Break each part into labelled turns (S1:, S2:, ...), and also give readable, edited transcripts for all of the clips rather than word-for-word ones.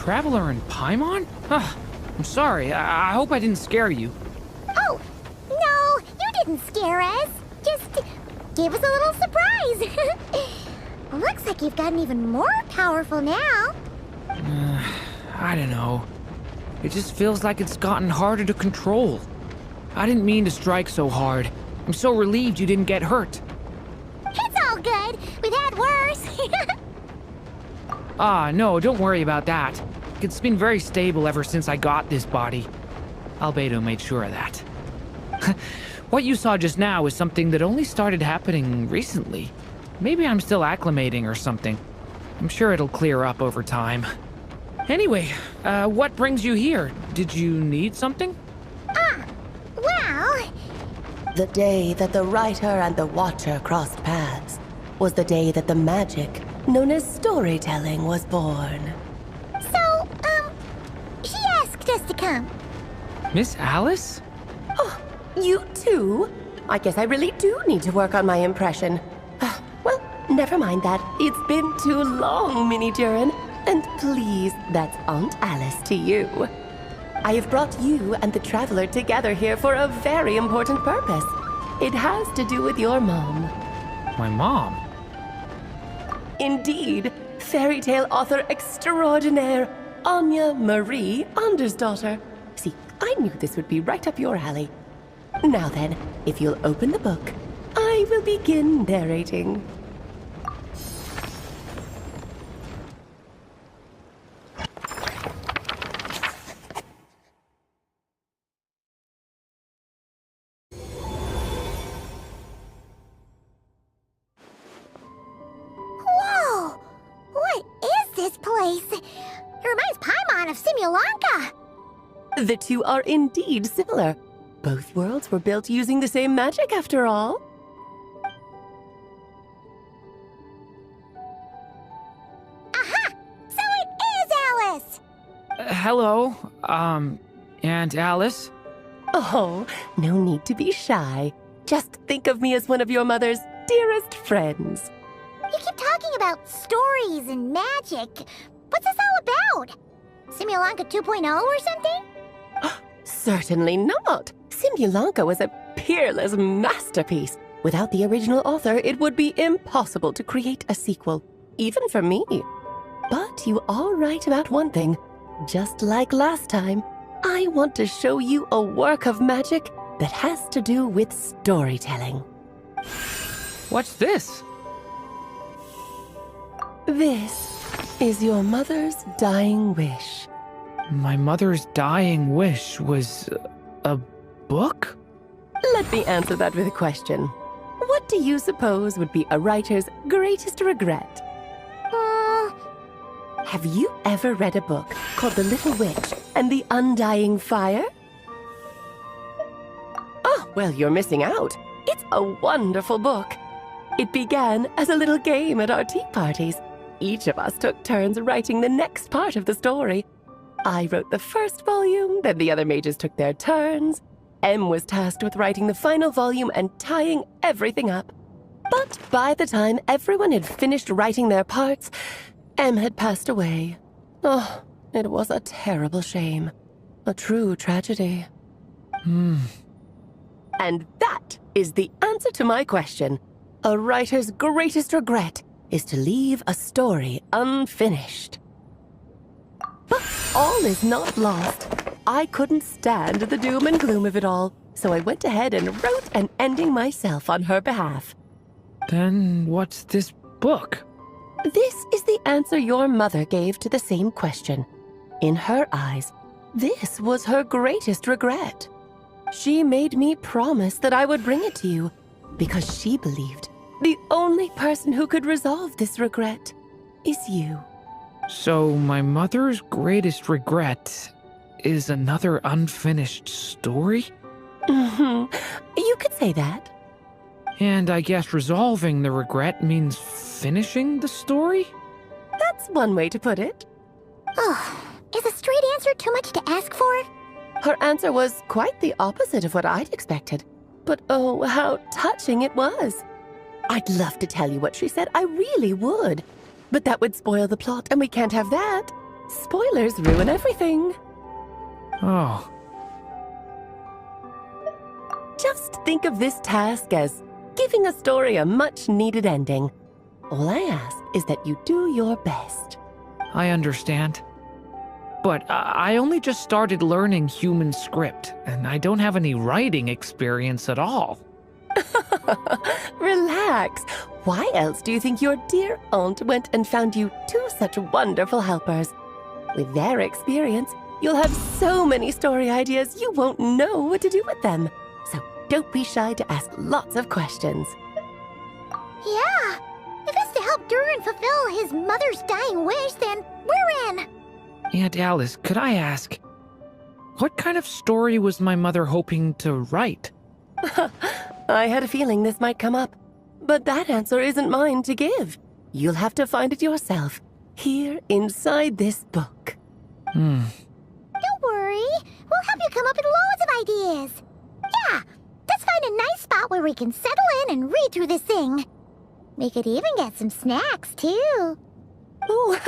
S1: traveler in Paimon? I'm sorry. I hope I didn't scare you.
S2: Oh, no, you didn't scare us. Just gave us a little surprise. Looks like you've gotten even more powerful now.
S1: I don't know. It just feels like it's gotten harder to control. I didn't mean to strike so hard. I'm so relieved you didn't get hurt.
S2: It's all good. We've had worse.
S1: No, don't worry about that. It's been very stable ever since I got this body. Albedo made sure of that. What you saw just now is something that only started happening recently. Maybe I'm still acclimating or something. I'm sure it'll clear up over time. Anyway, what brings you here? Did you need something?
S2: Well...
S3: The day that the writer and the watcher crossed paths was the day that the magic known as storytelling was born.
S2: So, she asked us to come.
S1: Miss Alice?
S3: Oh, you too? I guess I really do need to work on my impression. Well, never mind that. It's been too long, Mini Durin. And please, that's Aunt Alice to you. I have brought you and the Traveler together here for a very important purpose. It has to do with your mom.
S1: My mom?
S3: Indeed, fairy tale author extraordinaire, Anya Marie Andersdottir. See, I knew this would be right up your alley. Now then, if you'll open the book, I will begin narrating.
S2: Whoa! What is this place? It reminds Paimon of Simulanka.
S3: The two are indeed similar. Both worlds were built using the same magic, after all.
S2: Aha! So it is Alice!
S1: Hello, Aunt Alice?
S3: Oh, no need to be shy. Just think of me as one of your mother's dearest friends.
S2: You keep talking about stories and magic. What's this all about? Simulanka 2.0 or something?
S3: Certainly not. Simulanka was a peerless masterpiece. Without the original author, it would be impossible to create a sequel, even for me. But you are right about one thing. Just like last time, I want to show you a work of magic that has to do with storytelling.
S1: What's this?
S3: This is your mother's dying wish.
S1: My mother's dying wish was a book?
S3: Let me answer that with a question. What do you suppose would be a writer's greatest regret? Have you ever read a book called The Little Witch and the Undying Fire? Oh, well, you're missing out. It's a wonderful book. It began as a little game at our tea parties. Each of us took turns writing the next part of the story. I wrote the first volume, then the other mages took their turns. Em was tasked with writing the final volume and tying everything up. But by the time everyone had finished writing their parts, Em had passed away. Oh, it was a terrible shame. A true tragedy. And that is the answer to my question. A writer's greatest regret is to leave a story unfinished. But all is not lost. I couldn't stand the doom and gloom of it all, so I went ahead and wrote an ending myself on her behalf.
S1: Then what's this book?
S3: This is the answer your mother gave to the same question. In her eyes, this was her greatest regret. She made me promise that I would bring it to you, because she believed the only person who could resolve this regret is you.
S1: So my mother's greatest regret is another unfinished story?
S3: You could say that.
S1: And I guess resolving the regret means finishing the story?
S3: That's one way to put it.
S2: Oh, is a straight answer too much to ask for?
S3: Her answer was quite the opposite of what I'd expected. But oh, how touching it was. I'd love to tell you what she said, I really would. But that would spoil the plot, and we can't have that. Spoilers ruin everything.
S1: Oh,
S3: Just think of this task as giving a story a much-needed ending. All I ask is that you do your best.
S1: I understand. But I only just started learning human script, and I don't have any writing experience at all.
S3: Relax. Why else do you think your dear aunt went and found you two such wonderful helpers? With their experience, you'll have so many story ideas you won't know what to do with them. So don't be shy to ask lots of questions.
S2: Yeah, if it's to help Durin fulfill his mother's dying wish, then we're in.
S1: Aunt Alice, could I ask, what kind of story was my mother hoping to write?
S3: I had a feeling this might come up, but that answer isn't mine to give. You'll have to find it yourself, here inside this book.
S2: Don't worry, we'll help you come up with loads of ideas. Yeah, let's find a nice spot where we can settle in and read through this thing. We could even get some snacks, too.
S3: Oh,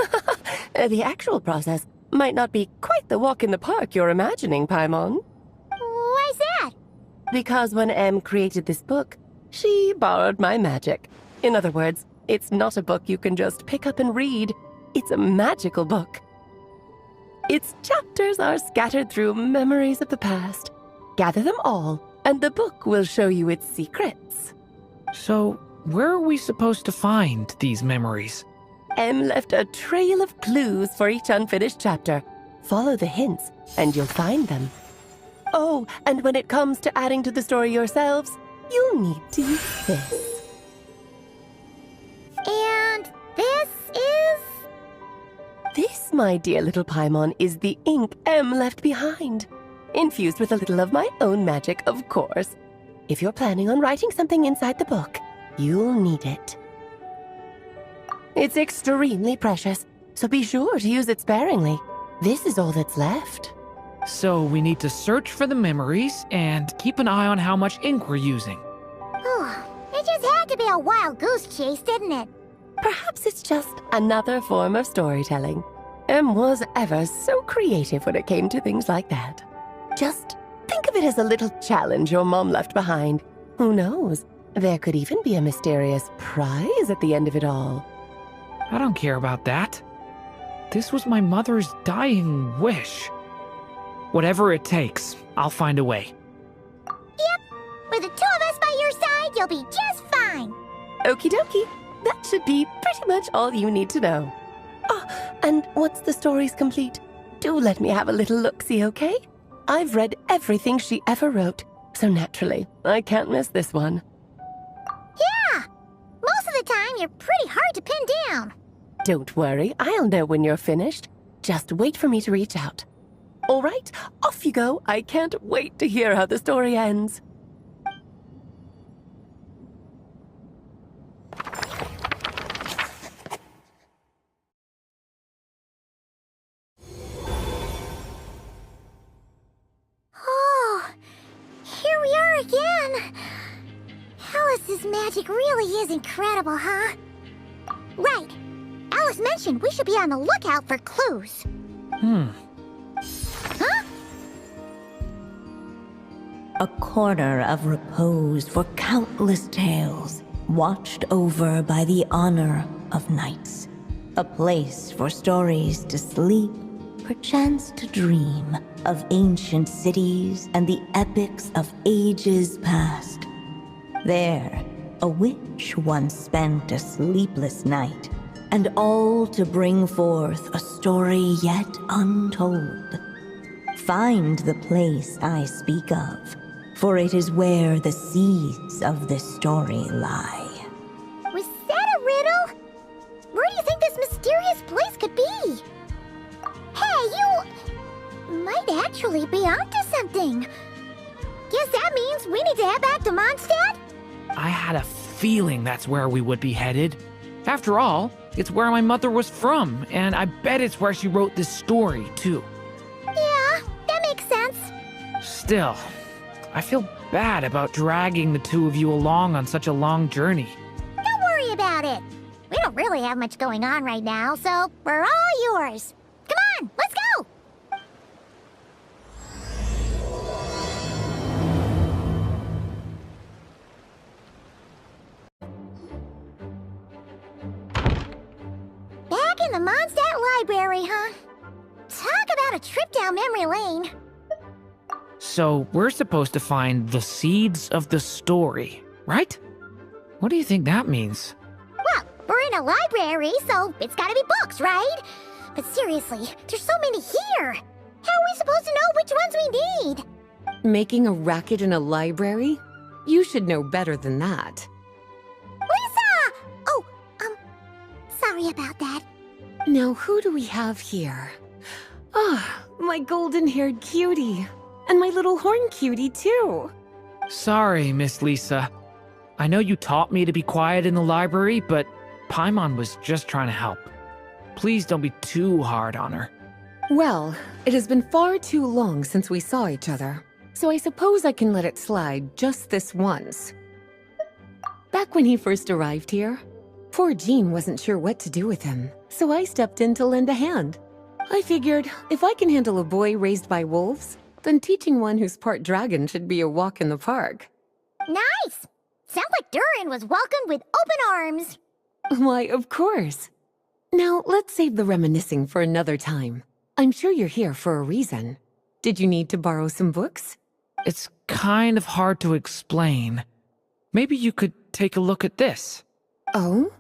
S3: the actual process might not be quite the walk in the park you're imagining, Paimon.
S2: Why's that?
S3: Because when Em created this book, she borrowed my magic. In other words, it's not a book you can just pick up and read. It's a magical book. Its chapters are scattered through memories of the past. Gather them all, and the book will show you its secrets.
S1: So, where are we supposed to find these memories?
S3: Em left a trail of clues for each unfinished chapter. Follow the hints, and you'll find them. Oh, and when it comes to adding to the story yourselves, you'll need to use this.
S2: And this is...
S3: This, my dear little Paimon, is the ink Em left behind. Infused with a little of my own magic, of course. If you're planning on writing something inside the book, you'll need it. It's extremely precious, so be sure to use it sparingly. This is all that's left.
S1: So we need to search for the memories and keep an eye on how much ink we're using.
S2: It just had to be a wild goose chase, didn't it?
S3: Perhaps it's just another form of storytelling. Em was ever so creative when it came to things like that. Just think of it as a little challenge your mom left behind. Who knows? There could even be a mysterious prize at the end of it all.
S1: I don't care about that. This was my mother's dying wish. Whatever it takes, I'll find a way.
S2: Yep. With the two of us by your side, you'll be just fine.
S3: Okie dokie. That should be pretty much all you need to know. Oh, and once the story's complete, do let me have a little look-see, okay? I've read everything she ever wrote, so naturally, I can't miss this one.
S2: Yeah. Most of the time, you're pretty hard to pin down.
S3: Don't worry, I'll know when you're finished. Just wait for me to reach out. All right, off you go. I can't wait to hear how the story ends.
S2: Oh, here we are again. Alice's magic really is incredible, huh? Right. Alice mentioned we should be on the lookout for clues. Huh?
S4: A corner of repose for countless tales, watched over by the honor of knights. A place for stories to sleep, perchance to dream of ancient cities and the epics of ages past. There, a witch once spent a sleepless night, and all to bring forth a story yet untold. Find the place I speak of, for it is where the seeds of this story lie.
S2: Was that a riddle? Where do you think this mysterious place could be? Hey, you might actually be onto something. Guess that means we need to head back to Mondstadt?
S1: I had a feeling that's where we would be headed. After all, it's where my mother was from, and I bet it's where she wrote this story, too.
S2: Yeah, that makes sense.
S1: Still, I feel bad about dragging the two of you along on such a long journey.
S2: Don't worry about it. We don't really have much going on right now, so we're all yours. Come the Mondstadt Library, huh? Talk about a trip down memory lane.
S1: So we're supposed to find the seeds of the story, right? What do you think that means?
S2: Well, we're in a library, so it's gotta be books, right? But seriously, there's so many here. How are we supposed to know which ones we need?
S5: Making a racket in a library? You should know better than that.
S2: Lisa! Oh, sorry about that.
S5: Now, who do we have here? Ah, my golden-haired cutie. And my little horn cutie, too.
S1: Sorry, Miss Lisa. I know you taught me to be quiet in the library, but Paimon was just trying to help. Please don't be too hard on her.
S5: Well, it has been far too long since we saw each other, so I suppose I can let it slide just this once. Back when he first arrived here, poor Jean wasn't sure what to do with him, so I stepped in to lend a hand. I figured if I can handle a boy raised by wolves, then teaching one who's part dragon should be a walk in the park.
S2: Nice! Sounds like Durin was welcomed with open arms.
S5: Why, of course. Now, let's save the reminiscing for another time. I'm sure you're here for a reason. Did you need to borrow some books?
S1: It's kind of hard to explain. Maybe you could take a look at this.
S5: Oh?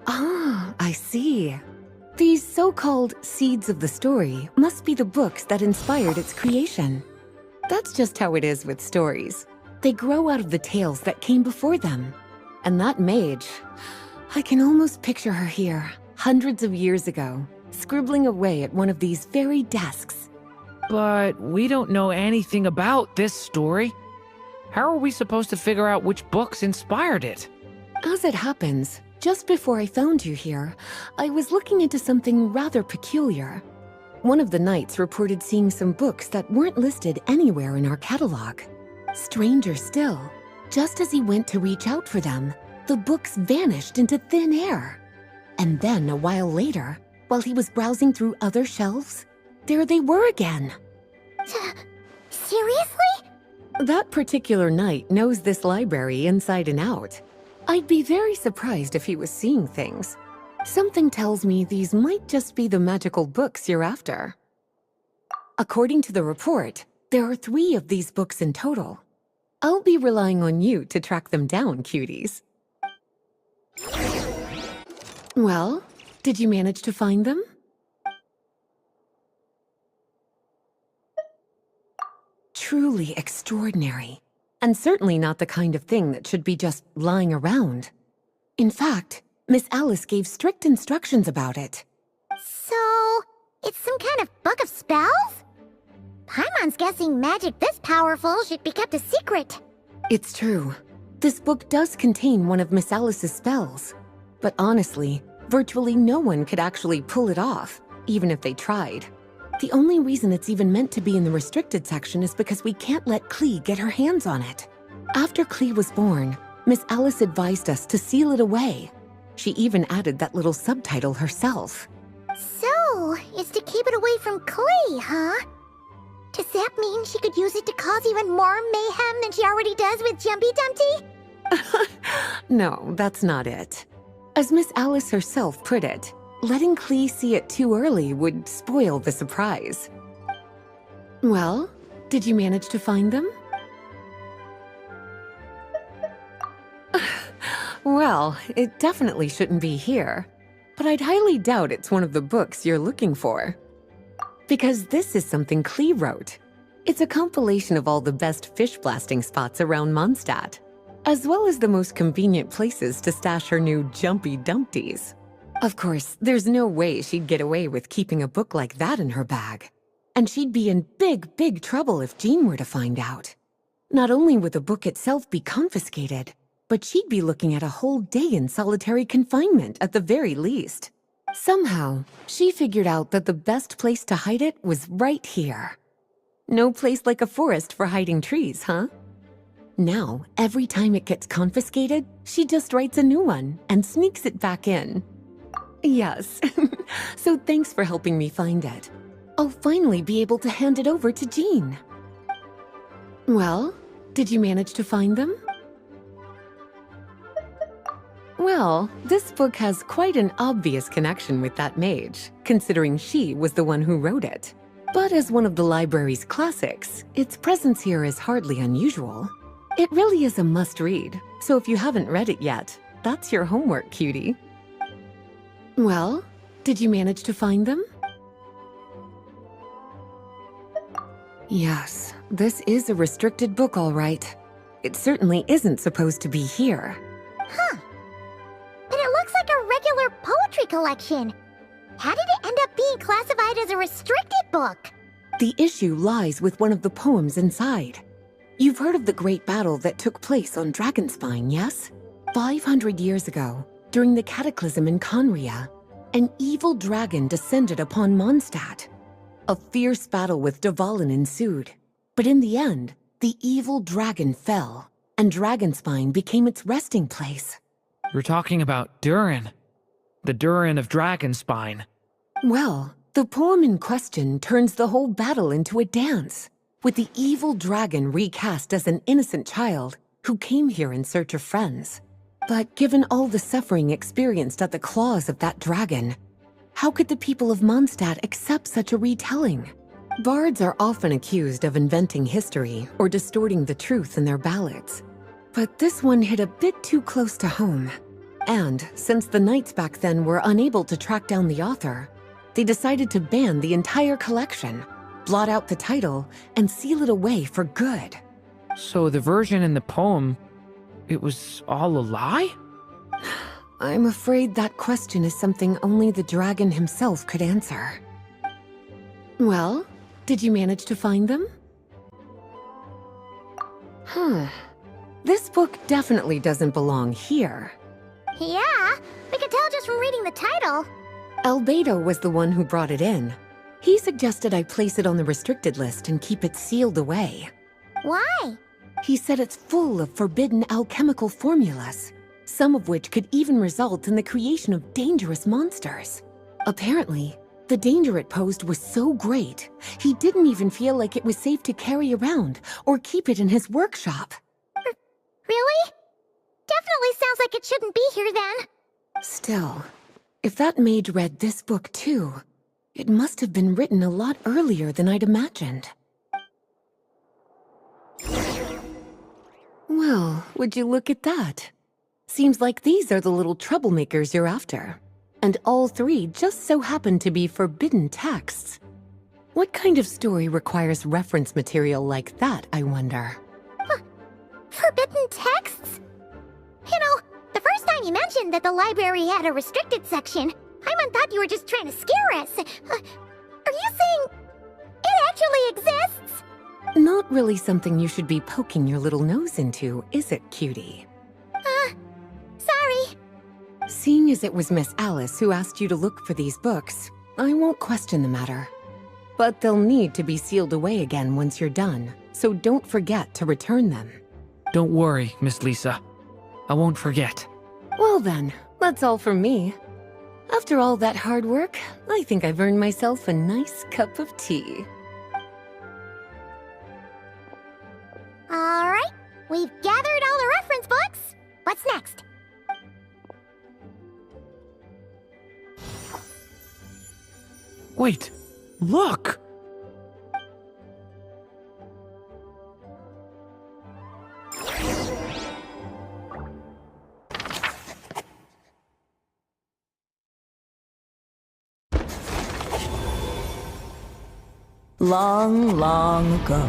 S5: Ah, I see. These so-called seeds of the story must be the books that inspired its creation. That's just how it is with stories. They grow out of the tales that came before them. And that mage, I can almost picture her here, hundreds of years ago, scribbling away at one of these very desks.
S1: But we don't know anything about this story. How are we supposed to figure out which books inspired it?
S5: As it happens, just before I found you here, I was looking into something rather peculiar. One of the knights reported seeing some books that weren't listed anywhere in our catalog. Stranger still, just as he went to reach out for them, the books vanished into thin air. And then, a while later, while he was browsing through other shelves, there they were again.
S2: Seriously?
S5: That particular knight knows this library inside and out. I'd be very surprised if he was seeing things. Something tells me these might just be the magical books you're after. According to the report, there are 3 of these books in total. I'll be relying on you to track them down, cuties. Well, did you manage to find them? Truly extraordinary. And certainly not the kind of thing that should be just lying around. In fact, Miss Alice gave strict instructions about it.
S2: So, it's some kind of book of spells? Paimon's guessing magic this powerful should be kept a secret.
S5: It's true. This book does contain one of Miss Alice's spells. But honestly, virtually no one could actually pull it off, even if they tried. The only reason it's even meant to be in the restricted section is because we can't let Klee get her hands on it. After Klee was born, Miss Alice advised us to seal it away. She even added that little subtitle herself.
S2: So, it's to keep it away from Klee, huh? Does that mean she could use it to cause even more mayhem than she already does with Jumpy Dumpty?
S5: No, that's not it. As Miss Alice herself put it, letting Klee see it too early would spoil the surprise. Well, did you manage to find them? Well, it definitely shouldn't be here, but I'd highly doubt it's one of the books you're looking for. Because this is something Klee wrote. It's a compilation of all the best fish blasting spots around Mondstadt, as well as the most convenient places to stash her new Jumpy Dumpties. Of course, there's no way she'd get away with keeping a book like that in her bag. And she'd be in big, big trouble if Jean were to find out. Not only would the book itself be confiscated, but she'd be looking at a whole day in solitary confinement at the very least. Somehow, she figured out that the best place to hide it was right here. No place like a forest for hiding trees, huh? Now, every time it gets confiscated, she just writes a new one and sneaks it back in. Yes, so thanks for helping me find it. I'll finally be able to hand it over to Jean. Well, did you manage to find them? Well, this book has quite an obvious connection with that mage, considering she was the one who wrote it. But as one of the library's classics, its presence here is hardly unusual. It really is a must-read, so if you haven't read it yet, that's your homework, cutie. Well, did you manage to find them? Yes, this is a restricted book, all right. It certainly isn't supposed to be here.
S2: Huh. But it looks like a regular poetry collection. How did it end up being classified as a restricted book?
S5: The issue lies with one of the poems inside. You've heard of the great battle that took place on Dragonspine, yes? 500 years ago, during the cataclysm in Conria, an evil dragon descended upon Mondstadt. A fierce battle with Dvalin ensued, but in the end, the evil dragon fell, and Dragonspine became its resting place.
S1: You're talking about Durin. The Durin of Dragonspine.
S5: Well, the poem in question turns the whole battle into a dance, with the evil dragon recast as an innocent child who came here in search of friends. But given all the suffering experienced at the claws of that dragon, how could the people of Mondstadt accept such a retelling? Bards are often accused of inventing history or distorting the truth in their ballads. But this one hit a bit too close to home. And since the knights back then were unable to track down the author, they decided to ban the entire collection, blot out the title, and seal it away for good.
S1: So the version in the poem, it was all a lie?
S5: I'm afraid that question is something only the dragon himself could answer. Well, did you manage to find them? This book definitely doesn't belong here.
S2: Yeah, we could tell just from reading the title.
S5: Albedo was the one who brought it in. He suggested I place it on the restricted list and keep it sealed away.
S2: Why?
S5: He said it's full of forbidden alchemical formulas, some of which could even result in the creation of dangerous monsters. Apparently, the danger it posed was so great, he didn't even feel like it was safe to carry around or keep it in his workshop.
S2: Really? Definitely sounds like it shouldn't be here then.
S5: Still, if that mage read this book too, it must have been written a lot earlier than I'd imagined. Well, would you look at that? Seems like these are the little troublemakers you're after. And all three just so happen to be forbidden texts. What kind of story requires reference material like that, I wonder?
S2: Forbidden texts? You know, the first time you mentioned that the library had a restricted section, I thought you were just trying to scare us. Are you saying it actually exists?
S5: Not really something you should be poking your little nose into, is it, cutie?
S2: Sorry.
S5: Seeing as it was Miss Alice who asked you to look for these books, I won't question the matter. But they'll need to be sealed away again once you're done, so don't forget to return them.
S1: Don't worry, Miss Lisa. I won't forget.
S5: Well then, that's all from me. After all that hard work, I think I've earned myself a nice cup of tea.
S2: Alright, we've gathered all the reference books. What's next?
S1: Wait, look!
S4: Long, long ago,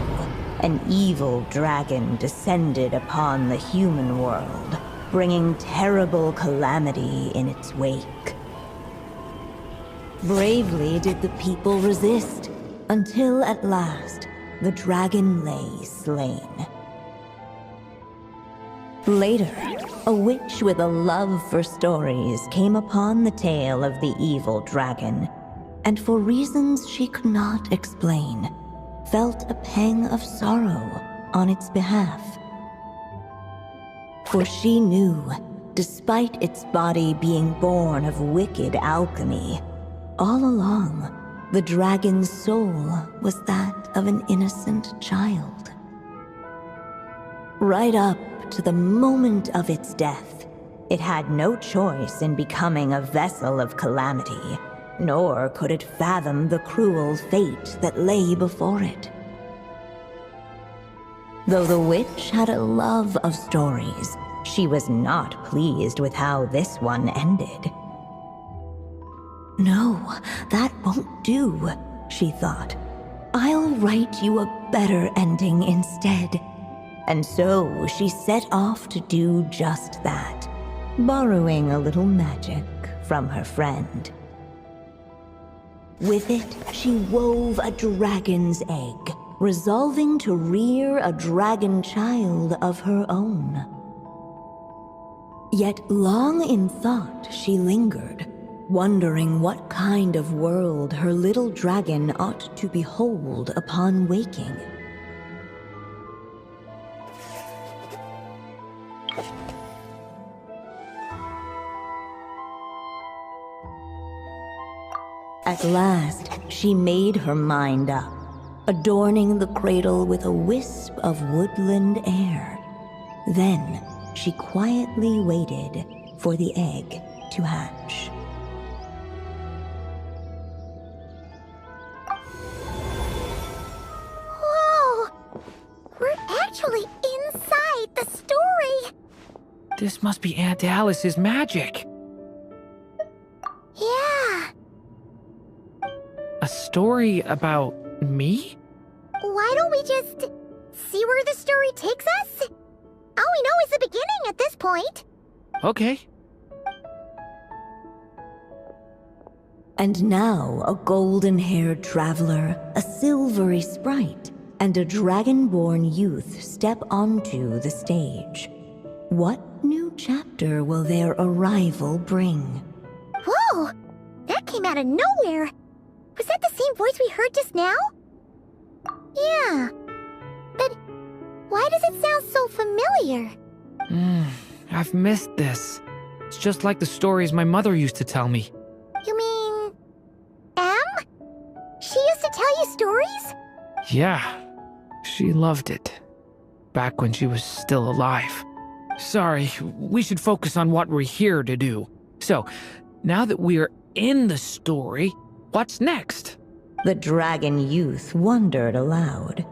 S4: an evil dragon descended upon the human world, bringing terrible calamity in its wake. Bravely did the people resist, until at last, the dragon lay slain. Later, a witch with a love for stories came upon the tale of the evil dragon, and for reasons she could not explain, felt a pang of sorrow on its behalf. For she knew, despite its body being born of wicked alchemy, all along, the dragon's soul was that of an innocent child. Right up to the moment of its death, it had no choice in becoming a vessel of calamity, nor could it fathom the cruel fate that lay before it. Though the witch had a love of stories, she was not pleased with how this one ended. No, that won't do, she thought. I'll write you a better ending instead. And so she set off to do just that, borrowing a little magic from her friend. With it, she wove a dragon's egg, resolving to rear a dragon child of her own. Yet long in thought she lingered, wondering what kind of world her little dragon ought to behold upon waking. At last, she made her mind up, adorning the cradle with a wisp of woodland air. Then, she quietly waited for the egg to hatch.
S2: Whoa! We're actually inside the story!
S1: This must be Aunt Alice's magic.
S2: Yeah.
S1: A story about me?
S2: Why don't we just see where the story takes us? All we know is the beginning at this point.
S1: Okay.
S4: And now a golden-haired traveler, a silvery sprite, and a dragon-born youth step onto the stage. What new chapter will their arrival bring?
S2: Whoa! That came out of nowhere! Was that the same voice we heard just now? Yeah. But why does it sound so familiar?
S1: I've missed this. It's just like the stories my mother used to tell me.
S2: You mean... Em? She used to tell you stories?
S1: Yeah, she loved it. Back when she was still alive. Sorry, we should focus on what we're here to do. So, now that we're in the story, what's next?
S4: The dragon youth wondered aloud.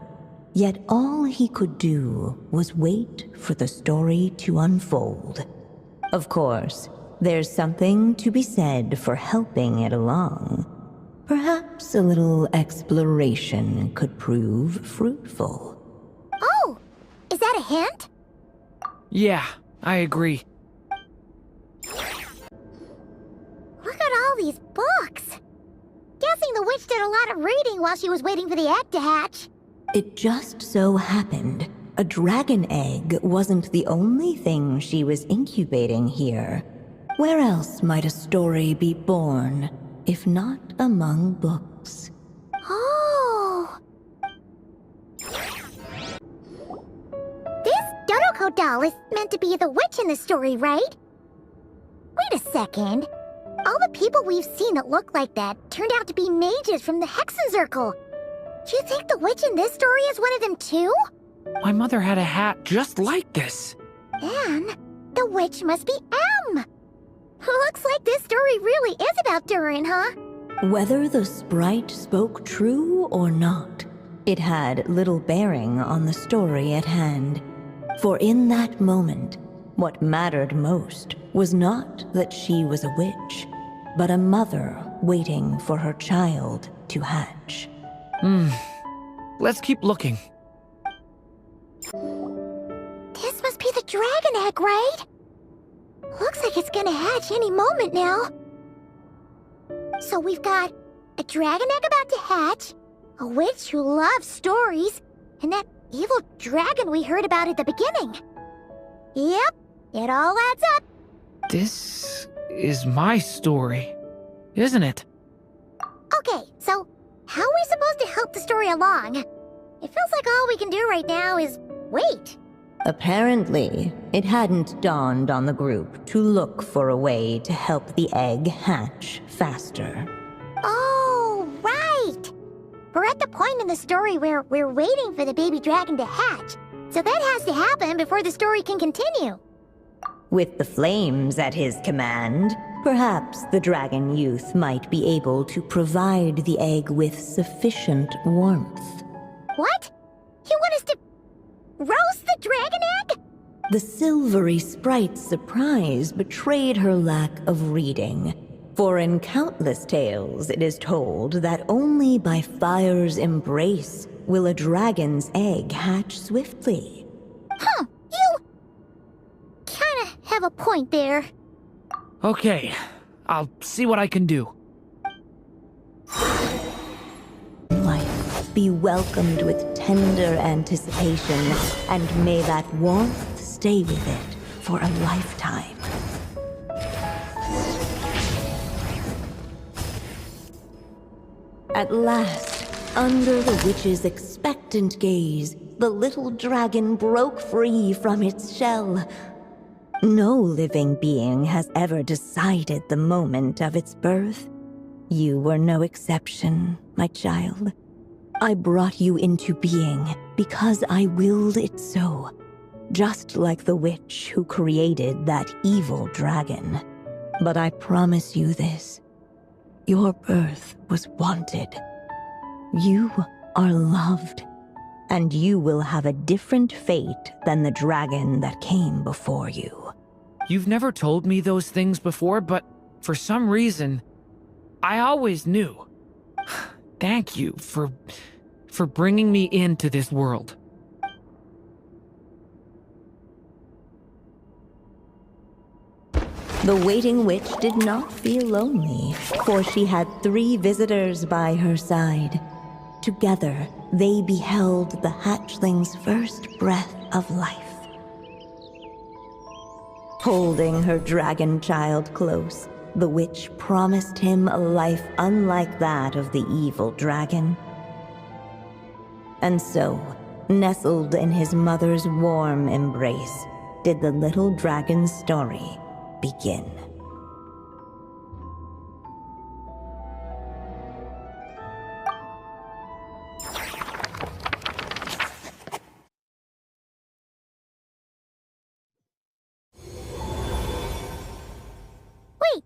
S4: Yet all he could do was wait for the story to unfold. Of course, there's something to be said for helping it along. Perhaps a little exploration could prove fruitful.
S2: Oh! Is that a hint?
S1: Yeah, I agree.
S2: Look at all these books! Guessing the witch did a lot of reading while she was waiting for the egg to hatch.
S4: It just so happened a dragon egg wasn't the only thing she was incubating here. Where else might a story be born, if not among books?
S2: Oh! This Dodoko doll is meant to be the witch in the story, right? Wait a second. All the people we've seen that look like that turned out to be mages from the Hexenzirkel. Do you think the witch in this story is one of them too?
S1: My mother had a hat just like this.
S2: Then, the witch must be M. Looks like this story really is about Durin, huh?
S4: Whether the sprite spoke true or not, it had little bearing on the story at hand. For in that moment, what mattered most was not that she was a witch, but a mother waiting for her child to hatch.
S1: Let's keep looking.
S2: This must be the dragon egg, right? Looks like it's gonna hatch any moment now. So we've got a dragon egg about to hatch, a witch who loves stories, and that evil dragon we heard about at the beginning. Yep, it all adds up.
S1: This is my story, isn't it?
S2: Okay, so how are we supposed to help the story along? It feels like all we can do right now is wait.
S4: Apparently, it hadn't dawned on the group to look for a way to help the egg hatch faster.
S2: Oh, right! We're at the point in the story where we're waiting for the baby dragon to hatch, So that has to happen before the story can continue.
S4: With the flames at his command, perhaps the dragon youth might be able to provide the egg with sufficient warmth.
S2: What? You want us to roast the dragon egg?
S4: The silvery sprite's surprise betrayed her lack of reading. For in countless tales it is told that only by fire's embrace will a dragon's egg hatch swiftly.
S2: Huh, you kinda have a point there.
S1: Okay, I'll see what I can do.
S4: Life be welcomed with tender anticipation, and may that warmth stay with it for a lifetime. At last, under the witch's expectant gaze, the little dragon broke free from its shell. No living being has ever decided the moment of its birth. You were no exception, my child. I brought you into being because I willed it so, just like the witch who created that evil dragon. But I promise you this. Your birth was wanted. You are loved, and you will have a different fate than the dragon that came before you.
S1: You've never told me those things before, but for some reason, I always knew. Thank you for bringing me into this world.
S4: The waiting witch did not feel lonely, for she had 3 visitors by her side. Together, they beheld the hatchling's first breath of life. Holding her dragon child close, the witch promised him a life unlike that of the evil dragon. And so, nestled in his mother's warm embrace, did the little dragon's story begin.
S2: Wait,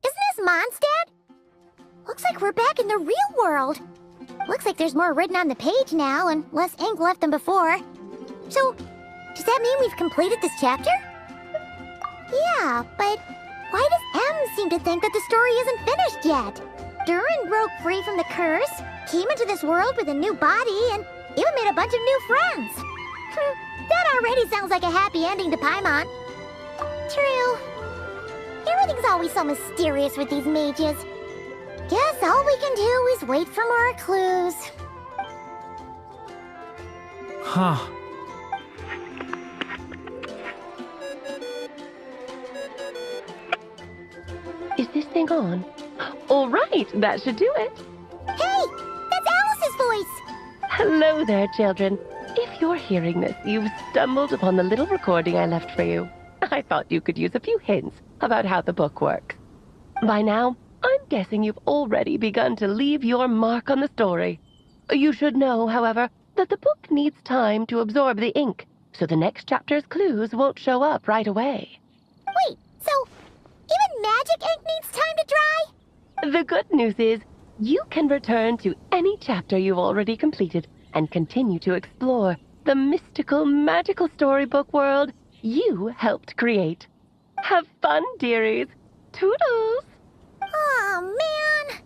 S2: isn't this Mondstadt? Looks like we're back in the real world. Looks like there's more written on the page now and less ink left than before. So, does that mean we've completed this chapter? Yeah, but why does M seem to think that the story isn't finished yet? Durin broke free from the curse, came into this world with a new body, and even made a bunch of new friends. That already sounds like a happy ending to Paimon. True. Everything's always so mysterious with these mages. Guess all we can do is wait for more clues.
S1: Huh.
S3: Is this thing on? All right, that should do it.
S2: Hey, that's Alice's voice!
S3: Hello there, children. If you're hearing this, you've stumbled upon the little recording I left for you. I thought you could use a few hints about how the book works. By now, I'm guessing you've already begun to leave your mark on the story. You should know, however, that the book needs time to absorb the ink, so the next chapter's clues won't show up right away.
S2: Wait, so even magic ink needs time to dry?
S3: The good news is, you can return to any chapter you've already completed and continue to explore the mystical, magical storybook world you helped create. Have fun, dearies. Toodles!
S2: Oh, man.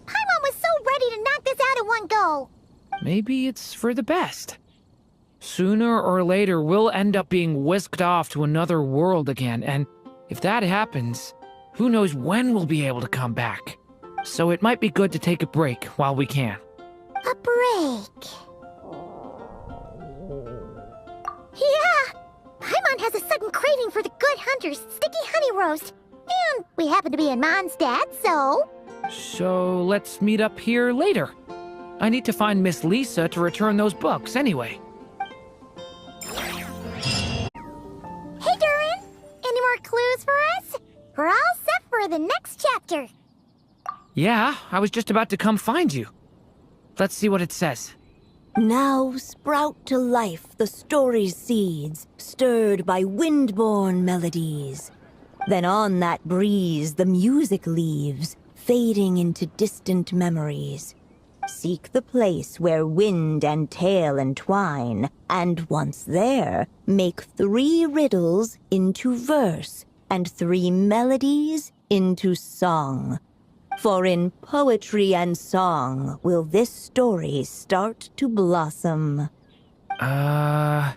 S2: Paimon was so ready to knock this out in one go.
S1: Maybe it's for the best. Sooner or later, we'll end up being whisked off to another world again, and if that happens, who knows when we'll be able to come back. So it might be good to take a break while we can.
S2: A break. Yeah! Paimon has a sudden craving for the Good Hunter's sticky honey roast. And we happen to be in Mondstadt, so...
S1: So let's meet up here later. I need to find Miss Lisa to return those books anyway.
S2: Hey, Durin! Any more clues for us? We're all set for the next chapter.
S1: Yeah, I was just about to come find you. Let's see what it says.
S4: Now sprout to life the story's seeds, stirred by wind-borne melodies. Then on that breeze the music leaves, fading into distant memories. Seek the place where wind and tale entwine, and once there, make 3 riddles into verse, and 3 melodies into song. For in poetry and song will this story start to blossom.
S2: Come on!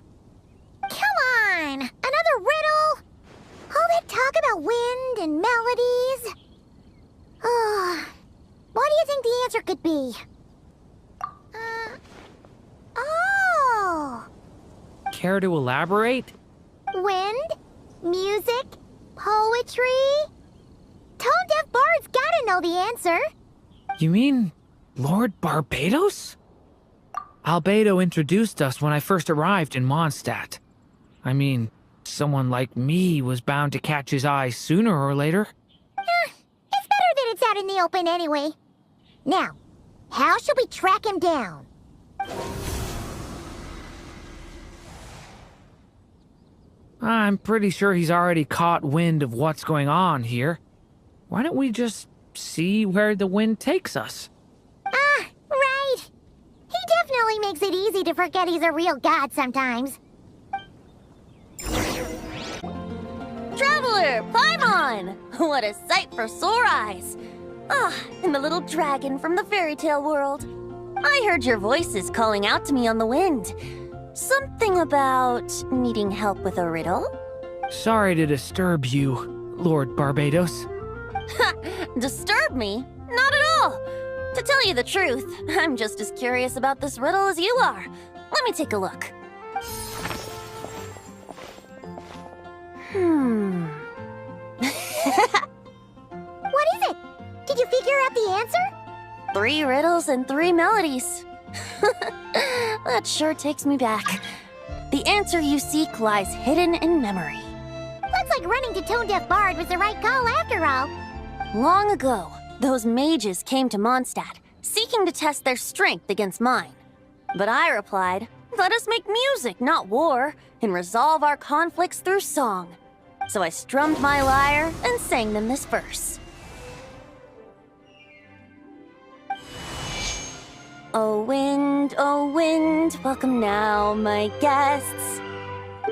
S2: Another riddle? All that talk about wind and melodies? What do you think the answer could be? Oh!
S1: Care to elaborate?
S2: Wind? Music? Poetry? Tone-deaf bards gotta know the answer.
S1: You mean Lord Barbados? Albedo introduced us when I first arrived in Mondstadt. I mean, someone like me was bound to catch his eye sooner or later.
S2: It's better that it's out in the open anyway. Now, how should we track him down?
S1: I'm pretty sure he's already caught wind of what's going on here. Why don't we just see where the wind takes us?
S2: Right. He definitely makes it easy to forget he's a real god sometimes.
S6: Traveler, Paimon! What a sight for sore eyes! And the little dragon from the fairy tale world. I heard your voices calling out to me on the wind. Something about needing help with a riddle?
S1: Sorry to disturb you, Lord Barbados.
S6: Disturb me? Not at all! To tell you the truth, I'm just as curious about this riddle as you are. Let me take a look.
S2: What is it? Did you figure out the answer?
S6: 3 riddles and 3 melodies. That sure takes me back. The answer you seek lies hidden in memory.
S2: Looks like running to Tone-Deaf Bard was the right call after all.
S6: Long ago, those mages came to Mondstadt, seeking to test their strength against mine. But I replied, let us make music, not war, and resolve our conflicts through song. So I strummed my lyre and sang them this verse. O wind, welcome now, my guests.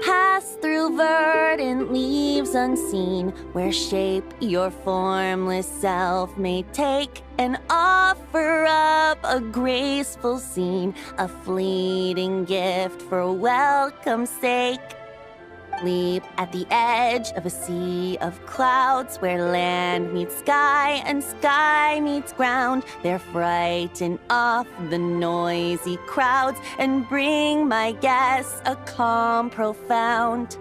S6: Pass through verdant leaves unseen, where shape your formless self may take, and offer up a graceful scene, a fleeting gift for welcome's sake. Leap at the edge of a sea of clouds, where land meets sky and sky meets ground. There frighten off the noisy crowds and bring my guests a calm profound.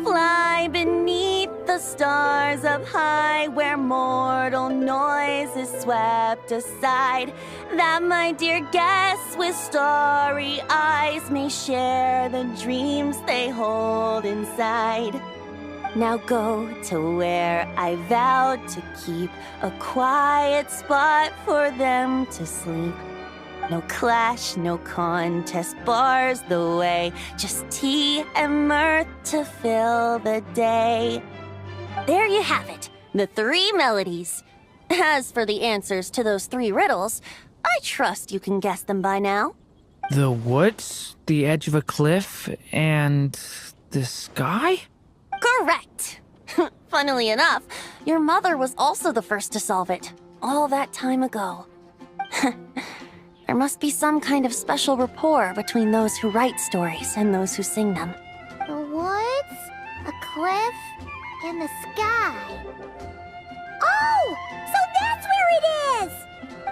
S6: Fly beneath the stars up high, where mortal noise is swept aside, that my dear guests with starry eyes may share the dreams they hold inside. Now go to where I vowed to keep a quiet spot for them to sleep. No clash, no contest bars the way, just tea and mirth to fill the day. There you have it, the 3 melodies. As for the answers to those 3 riddles, I trust you can guess them by now.
S1: The woods, the edge of a cliff, and the sky?
S6: Correct! Funnily enough, your mother was also the first to solve it, all that time ago. There must be some kind of special rapport between those who write stories and those who sing them.
S2: The woods, a cliff, and the sky. Oh! So that's where it is!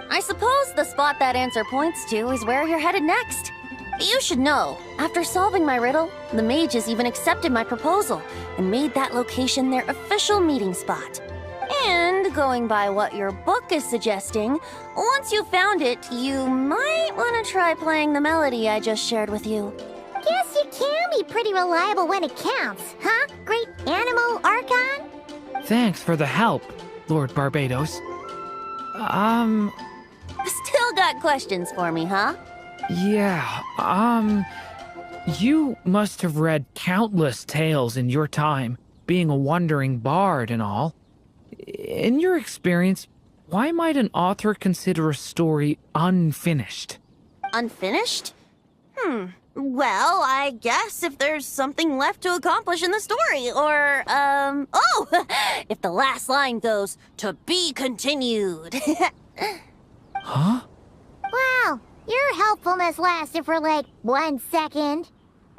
S6: I suppose the spot that answer points to is where you're headed next. You should know, after solving my riddle, the mages even accepted my proposal and made that location their official meeting spot. And going by what your book is suggesting, once you found it, you might want to try playing the melody I just shared with you.
S2: Guess you can be pretty reliable when it counts, huh? Great Animal Archon?
S1: Thanks for the help, Lord Barbados.
S6: Still got questions for me, huh?
S1: Yeah, you must have read countless tales in your time, being a wandering bard and all. In your experience, why might an author consider a story unfinished?
S6: Unfinished? Well, I guess if there's something left to accomplish in the story, or, oh! If the last line goes, "To be continued."
S1: Huh?
S2: Wow, your helpfulness lasted for like 1 second.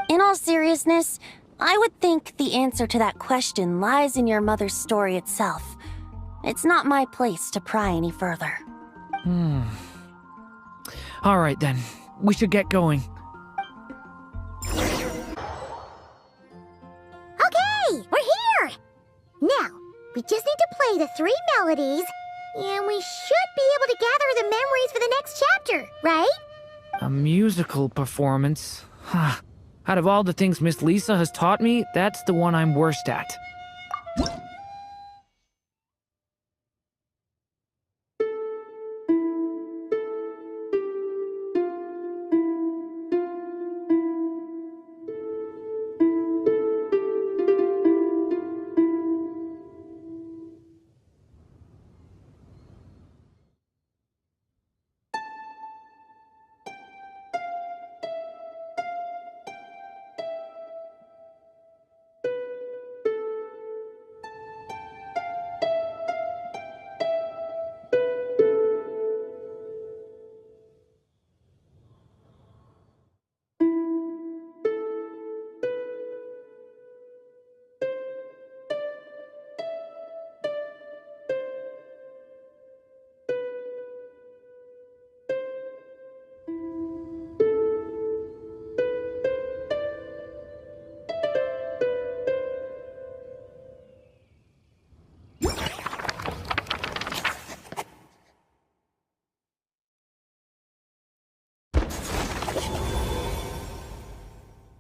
S6: In all seriousness, I would think the answer to that question lies in your mother's story itself. It's not my place to pry any further.
S1: All right then, we should get going.
S2: Okay, we're here! Now, we just need to play the 3 melodies, and we should be able to gather the memories for the next chapter, right?
S1: A musical performance? Huh. Out of all the things Miss Lisa has taught me, that's the one I'm worst at.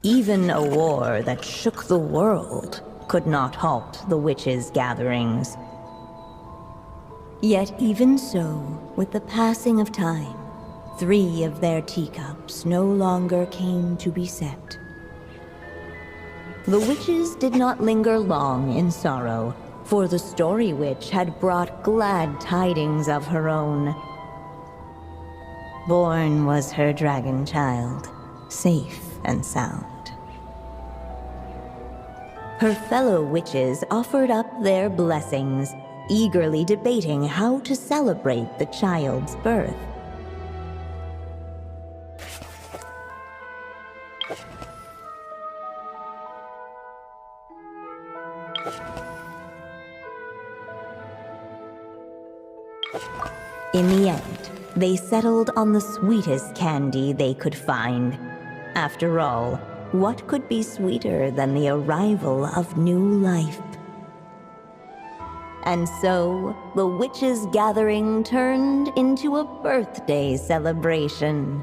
S4: Even a war that shook the world could not halt the witches' gatherings. Yet even so, with the passing of time, 3 of their teacups no longer came to be set. The witches did not linger long in sorrow, for the Story Witch had brought glad tidings of her own. Born was her dragon child, safe and sound. Her fellow witches offered up their blessings, eagerly debating how to celebrate the child's birth. In the end, they settled on the sweetest candy they could find. After all, what could be sweeter than the arrival of new life? And so, the witches' gathering turned into a birthday celebration.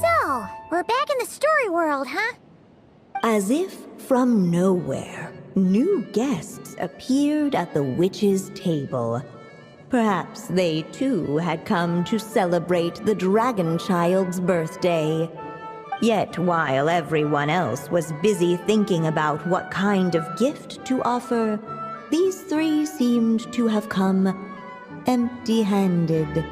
S2: So, we're back in the story world, huh?
S4: As if from nowhere, new guests appeared at the witches' table. Perhaps they too had come to celebrate the dragon child's birthday. Yet while everyone else was busy thinking about what kind of gift to offer, these 3 seemed to have come empty-handed.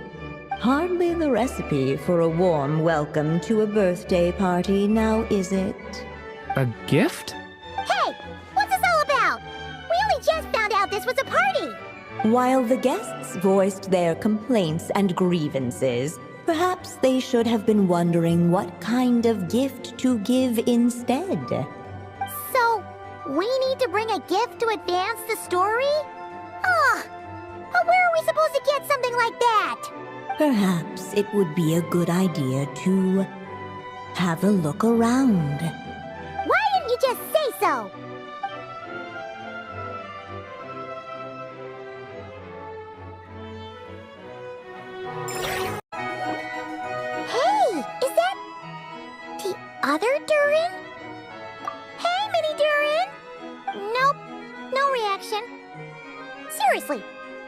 S4: Hardly the recipe for a warm welcome to a birthday party, now is it?
S1: A gift?
S2: Hey, what's this all about? We only just found out this was a party!
S4: While the guests voiced their complaints and grievances, perhaps they should have been wondering what kind of gift to give instead.
S2: So, we need to bring a gift to advance the story? Ah, but where are we supposed to get something like that?
S4: Perhaps it would be a good idea to have a look around.
S2: Why didn't you just say so? Hey, is that the other Durin? Hey, Mini Durin! Nope, no reaction. Seriously,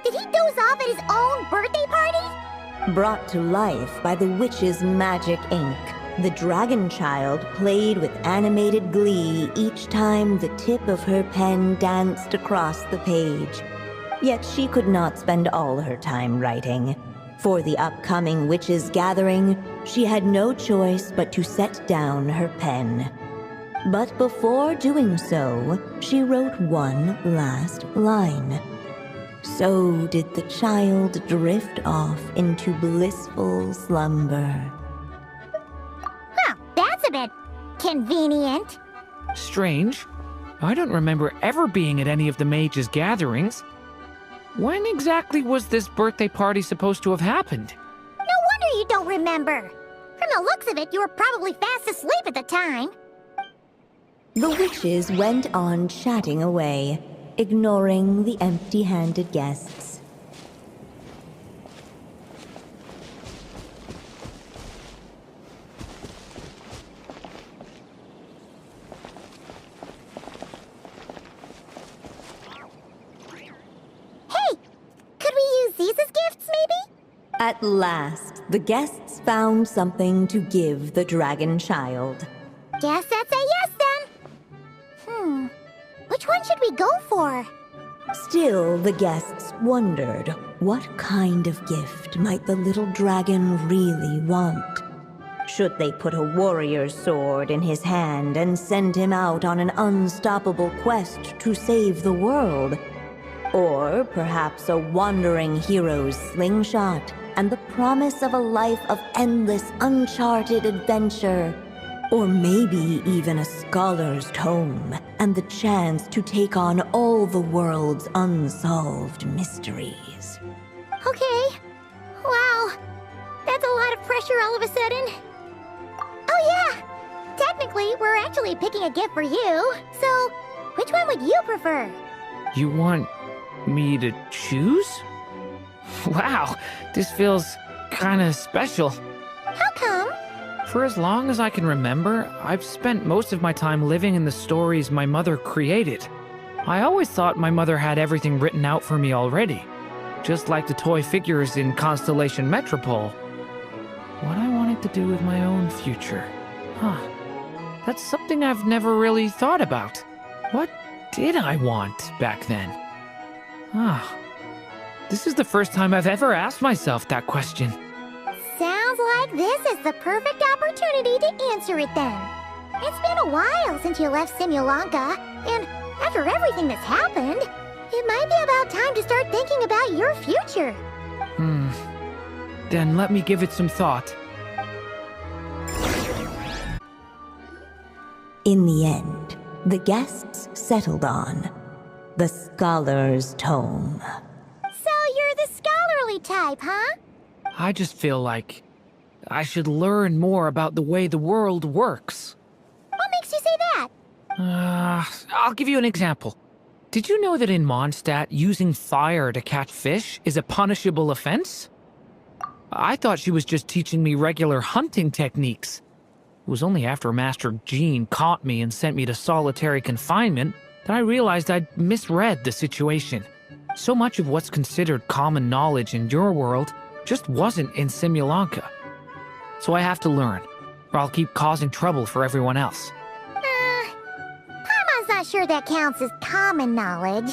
S2: did he doze off at his own birthday party?
S4: Brought to life by the witch's magic ink, the dragon child played with animated glee each time the tip of her pen danced across the page. Yet she could not spend all her time writing. For the upcoming witches' gathering, she had no choice but to set down her pen. But before doing so, she wrote one last line. So did the child drift off into blissful slumber.
S2: Well, that's a bit convenient.
S1: Strange. I don't remember ever being at any of the mages' gatherings. When exactly was this birthday party supposed to have happened?
S2: No wonder you don't remember. From the looks of it, you were probably fast asleep at the time.
S4: The witches went on chatting away, ignoring the empty-handed guests.
S2: Hey, could we use these as gifts, maybe?
S4: At last, the guests found something to give the dragon child.
S2: Guess that's a yes then. Which one should we go for?
S4: Still, the guests wondered, what kind of gift might the little dragon really want? Should they put a warrior's sword in his hand and send him out on an unstoppable quest to save the world? Or perhaps a wandering hero's slingshot and the promise of a life of endless, uncharted adventure? Or maybe even a scholar's tome and the chance to take on all the world's unsolved mysteries.
S2: Okay. Wow. That's a lot of pressure all of a sudden. Oh yeah! Technically, we're actually picking a gift for you. So, which one would you prefer?
S1: You want me to choose? Wow, this feels kinda special.
S2: How come?
S1: For as long as I can remember, I've spent most of my time living in the stories my mother created. I always thought my mother had everything written out for me already, just like the toy figures in Constellation Metropole. What I wanted to do with my own future. That's something I've never really thought about. What did I want back then? This is the first time I've ever asked myself that question.
S2: Sounds like this is the perfect opportunity to answer it then. It's been a while since you left Simulanka, and after everything that's happened, it might be about time to start thinking about your future.
S1: Then let me give it some thought.
S4: In the end, the guests settled on the Scholar's Tome.
S2: So you're the scholarly type, huh?
S1: I just feel like I should learn more about the way the world works.
S2: What makes you say that?
S1: I'll give you an example. Did you know that in Mondstadt, using fire to catch fish is a punishable offense? I thought she was just teaching me regular hunting techniques. It was only after Master Jean caught me and sent me to solitary confinement that I realized I'd misread the situation. So much of what's considered common knowledge in your world just wasn't in Simulanka. So I have to learn, or I'll keep causing trouble for everyone else.
S2: Paimon's not sure that counts as common knowledge.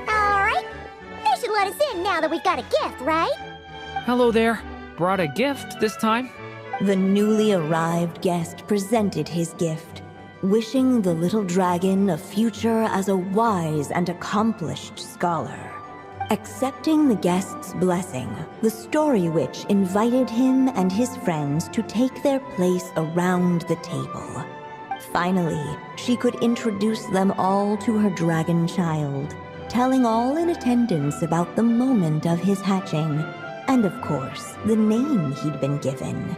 S2: Alright, they should let us in now that we've got a gift, right?
S1: Hello there. Brought a gift this time?
S4: The newly arrived guest presented his gift, wishing the little dragon a future as a wise and accomplished scholar. Accepting the guest's blessing, the story witch invited him and his friends to take their place around the table. Finally, she could introduce them all to her dragon child, telling all in attendance about the moment of his hatching, and of course, the name he'd been given.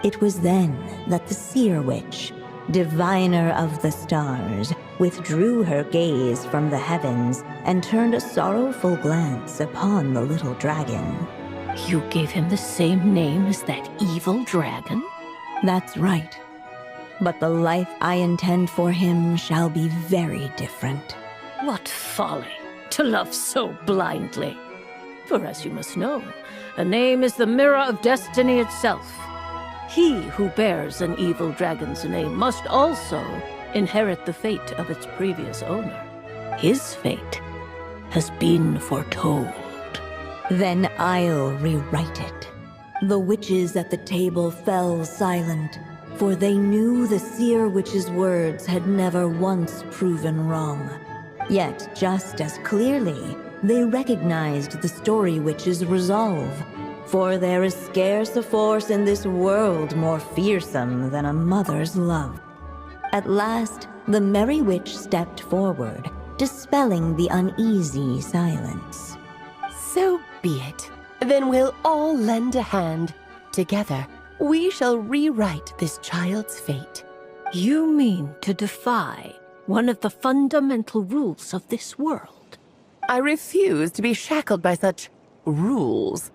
S4: It was then that the seer witch, diviner of the stars, withdrew her gaze from the heavens and turned a sorrowful glance upon the little dragon.
S7: You gave him the same name as that evil dragon?
S4: That's right. But the life I intend for him shall be very different.
S7: What folly to love so blindly. For as you must know, a name is the mirror of destiny itself. He who bears an evil dragon's name must also inherit the fate of its previous owner. His fate has been foretold.
S4: Then I'll rewrite it. The witches at the table fell silent, for they knew the seer witch's words had never once proven wrong. Yet, just as clearly, they recognized the story witch's resolve. For there is scarce a force in this world more fearsome than a mother's love. At last, the merry witch stepped forward, dispelling the uneasy silence.
S3: So be it. Then we'll all lend a hand. Together, we shall rewrite this child's fate.
S7: You mean to defy one of the fundamental rules of this world?
S3: I refuse to be shackled by such rules.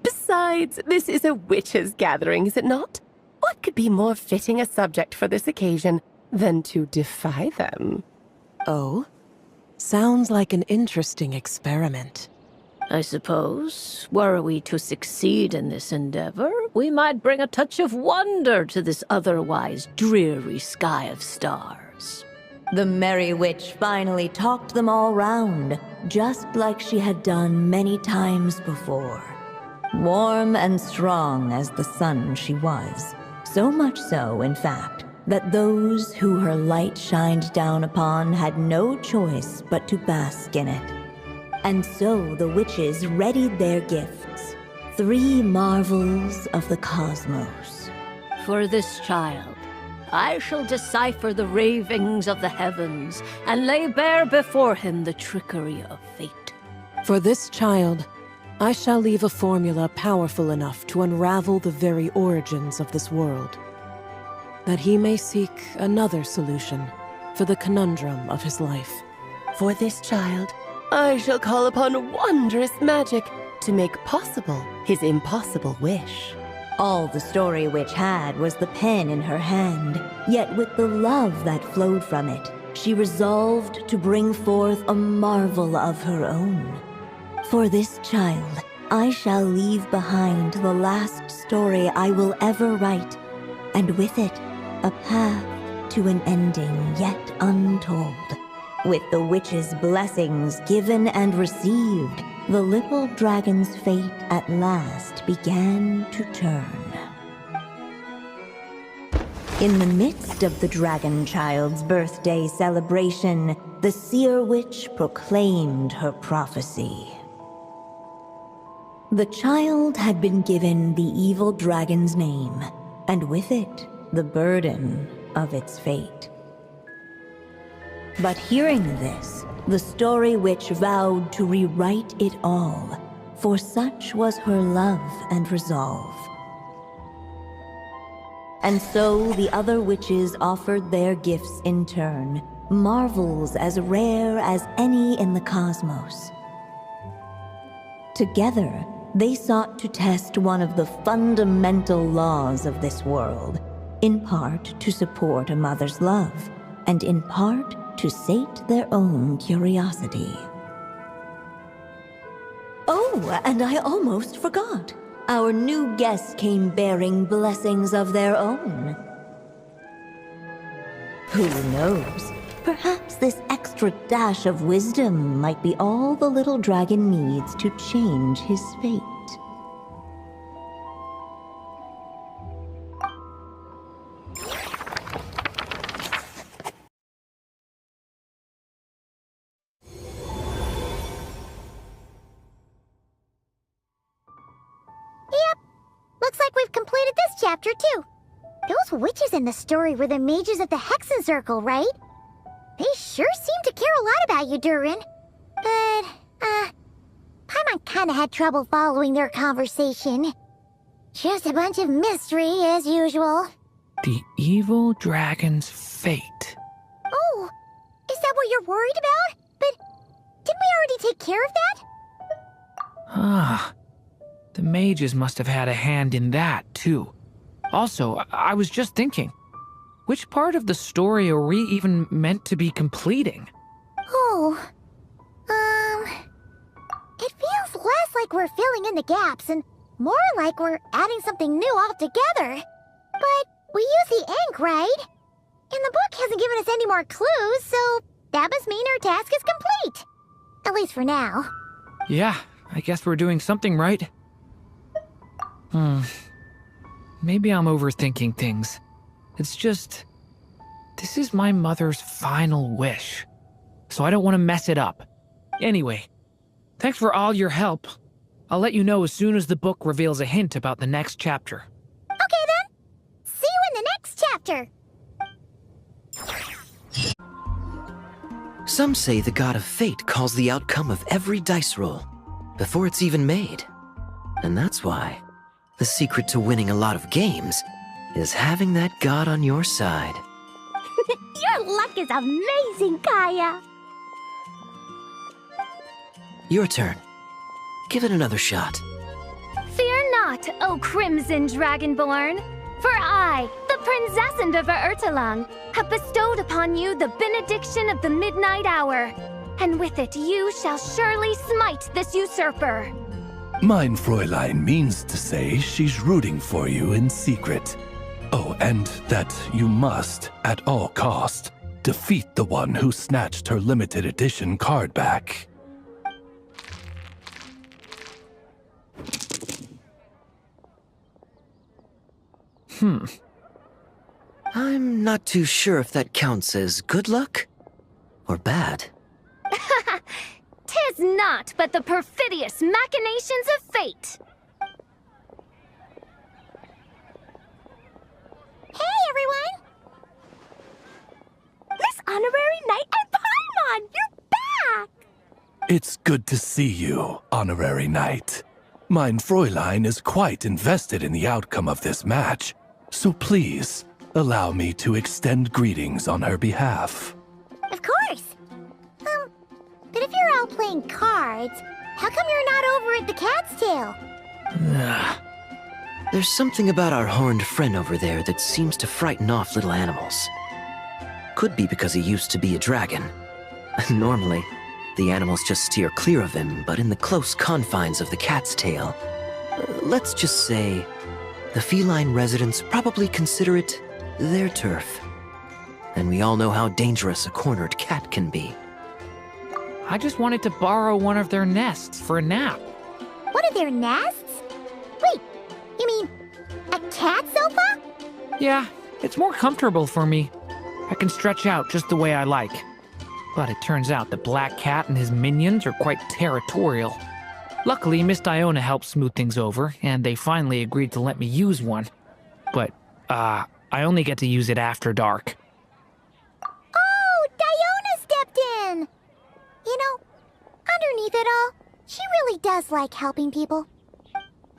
S3: Besides, this is a witches' gathering, is it not? What could be more fitting a subject for this occasion than to defy them?
S8: Oh? Sounds like an interesting experiment.
S7: I suppose, were we to succeed in this endeavor, we might bring a touch of wonder to this otherwise dreary sky of stars.
S4: The merry witch finally talked them all round, just like she had done many times before. Warm and strong as the sun she was, so much so, in fact, that those who her light shined down upon had no choice but to bask in it. And so the witches readied their gifts, 3 marvels of the cosmos.
S7: For this child, I shall decipher the ravings of the heavens and lay bare before him the trickery of fate.
S8: For this child, I shall leave a formula powerful enough to unravel the very origins of this world, that he may seek another solution for the conundrum of his life.
S3: For this child, I shall call upon wondrous magic to make possible his impossible wish.
S4: All the story witch had was the pen in her hand, yet with the love that flowed from it, she resolved to bring forth a marvel of her own. For this child, I shall leave behind the last story I will ever write, and with it, a path to an ending yet untold. With the witch's blessings given and received, the little dragon's fate at last began to turn. In the midst of the dragon child's birthday celebration, the seer witch proclaimed her prophecy. The child had been given the evil dragon's name, and with it, the burden of its fate. But hearing this, the story witch vowed to rewrite it all, for such was her love and resolve. And so the other witches offered their gifts in turn, marvels as rare as any in the cosmos. Together, they sought to test one of the fundamental laws of this world, in part to support a mother's love, and in part to sate their own curiosity. Oh, and I almost forgot. Our new guests came bearing blessings of their own. Who knows? Perhaps this extra dash of wisdom might be all the little dragon needs to change his fate.
S2: Looks like we've completed this chapter, too. Those witches in the story were the mages of the Hexen Circle, right? They sure seem to care a lot about you, Durin. But, Paimon kinda had trouble following their conversation. Just a bunch of mystery, as usual.
S1: The evil dragon's fate.
S2: Oh, is that what you're worried about? But didn't we already take care of that?
S1: Ah, the mages must have had a hand in that, too. Also, I was just thinking, which part of the story are we even meant to be completing?
S2: Oh, it feels less like we're filling in the gaps and more like we're adding something new altogether. But we use the ink, right? And the book hasn't given us any more clues, so that must mean our task is complete. At least for now.
S1: Yeah, I guess we're doing something right. Maybe I'm overthinking things. It's just, this is my mother's final wish, so I don't want to mess it up. Anyway, thanks for all your help. I'll let you know as soon as the book reveals a hint about the next chapter.
S2: Okay then. See you in the next chapter.
S9: Some say the god of fate calls the outcome of every dice roll before it's even made. And that's why the secret to winning a lot of games is having that god on your side.
S2: Your luck is amazing, Kaya.
S9: Your turn. Give it another shot.
S10: Fear not, O Crimson Dragonborn, for I, the Princess of Ertalang, have bestowed upon you the benediction of the midnight hour, and with it you shall surely smite this usurper.
S11: Mein Fräulein means to say she's rooting for you in secret. Oh, and that you must, at all cost, defeat the one who snatched her limited edition card back.
S9: I'm not too sure if that counts as good luck or bad.
S10: Tis not but the perfidious machinations of fate.
S2: Hey, everyone! Miss Honorary Knight and Paimon, you're back!
S11: It's good to see you, Honorary Knight. Mein Fräulein is quite invested in the outcome of this match, so please, allow me to extend greetings on her behalf.
S2: Of course. But if you're all playing cards, how come you're not over at the Cat's Tail?
S9: There's something about our horned friend over there that seems to frighten off little animals. Could be because he used to be a dragon. Normally, the animals just steer clear of him, but in the close confines of the Cat's Tail, let's just say, the feline residents probably consider it their turf. And we all know how dangerous a cornered cat can be.
S1: I just wanted to borrow one of their nests for a nap.
S2: One of their nests? Wait, you mean a cat sofa?
S1: Yeah, it's more comfortable for me. I can stretch out just the way I like. But it turns out the Black Cat and his minions are quite territorial. Luckily, Miss Diona helped smooth things over, and they finally agreed to let me use one. But, I only get to use it after dark.
S2: Oh, Diona stepped in! You know, underneath it all, she really does like helping people.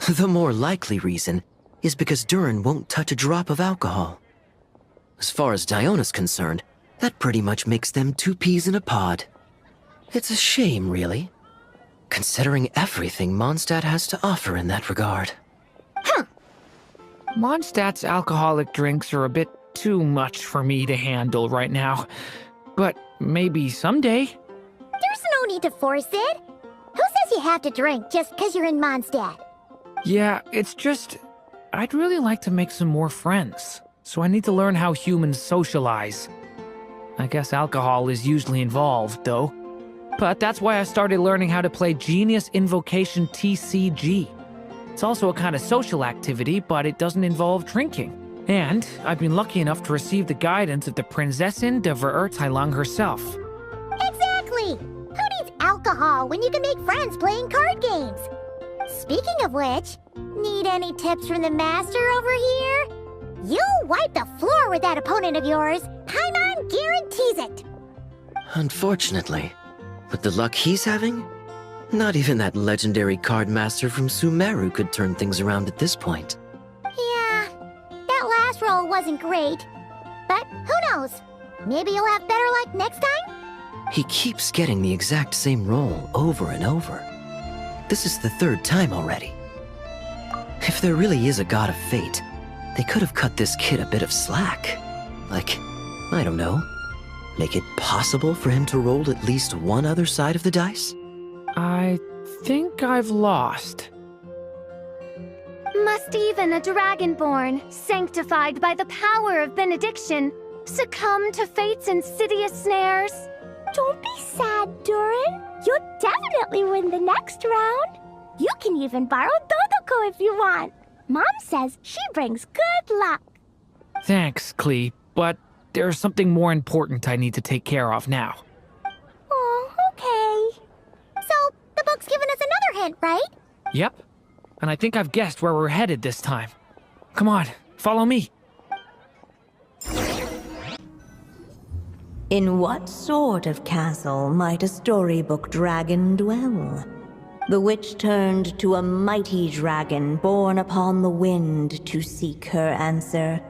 S9: The more likely reason is because Durin won't touch a drop of alcohol. As far as Diona's concerned, that pretty much makes them two peas in a pod. It's a shame, really, considering everything Mondstadt has to offer in that regard.
S1: Mondstadt's alcoholic drinks are a bit too much for me to handle right now. But maybe someday.
S2: There's no need to force it. Who says you have to drink just because you're in Mondstadt?
S1: Yeah, it's just, I'd really like to make some more friends. So I need to learn how humans socialize. I guess alcohol is usually involved, though. But that's why I started learning how to play Genius Invocation TCG. It's also a kind of social activity, but it doesn't involve drinking. And I've been lucky enough to receive the guidance of the Prinzessin de Verurteilung herself.
S2: Exactly! Who needs alcohol when you can make friends playing card games? Speaking of which, need any tips from the master over here? You'll wipe the floor with that opponent of yours. Paimon guarantees it.
S9: Unfortunately, with the luck he's having, not even that legendary card master from Sumeru could turn things around at this point.
S2: Yeah, that last roll wasn't great. But who knows? Maybe you'll have better luck next time?
S9: He keeps getting the exact same roll over and over. This is the third time already. If there really is a god of fate, They could have cut this kid a bit of slack. Like, I don't know, make it possible for him to roll at least one other side of the dice?
S1: I think I've lost.
S10: Must even a dragonborn, sanctified by the power of benediction, succumb to fate's insidious snares?
S2: Don't be sad, Durin. You'll definitely win the next round. You can even borrow Dodoko if you want. Mom says she brings good luck.
S1: Thanks, Klee, but there's something more important I need to take care of now.
S2: Oh, okay. So, the book's given us another hint, right?
S1: Yep, and I think I've guessed where we're headed this time. Come on, follow me.
S4: In what sort of castle might a storybook dragon dwell? The witch turned to a mighty dragon born upon the wind to seek her answer.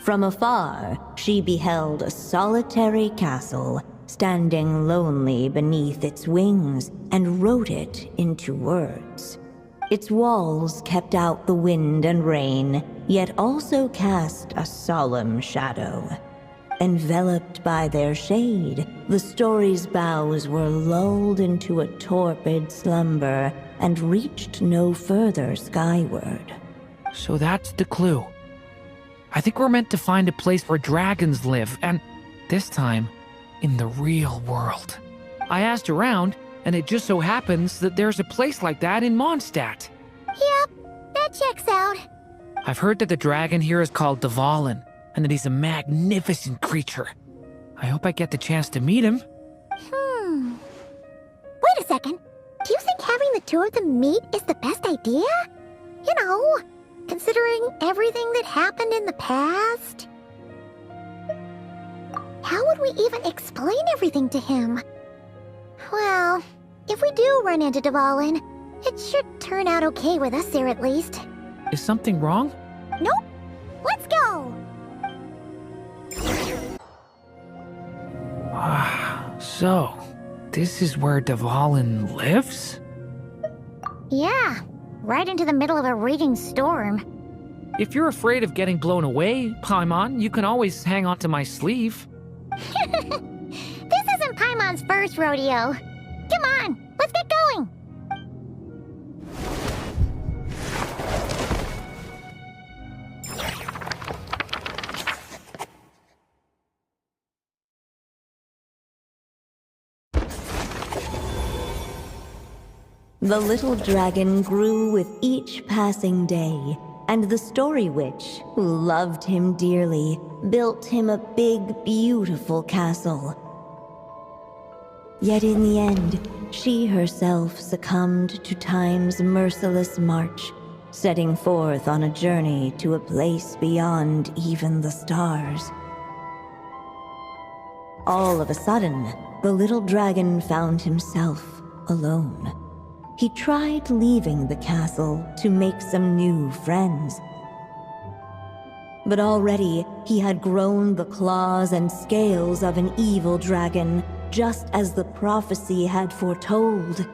S4: From afar, she beheld a solitary castle, standing lonely beneath its wings, and wrote it into words. Its walls kept out the wind and rain, yet also cast a solemn shadow. Enveloped by their shade, the story's boughs were lulled into a torpid slumber and reached no further skyward.
S1: So that's the clue. I think we're meant to find a place where dragons live, and this time, in the real world. I asked around, and it just so happens that there's a place like that in Mondstadt.
S2: Yep, that checks out.
S1: I've heard that the dragon here is called Dvalin, and that he's a magnificent creature. I hope I get the chance to meet him.
S2: Wait a second. Do you think having the two of them meet is the best idea? You know, considering everything that happened in the past? How would we even explain everything to him? Well, if we do run into Dvalin, it should turn out okay with us there at least.
S1: Is something wrong?
S2: Nope. Let's go!
S1: So, this is where Dvalin lives?
S2: Yeah, right into the middle of a raging storm.
S1: If you're afraid of getting blown away, Paimon, you can always hang onto my sleeve.
S2: This isn't Paimon's first rodeo. Come on, let's get going!
S4: The little dragon grew with each passing day, and the story witch, who loved him dearly, built him a big, beautiful castle. Yet in the end, she herself succumbed to time's merciless march, setting forth on a journey to a place beyond even the stars. All of a sudden, the little dragon found himself alone. He tried leaving the castle to make some new friends. But already he had grown the claws and scales of an evil dragon, just as the prophecy had foretold.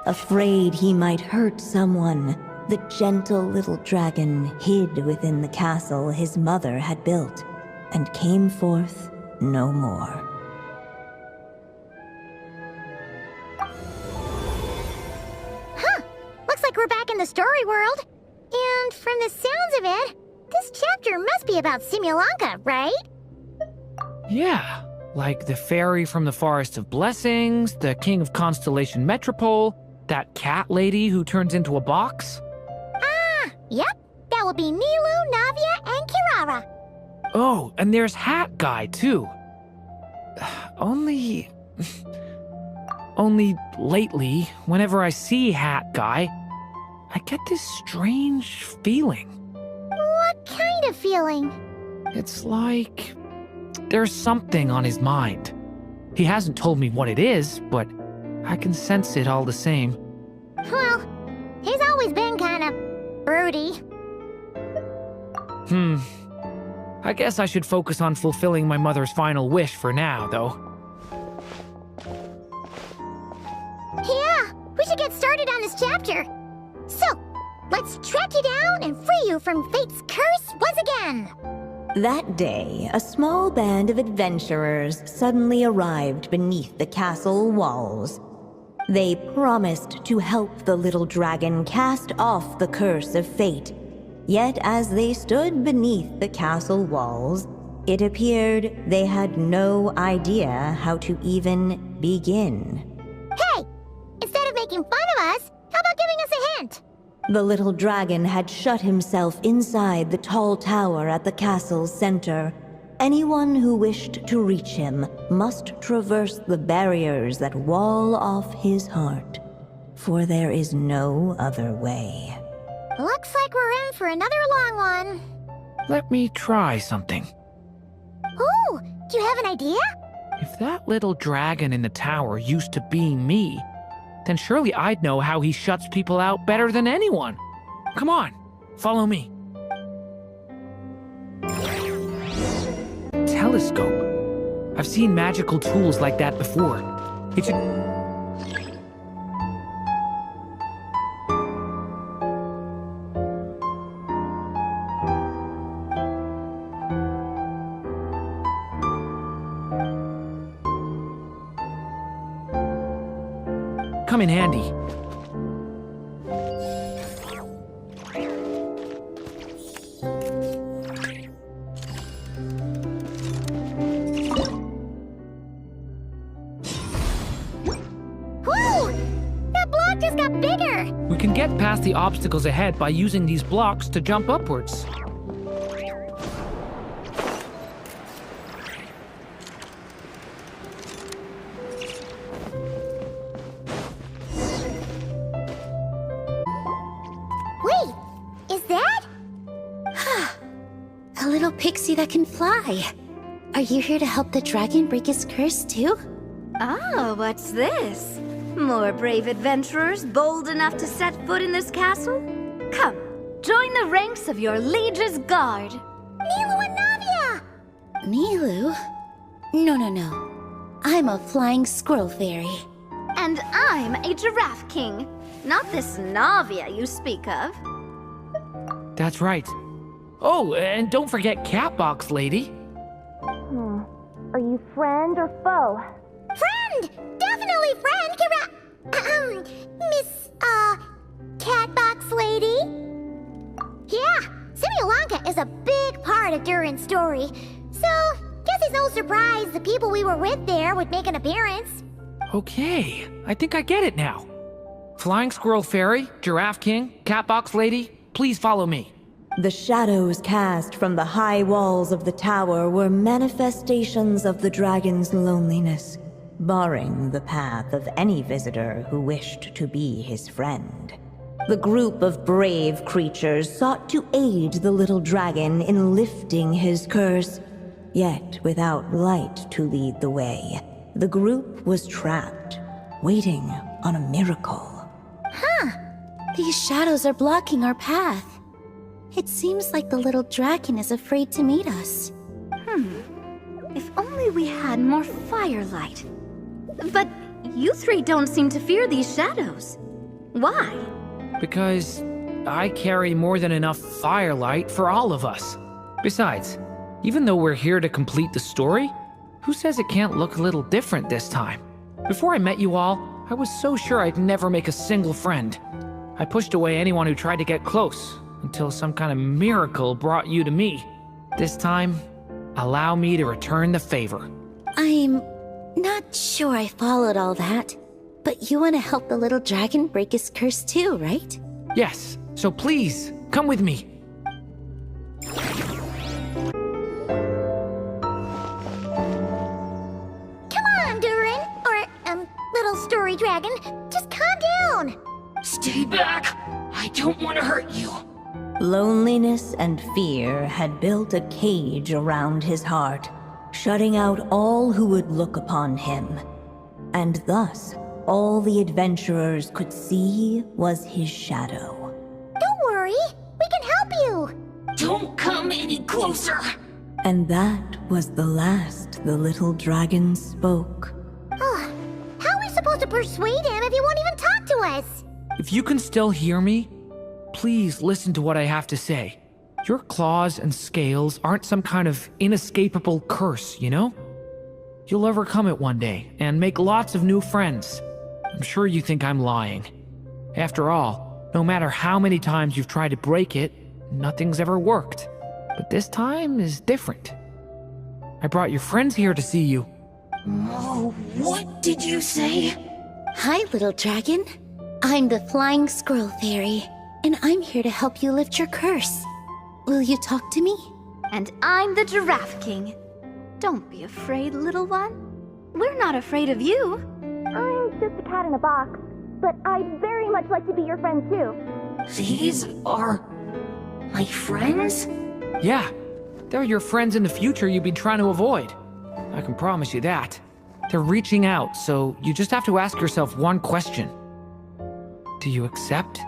S4: Afraid he might hurt someone, the gentle little dragon hid within the castle his mother had built, and came forth no more.
S2: Looks like we're back in the story world. And from the sounds of it, this chapter must be about Simulanka, right?
S1: Yeah, like the fairy from the Forest of Blessings, the king of Constellation Metropole, that cat lady who turns into a box.
S2: Ah, yep. That would be Nilu, Navia, and Kirara.
S1: Oh, and there's Hat Guy, too. Only lately, whenever I see Hat Guy, I get this strange feeling.
S2: What kind of feeling?
S1: It's like there's something on his mind. He hasn't told me what it is, but I can sense it all the same.
S2: Well, he's always been kind of broody.
S1: I guess I should focus on fulfilling my mother's final wish for now, though.
S2: Yeah, we should get started on this chapter. So, Let's track you down and free you from fate's curse once again!
S4: That day, a small band of adventurers suddenly arrived beneath the castle walls. They promised to help the little dragon cast off the curse of fate. Yet as they stood beneath the castle walls, it appeared they had no idea how to even begin.
S2: Hey! Instead of making fun of us, how about giving us a hint?
S4: The little dragon had shut himself inside the tall tower at the castle's center. Anyone who wished to reach him must traverse the barriers that wall off his heart, for there is no other way.
S2: Looks like we're in for another long one.
S1: Let me try something.
S2: Ooh, do you have an idea?
S1: If that little dragon in the tower used to be me, then surely I'd know how he shuts people out better than anyone. Come on, follow me. Telescope. I've seen magical tools like that before. It should... come in handy.
S2: Whoa! That block just got bigger!
S1: We can get past the obstacles ahead by using these blocks to jump upwards.
S2: Wait, is that?
S6: A little pixie that can fly. Are you here to help the dragon break his curse too?
S12: Oh, what's this? More brave adventurers bold enough to set foot in this castle? Come, join the ranks of your liege's guard.
S2: Nilu and Navia!
S6: Nilu? No. I'm a flying squirrel fairy.
S12: And I'm a giraffe king. Not this Navia you speak of.
S1: That's right. Oh, and don't forget Catbox Lady.
S10: Are you friend or foe?
S2: Friend! Definitely friend, Miss, Catbox Lady? Yeah, Simulankha is a big part of Durin's story. So, guess it's no surprise the people we were with there would make an appearance.
S1: Okay, I think I get it now. Flying Squirrel Fairy, Giraffe King, Catbox Lady, please follow me.
S4: The shadows cast from the high walls of the tower were manifestations of the dragon's loneliness, barring the path of any visitor who wished to be his friend. The group of brave creatures sought to aid the little dragon in lifting his curse, yet without light to lead the way. The group was trapped, waiting on a miracle.
S6: These shadows are blocking our path. It seems like the little dragon is afraid to meet us.
S12: If only we had more firelight. But you three don't seem to fear these shadows. Why?
S1: Because I carry more than enough firelight for all of us. Besides, even though we're here to complete the story, who says it can't look a little different this time? Before I met you all, I was so sure I'd never make a single friend. I pushed away anyone who tried to get close, until some kind of miracle brought you to me. This time, allow me to return the favor.
S6: I'm not sure I followed all that, but you want to help the little dragon break his curse too, right?
S1: Yes, so please, come with me.
S2: Come on, Durin! Or, little story dragon, just calm down!
S13: Stay back! I don't want to hurt you.
S4: Loneliness and fear had built a cage around his heart, shutting out all who would look upon him. And thus, all the adventurers could see was his shadow.
S2: Don't worry, we can help you!
S13: Don't come any closer!
S4: And that was the last the little dragon spoke.
S2: Oh, how are we supposed to persuade him if he won't even talk to us?
S1: If you can still hear me, please listen to what I have to say. Your claws and scales aren't some kind of inescapable curse, you know? You'll overcome it one day and make lots of new friends. I'm sure you think I'm lying. After all, no matter how many times you've tried to break it, nothing's ever worked. But this time is different. I brought your friends here to see you.
S13: Oh, what did you say?
S6: Hi, little dragon. I'm the Flying Squirrel Fairy, and I'm here to help you lift your curse. Will you talk to me?
S12: And I'm the Giraffe King. Don't be afraid, little one. We're not afraid of you.
S2: I'm just a cat in a box, but I'd very much like to be your friend too.
S13: These are my friends?
S1: Yeah, they're your friends in the future you've been trying to avoid. I can promise you that. They're reaching out, so you just have to ask yourself one question. Do you accept?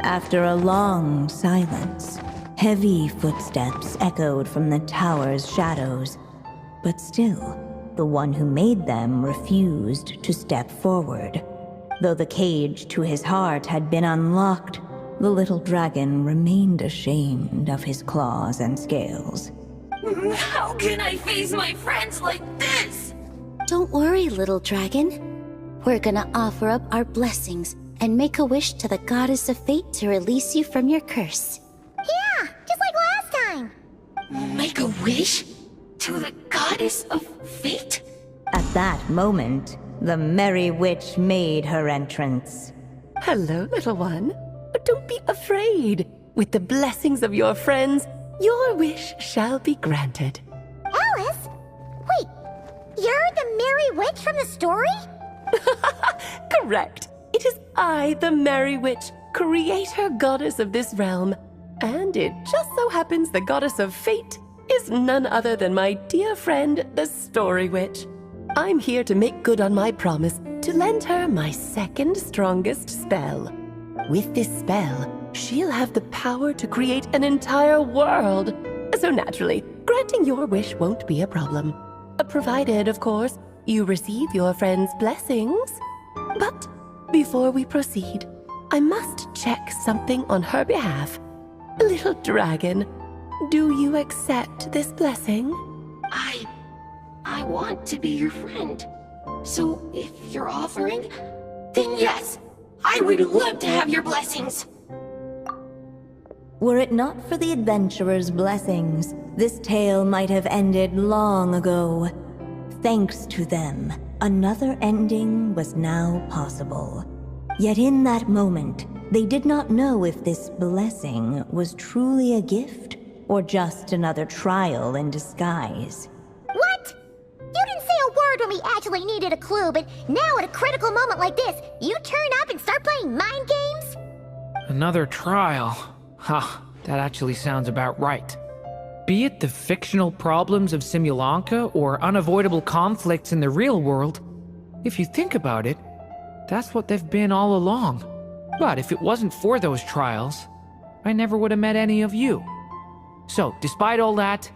S4: After a long silence, heavy footsteps echoed from the tower's shadows. But still, the one who made them refused to step forward. Though the cage to his heart had been unlocked, the little dragon remained ashamed of his claws and scales.
S13: How can I face my friends like this?
S6: Don't worry, little dragon. We're gonna offer up our blessings and make a wish to the goddess of fate to release you from your curse.
S2: Yeah, just like last time.
S13: Make a wish? To the goddess of fate?
S4: At that moment, the merry witch made her entrance.
S3: Hello, little one. But don't be afraid. With the blessings of your friends, your wish shall be granted.
S2: Alice? Wait, you're the Merry Witch from the story?
S3: Correct. It is I, the Merry Witch, creator goddess of this realm. And it just so happens the goddess of fate is none other than my dear friend, the Story Witch. I'm here to make good on my promise to lend her my second strongest spell. With this spell, she'll have the power to create an entire world. So naturally, granting your wish won't be a problem. Provided, of course, you receive your friend's blessings. But before we proceed, I must check something on her behalf. Little dragon, do you accept this blessing?
S13: I want to be your friend. So if you're offering, then yes, I would love to have your blessings.
S4: Were it not for the adventurer's blessings, this tale might have ended long ago. Thanks to them, another ending was now possible. Yet in that moment, they did not know if this blessing was truly a gift or just another trial in disguise.
S2: What? You didn't say a word when we actually needed a clue, but now at a critical moment like this, you turn up and start playing mind games?
S1: Another trial. Huh, that actually sounds about right. Be it the fictional problems of Simulanka or unavoidable conflicts in the real world, if you think about it, that's what they've been all along. But if it wasn't for those trials, I never would have met any of you. So, despite all that,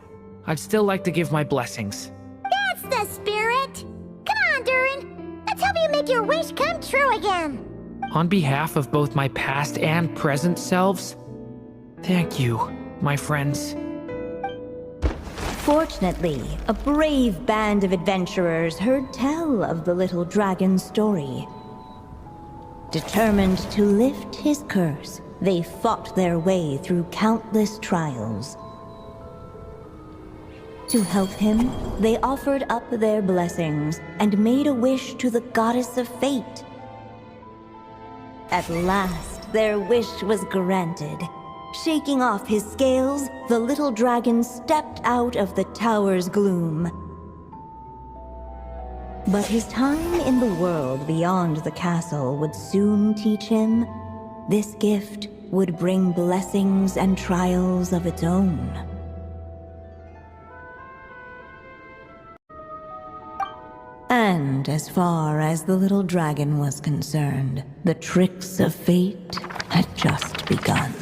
S1: I'd still like to give my blessings.
S2: That's the spirit! Come on, Durin! Let's help you make your wish come true again!
S1: On behalf of both my past and present selves, thank you, my friends.
S4: Fortunately, a brave band of adventurers heard tell of the little dragon's story. Determined to lift his curse, they fought their way through countless trials. To help him, they offered up their blessings and made a wish to the goddess of fate. At last, their wish was granted. Shaking off his scales, the little dragon stepped out of the tower's gloom. But his time in the world beyond the castle would soon teach him this gift would bring blessings and trials of its own. And as far as the little dragon was concerned, the tricks of fate had just begun.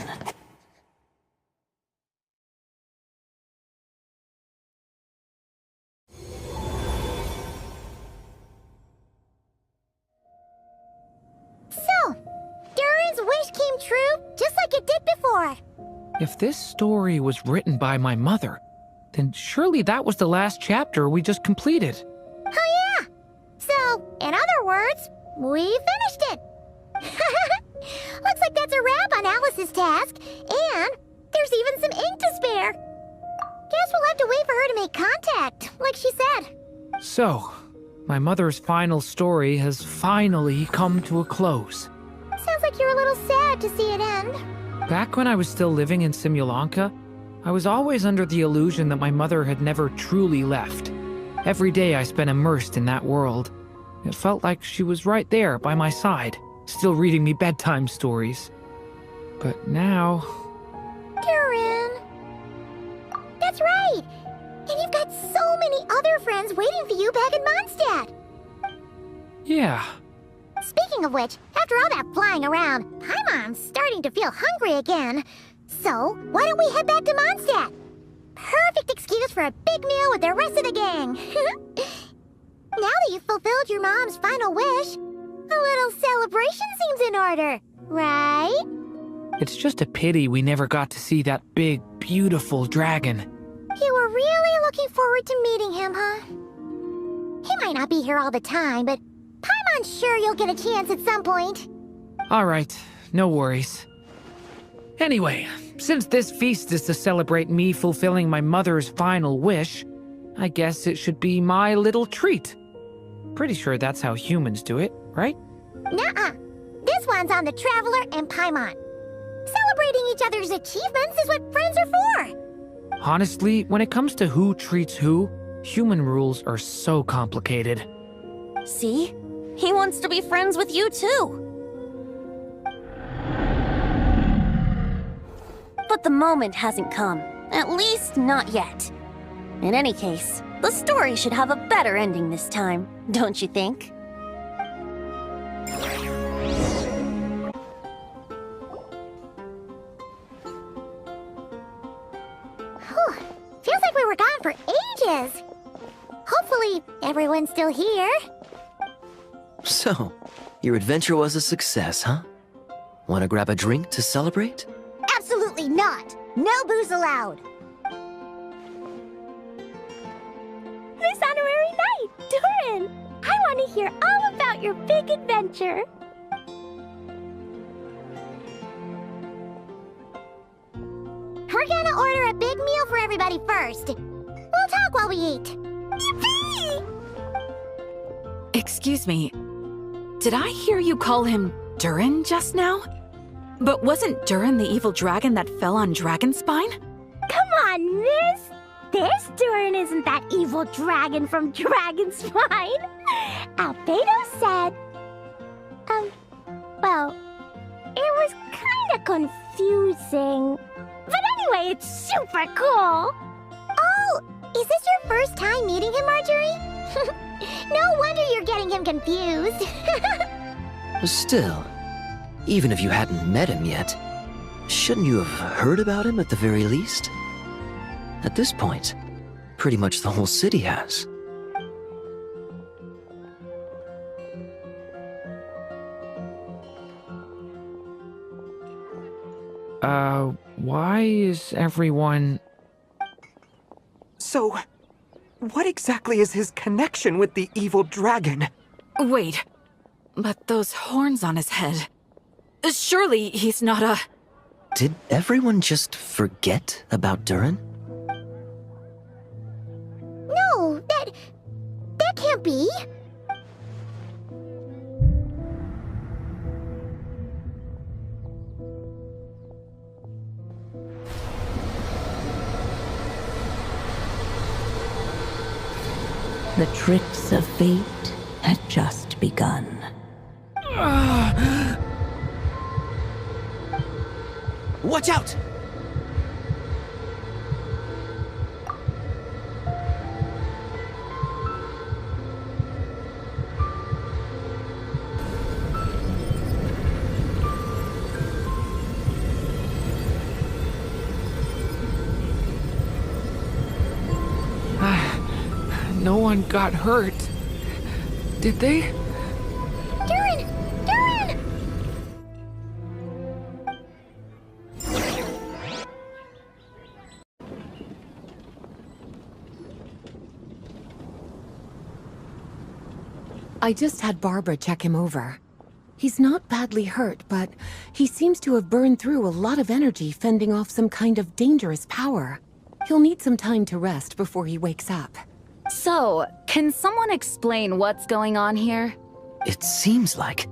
S2: So, Durin's wish came true, just like it did before.
S1: If this story was written by my mother, then surely that was the last chapter we just completed.
S2: Oh yeah! So, in other words, we finished it. Looks like that's a wrap on Alice's task, and there's even some ink to spare. Guess we'll have to wait for her to make contact, like she said.
S1: So, my mother's final story has finally come to a close.
S2: Sounds like you're a little sad to see it end.
S1: Back when I was still living in Simulanka, I was always under the illusion that my mother had never truly left. Every day I spent immersed in that world. It felt like she was right there by my side, still reading me bedtime stories. But now...
S2: Durin! That's right! And you've got so many other friends waiting for you back in Mondstadt!
S1: Yeah.
S2: Speaking of which, after all that flying around, Paimon's starting to feel hungry again. So, why don't we head back to Mondstadt? Perfect excuse for a big meal with the rest of the gang. Now that you've fulfilled your mom's final wish, a little celebration seems in order, right?
S1: It's just a pity we never got to see that big, beautiful dragon.
S2: You were really looking forward to meeting him, huh? He might not be here all the time, but Paimon's sure you'll get a chance at some point.
S1: Alright, no worries. Anyway, since this feast is to celebrate me fulfilling my mother's final wish, I guess it should be my little treat. Pretty sure that's how humans do it, right?
S2: Nuh-uh. This one's on the Traveler and Paimon. Celebrating each other's achievements is what friends are for.
S1: Honestly, when it comes to who treats who, human rules are so complicated.
S6: See? He wants to be friends with you too. But the moment hasn't come. At least not yet. In any case, the story should have a better ending this time, don't you think?
S2: Whew. Feels like we were gone for ages. Hopefully, everyone's still here.
S9: So, your adventure was a success, huh? Want to grab a drink to celebrate?
S2: Absolutely not. No booze allowed.
S10: This honorary knight, Durin! I want to hear all about your big adventure.
S2: We're gonna order a big meal for everybody first. We'll talk while we eat. Yippee!
S14: Excuse me. Did I hear you call him Durin just now? But wasn't Durin the evil dragon that fell on Dragonspine?
S10: Come on, miss! This Durin isn't that evil dragon from Dragonspine. Albedo said... well, it was kinda confusing. But anyway, it's super cool!
S2: Oh, is this your first time meeting him, Marjorie? No wonder you're getting him confused.
S9: Still, even if you hadn't met him yet, shouldn't you have heard about him at the very least? At this point, pretty much the whole city has.
S1: Why is everyone...
S15: So, what exactly is his connection with the evil dragon?
S14: Wait, but those horns on his head... Surely he's not a...
S9: Did everyone just forget about Durin?
S2: No, that can't be.
S4: The tricks of fate had just begun.
S9: Watch out!
S1: No one got hurt. Did they?
S2: Durin! Durin!
S5: I just had Barbara check him over. He's not badly hurt, but he seems to have burned through a lot of energy fending off some kind of dangerous power. He'll need some time to rest before he wakes up.
S14: So, can someone explain what's going on here?
S9: It seems like,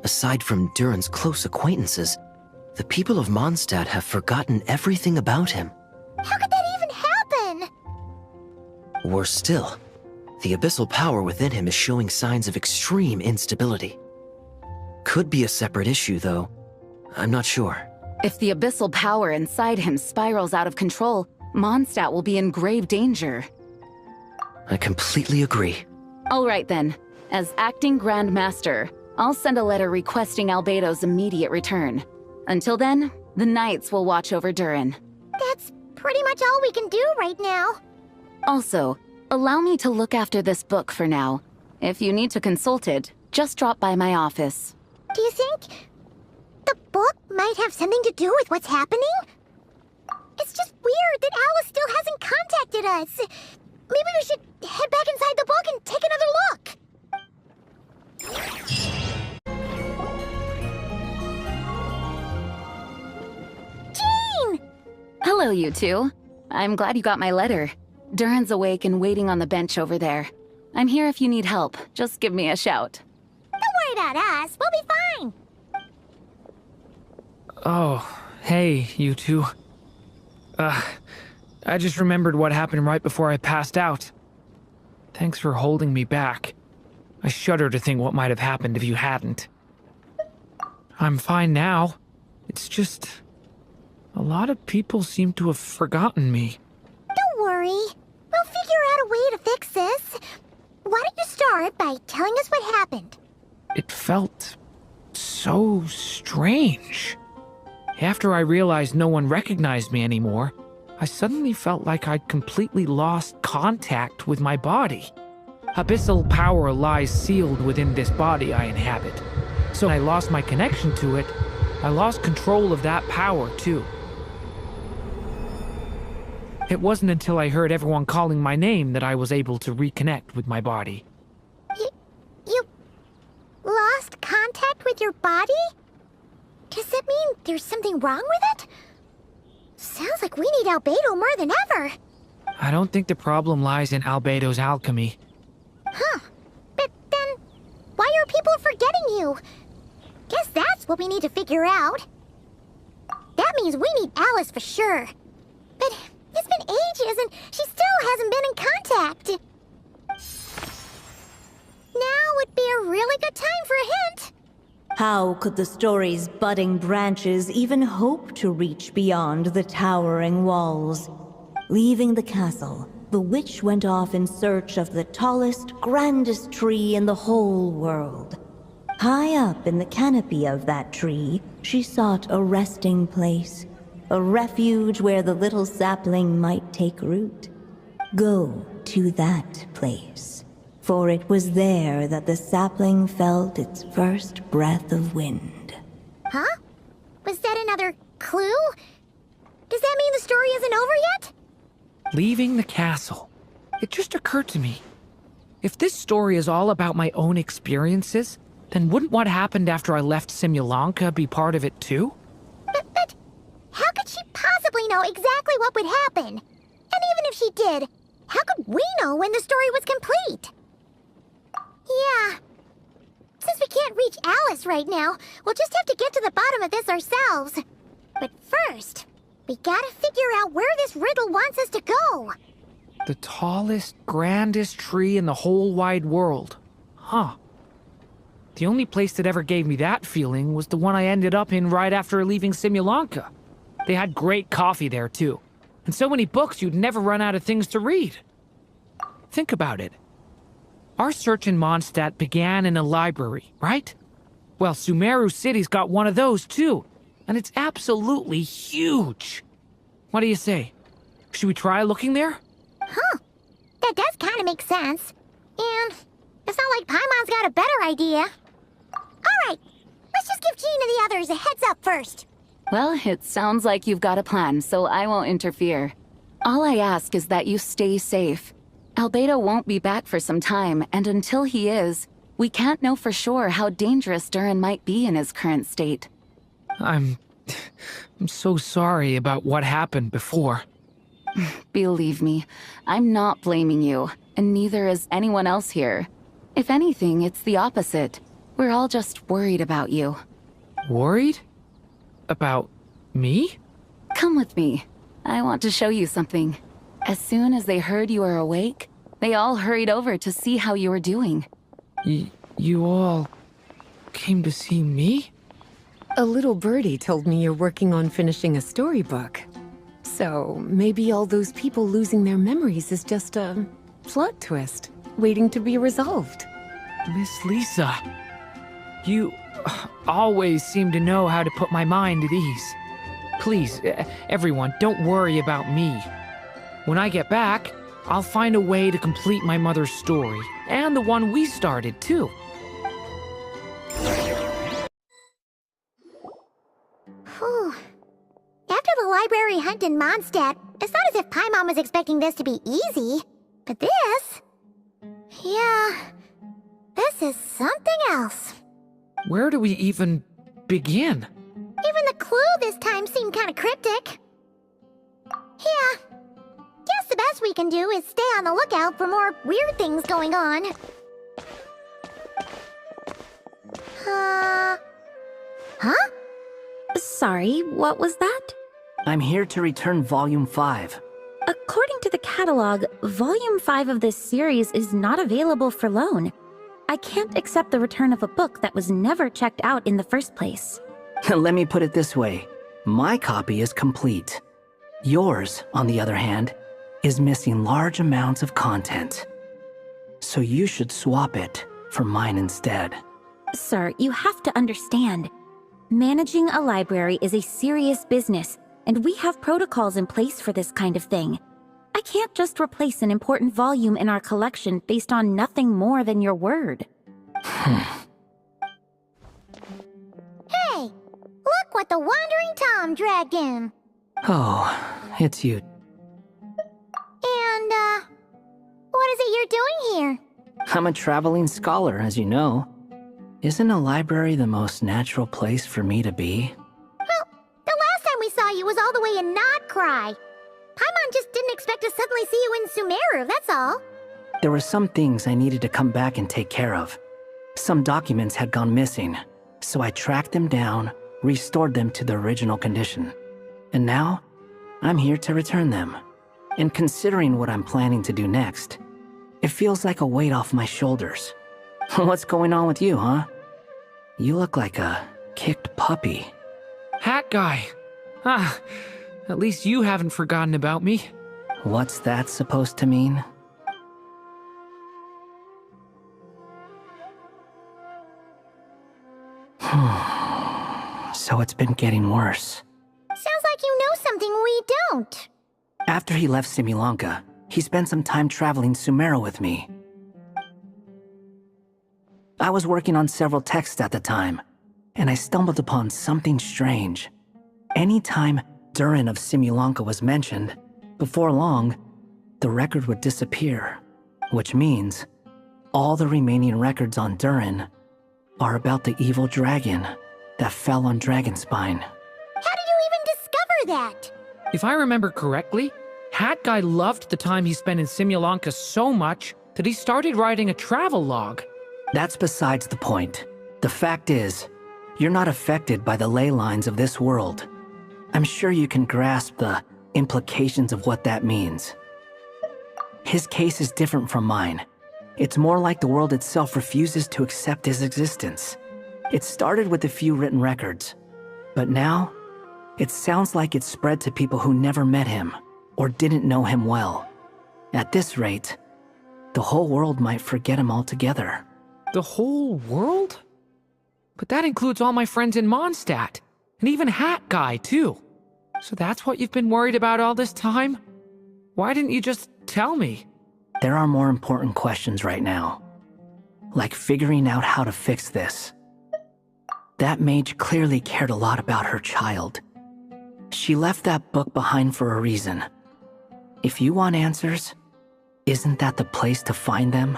S9: aside from Durin's close acquaintances, the people of Mondstadt have forgotten everything about him.
S2: How could that even happen?
S9: Worse still, the abyssal power within him is showing signs of extreme instability. Could be a separate issue, though. I'm not sure.
S14: If the abyssal power inside him spirals out of control, Mondstadt will be in grave danger.
S9: I completely agree.
S14: All right then. As acting Grand Master, I'll send a letter requesting Albedo's immediate return. Until then, the Knights will watch over Durin.
S2: That's pretty much all we can do right now.
S14: Also, allow me to look after this book for now. If you need to consult it, just drop by my office.
S2: Do you think the book might have something to do with what's happening? It's just weird that Alice still hasn't contacted us. Maybe we should head back inside the book and take another look. Jean!
S14: Hello, you two. I'm glad you got my letter. Durin's awake and waiting on the bench over there. I'm here if you need help. Just give me a shout.
S2: Don't worry about us. We'll be fine.
S1: Oh, hey, you two. I just remembered what happened right before I passed out. Thanks for holding me back. I shudder to think what might have happened if you hadn't. I'm fine now. It's just... a lot of people seem to have forgotten me.
S2: Don't worry. We'll figure out a way to fix this. Why don't you start by telling us what happened?
S1: It felt so strange. After I realized no one recognized me anymore, I suddenly felt like I'd completely lost contact with my body. Abyssal power lies sealed within this body I inhabit. So when I lost my connection to it, I lost control of that power too. It wasn't until I heard everyone calling my name that I was able to reconnect with my body.
S2: You lost contact with your body? Does that mean there's something wrong with it? Sounds like we need Albedo more than ever.
S1: I don't think the problem lies in Albedo's alchemy.
S2: Huh. But then, why are people forgetting you? Guess that's what we need to figure out. That means we need Alice for sure. But it's been ages and she still hasn't been in contact. Now would be a really good time for a hint.
S4: How could the story's budding branches even hope to reach beyond the towering walls? Leaving the castle, the witch went off in search of the tallest, grandest tree in the whole world. High up in the canopy of that tree, she sought a resting place, a refuge where the little sapling might take root. Go to that place, for it was there that the sapling felt its first breath of wind.
S2: Huh? Was that another clue? Does that mean the story isn't over yet?
S1: Leaving the castle. It just occurred to me. If this story is all about my own experiences, then wouldn't what happened after I left Simulanka be part of it too?
S2: But how could she possibly know exactly what would happen? And even if she did, how could we know when the story was complete? Yeah. Since we can't reach Alice right now, we'll just have to get to the bottom of this ourselves. But first, we gotta figure out where this riddle wants us to go.
S1: The tallest, grandest tree in the whole wide world. Huh. The only place that ever gave me that feeling was the one I ended up in right after leaving Simulanka. They had great coffee there too, and so many books you'd never run out of things to read. Think about it. Our search in Mondstadt began in a library, right? Well, Sumeru City's got one of those too, and it's absolutely huge. What do you say? Should we try looking there?
S2: Huh. That does kind of make sense. And it's not like Paimon's got a better idea. Alright, let's just give Jean and the others a heads up first.
S14: Well, it sounds like you've got a plan, so I won't interfere. All I ask is that you stay safe. Albedo won't be back for some time, and until he is, We can't know for sure how dangerous Durin might be in his current state.
S1: I'm so sorry about what happened before.
S14: Believe me, I'm not blaming you, and neither is anyone else here. If anything, it's the opposite. We're all just worried about you.
S1: Worried? About me?
S14: Come with me. I want to show you something. As soon as they heard you were awake, they all hurried over to see how you were doing.
S1: You all came to see me?
S5: A little birdie told me you're working on finishing a storybook. So maybe all those people losing their memories is just a plot twist, waiting to be resolved.
S1: Miss Lisa, you always seem to know how to put my mind at ease. Please, everyone, don't worry about me. When I get back, I'll find a way to complete my mother's story, and the one we started, too.
S2: Whew. After the library hunt in Mondstadt, it's not as if Paimon was expecting this to be easy. But this... yeah... this is something else.
S1: Where do we even begin?
S2: Even the clue this time seemed kind of cryptic. Yeah. Guess the best we can do is stay on the lookout for more weird things going on. Huh?
S16: Sorry, what was that?
S17: I'm here to return Volume 5.
S16: According to the catalog, Volume 5 of this series is not available for loan. I can't accept the return of a book that was never checked out in the first place.
S17: Let me put it this way. My copy is complete. Yours, on the other hand, is missing large amounts of content. So you should swap it for mine instead.
S16: Sir, you have to understand. Managing a library is a serious business, and we have protocols in place for this kind of thing. I can't just replace an important volume in our collection based on nothing more than your word.
S2: Hey! Look what the Wandering Tom dragged in!
S17: Oh, it's you.
S2: And, what is it you're doing here?
S17: I'm a traveling scholar, as you know. Isn't a library the most natural place for me to be?
S2: Well, the last time we saw you was all the way in Nodcry. Paimon just didn't expect to suddenly see you in Sumeru, that's all.
S17: There were some things I needed to come back and take care of. Some documents had gone missing, so I tracked them down, restored them to their original condition. And now, I'm here to return them. And considering what I'm planning to do next, it feels like a weight off my shoulders. What's going on with you, huh? You look like a kicked puppy.
S1: Hat guy. At least you haven't forgotten about me.
S17: What's that supposed to mean? So it's been getting worse.
S2: Sounds like you know something we don't.
S17: After he left Simulanka, he spent some time traveling Sumeru with me. I was working on several texts at the time, and I stumbled upon something strange. Anytime Durin of Simulanka was mentioned, before long, the record would disappear, which means all the remaining records on Durin are about the evil dragon that fell on Dragonspine.
S2: How did you even discover that?
S1: If I remember correctly, Hat Guy loved the time he spent in Simulanka so much that he started writing a travel log.
S17: That's besides the point. The fact is, you're not affected by the ley lines of this world. I'm sure you can grasp the implications of what that means. His case is different from mine. It's more like the world itself refuses to accept his existence. It started with a few written records, but now, it sounds like it's spread to people who never met him or didn't know him well. At this rate, the whole world might forget him altogether.
S1: The whole world? But that includes all my friends in Mondstadt, and even Hat Guy, too. So that's what you've been worried about all this time? Why didn't you just tell me?
S17: There are more important questions right now. Like figuring out how to fix this. That mage clearly cared a lot about her child. She left that book behind for a reason. If you want answers, isn't that the place to find them?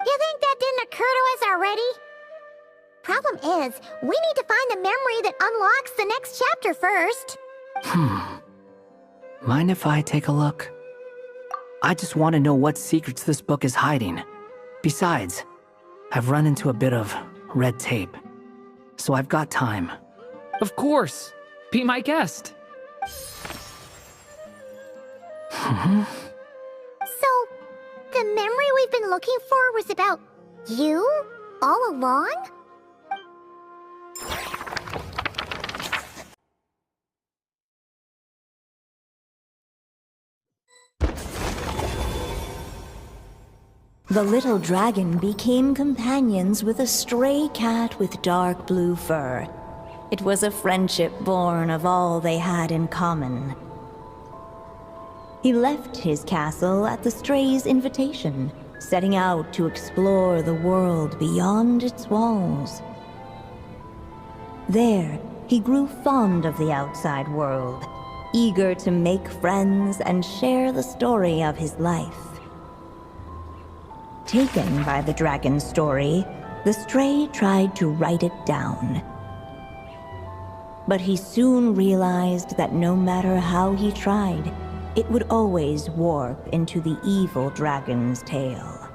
S2: You think that didn't occur to us already? Problem is, we need to find the memory that unlocks the next chapter first.
S17: Mind if I take a look? I just want to know what secrets this book is hiding. Besides, I've run into a bit of red tape, so I've got time.
S1: Of course. Be my guest.
S2: So, the memory we've been looking for was about you all along?
S4: The little dragon became companions with a stray cat with dark blue fur. It was a friendship born of all they had in common. He left his castle at the stray's invitation, setting out to explore the world beyond its walls. There, he grew fond of the outside world, eager to make friends and share the story of his life. Taken by the dragon's story, the stray tried to write it down. But he soon realized that no matter how he tried, it would always warp into the evil dragon's tale.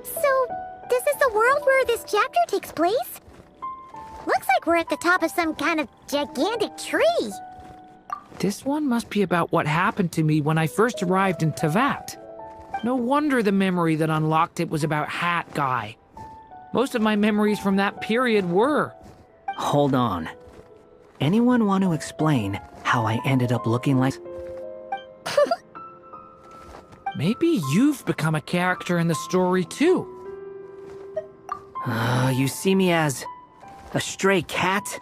S2: So, this is the world where this chapter takes place? Looks like we're at the top of some kind of gigantic tree.
S1: This one must be about what happened to me when I first arrived in Tevat. No wonder the memory that unlocked it was about Hat Guy. Most of my memories from that period were.
S17: Hold on. Anyone want to explain how I ended up looking like...
S1: Maybe you've become a character in the story too.
S17: You see me as a stray cat?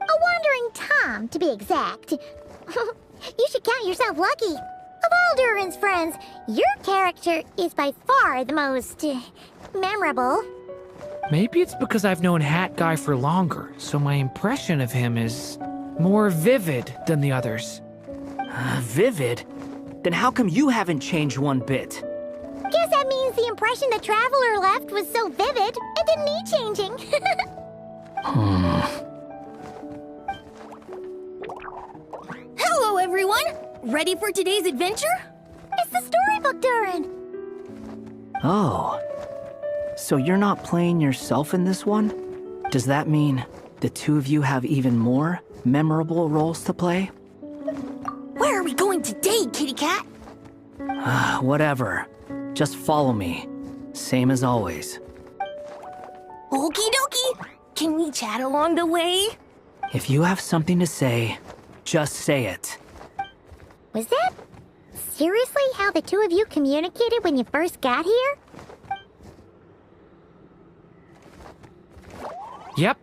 S2: A wandering Tom, to be exact. You should count yourself lucky. Of all Durin's friends, your character is by far the most memorable.
S1: Maybe it's because I've known Hat Guy for longer, so my impression of him is more vivid than the others.
S17: Vivid? Then how come you haven't changed one bit?
S2: Guess that means the impression the Traveler left was so vivid, it didn't need changing.
S18: Hello, everyone! Ready for today's adventure?
S2: It's the storybook, Durin!
S17: Oh. So you're not playing yourself in this one? Does that mean the two of you have even more memorable roles to play?
S18: Where are we going today, kitty cat?
S17: Whatever. Just follow me. Same as always.
S18: Okie dokie! Can we chat along the way?
S17: If you have something to say, just say it.
S2: Was that seriously how the two of you communicated when you first got here?
S1: Yep.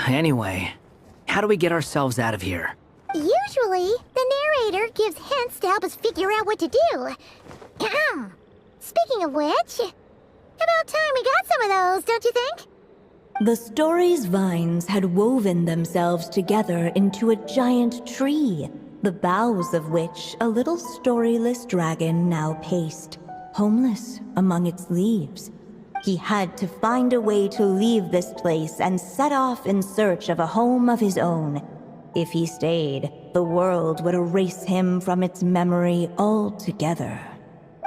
S17: Anyway, how do we get ourselves out of here?
S2: Usually, the narrator gives hints to help us figure out what to do. Speaking of which, about time we got some of those, don't you think?
S4: The story's vines had woven themselves together into a giant tree, the boughs of which a little storyless dragon now paced, homeless among its leaves. He had to find a way to leave this place and set off in search of a home of his own. If he stayed, the world would erase him from its memory altogether.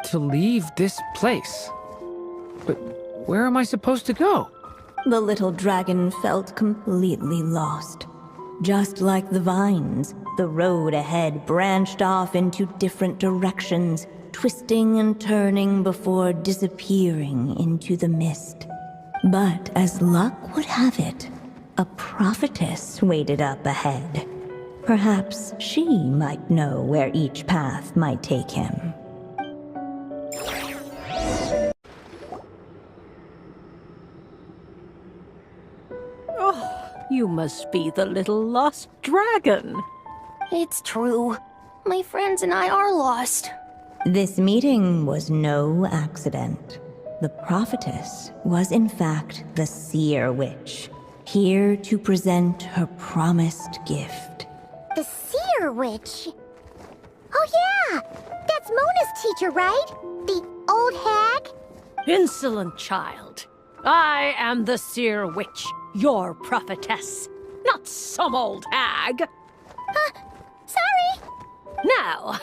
S1: To leave this place? But where am I supposed to go?
S4: The little dragon felt completely lost. Just like the vines, the road ahead branched off into different directions, twisting and turning before disappearing into the mist. But as luck would have it, a prophetess waited up ahead. Perhaps she might know where each path might take him.
S7: You must be the little lost dragon.
S18: It's true. My friends and I are lost.
S4: This meeting was no accident. The prophetess was in fact the seer witch, here to present her promised gift.
S2: The seer Seer Witch. Oh yeah! That's Mona's teacher, right? The old hag?
S7: Insolent child. I am the Seer Witch, your prophetess, not some old hag.
S2: Sorry!
S7: Now,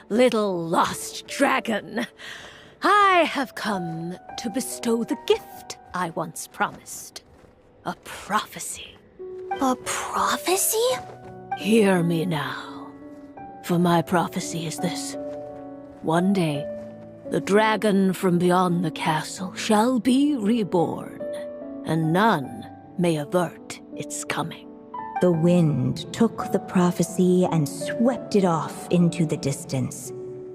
S7: little lost dragon, I have come to bestow the gift I once promised. A prophecy.
S18: A prophecy?
S7: Hear me now, for my prophecy is this. One day, the dragon from beyond the castle shall be reborn, and none may avert its coming.
S4: The wind took the prophecy and swept it off into the distance.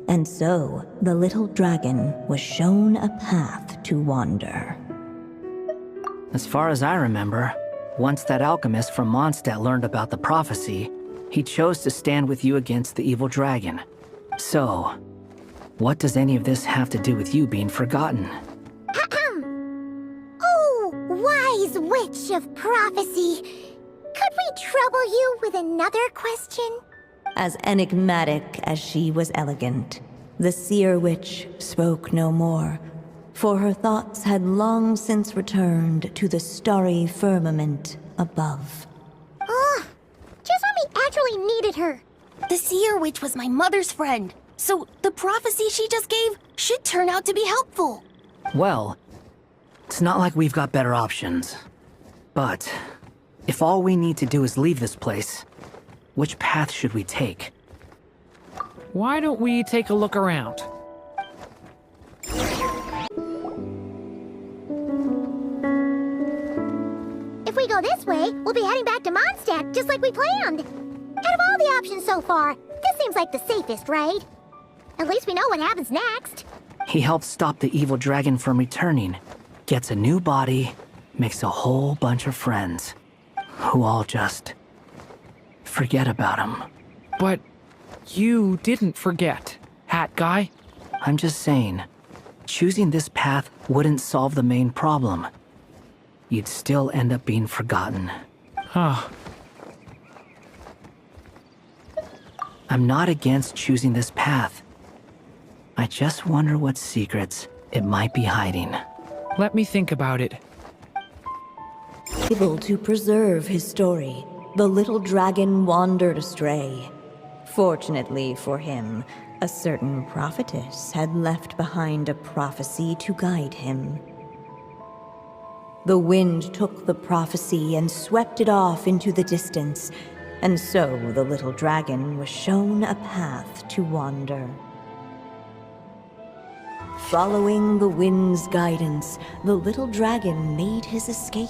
S4: And so, the little dragon was shown a path to wander.
S17: As far as I remember, once that alchemist from Mondstadt learned about the prophecy, he chose to stand with you against the evil dragon. So, what does any of this have to do with you being forgotten?
S2: Oh, wise witch of prophecy! Could we trouble you with another question?
S4: As enigmatic as she was elegant, the Seer Witch spoke no more, for her thoughts had long since returned to the starry firmament above.
S2: Just when we actually needed her.
S18: The Seer Witch was my mother's friend, so the prophecy she just gave should turn out to be helpful.
S17: Well, it's not like we've got better options. But, if all we need to do is leave this place, which path should we take?
S1: Why don't we take a look around?
S2: If we go this way, we'll be heading back to Mondstadt, just like we planned. Out of all the options so far, this seems like the safest, right? At least we know what happens next.
S17: He helps stop the evil dragon from returning, gets a new body, makes a whole bunch of friends, who all just forget about him.
S1: But you didn't forget, Hat Guy.
S17: I'm just saying, choosing this path wouldn't solve the main problem. You'd still end up being forgotten.
S1: Huh.
S17: I'm not against choosing this path. I just wonder what secrets it might be hiding.
S1: Let me think about it.
S4: Able to preserve his story, the little dragon wandered astray. Fortunately for him, a certain prophetess had left behind a prophecy to guide him. The wind took the prophecy and swept it off into the distance, and so the little dragon was shown a path to wander. Following the wind's guidance, the little dragon made his escape.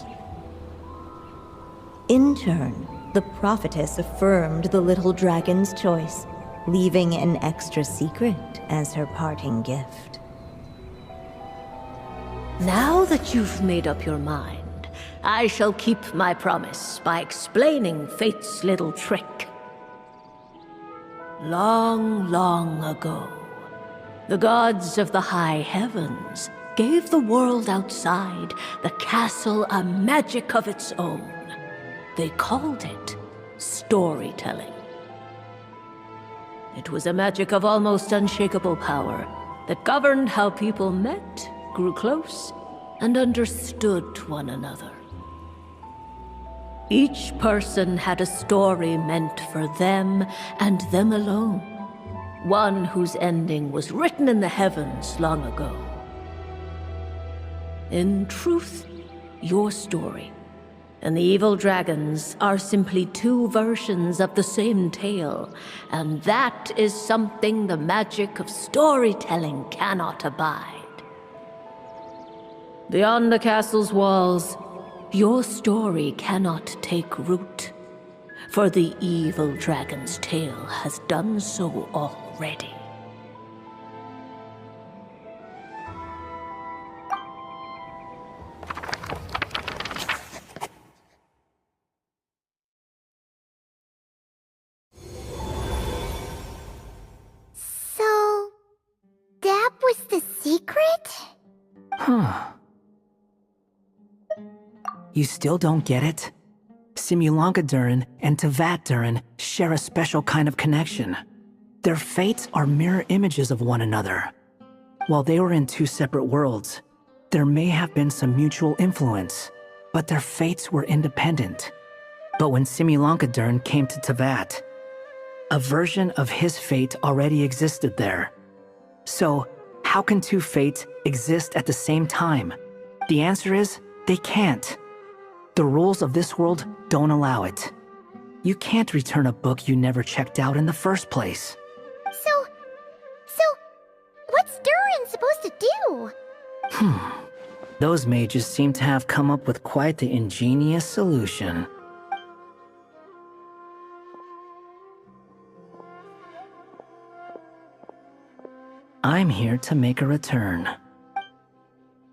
S4: In turn, the prophetess affirmed the little dragon's choice, leaving an extra secret as her parting gift.
S7: Now that you've made up your mind, I shall keep my promise by explaining fate's little trick. Long, long ago, the gods of the high heavens gave the world outside the castle a magic of its own. They called it storytelling. It was a magic of almost unshakable power that governed how people met, grew close, and understood one another. Each person had a story meant for them and them alone, one whose ending was written in the heavens long ago. In truth, your story and the evil dragons are simply two versions of the same tale, and that is something the magic of storytelling cannot abide. Beyond the castle's walls, your story cannot take root, for the evil dragon's tale has done so already.
S2: So, that was the secret?
S17: Huh. You still don't get it? Simulanka Durin and Tevat Durin share a special kind of connection. Their fates are mirror images of one another. While they were in two separate worlds, there may have been some mutual influence, but their fates were independent. But when Simulanka Durin came to Tevat, a version of his fate already existed there. So, how can two fates exist at the same time? The answer is, they can't. The rules of this world don't allow it. You can't return a book you never checked out in the first place.
S2: So, what's Durin supposed to do?
S17: Those mages seem to have come up with quite the ingenious solution. I'm here to make a return.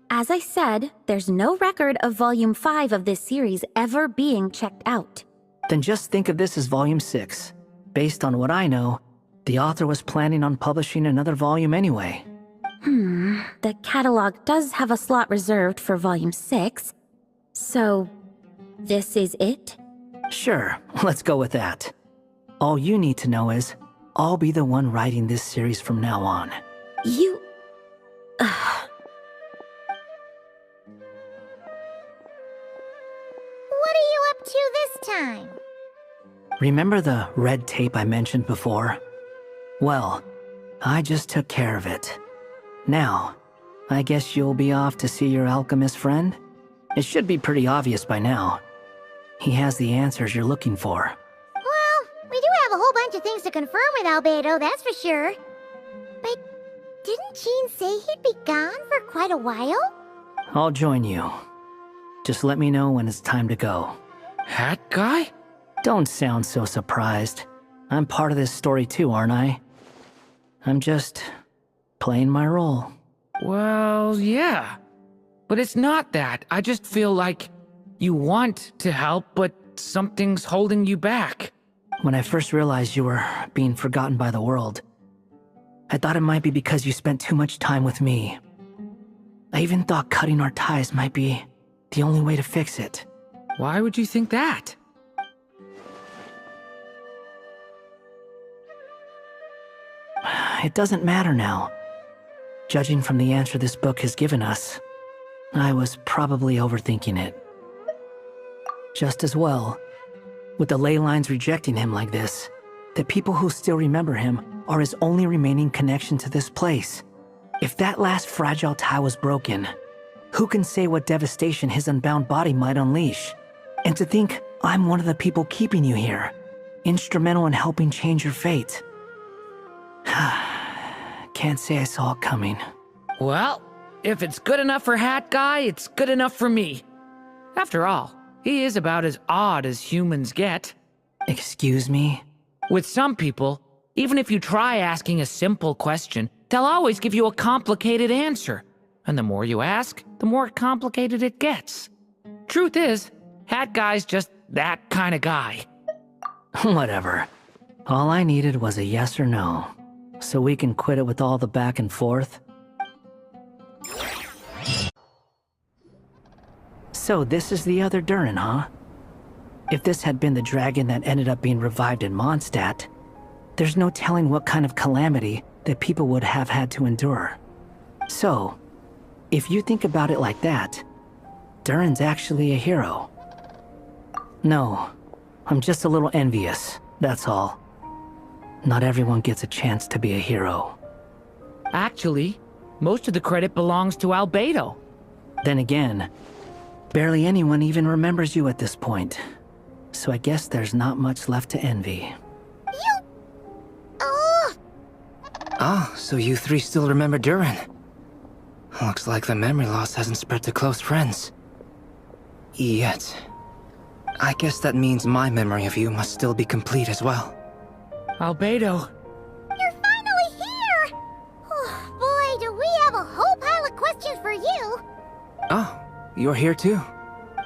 S16: As I said, there's no record of Volume 5 of this series ever being checked out.
S17: Then just think of this as Volume 6. Based on what I know, the author was planning on publishing another volume anyway.
S16: The catalog does have a slot reserved for Volume 6. So, this is it?
S17: Sure, let's go with that. All you need to know is, I'll be the one writing this series from now on.
S16: You...
S2: What are you up to this time?
S17: Remember the red tape I mentioned before? Well, I just took care of it. Now, I guess you'll be off to see your alchemist friend? It should be pretty obvious by now. He has the answers you're looking for.
S2: Well, we do have a whole bunch of things to confirm with Albedo, that's for sure. But didn't Jean say he'd be gone for quite a while?
S17: I'll join you. Just let me know when it's time to go.
S1: Hat guy?
S17: Don't sound so surprised. I'm part of this story too, aren't I? I'm just playing my role.
S1: Well, yeah. But it's not that. I just feel like you want to help, but something's holding you back.
S17: When I first realized you were being forgotten by the world, I thought it might be because you spent too much time with me. I even thought cutting our ties might be the only way to fix it.
S1: Why would you think that?
S17: It doesn't matter now. Judging from the answer this book has given us, I was probably overthinking it. Just as well, with the ley lines rejecting him like this, the people who still remember him are his only remaining connection to this place. If that last fragile tie was broken, who can say what devastation his unbound body might unleash? And to think I'm one of the people keeping you here, instrumental in helping change your fate. Can't say I saw it coming.
S1: Well, if it's good enough for Hat Guy, it's good enough for me. After all, he is about as odd as humans get.
S17: Excuse me?
S1: With some people, even if you try asking a simple question, they'll always give you a complicated answer. And the more you ask, the more complicated it gets. Truth is, Hat Guy's just that kind of guy.
S17: Whatever. All I needed was a yes or no, so we can quit it with all the back and forth. So this is the other Durin, huh? If this had been the dragon that ended up being revived in Mondstadt, there's no telling what kind of calamity that people would have had to endure. So, if you think about it like that, Durin's actually a hero. No, I'm just a little envious, that's all. Not everyone gets a chance to be a hero.
S1: Actually, most of the credit belongs to Albedo.
S17: Then again, barely anyone even remembers you at this point. So I guess there's not much left to envy.
S19: Ah, so you three still remember Durin. Looks like the memory loss hasn't spread to close friends. Yet. I guess that means my memory of you must still be complete as well.
S1: Albedo.
S2: You're finally here! Oh, boy, do we have a whole pile of questions for you!
S19: Oh, you're here too?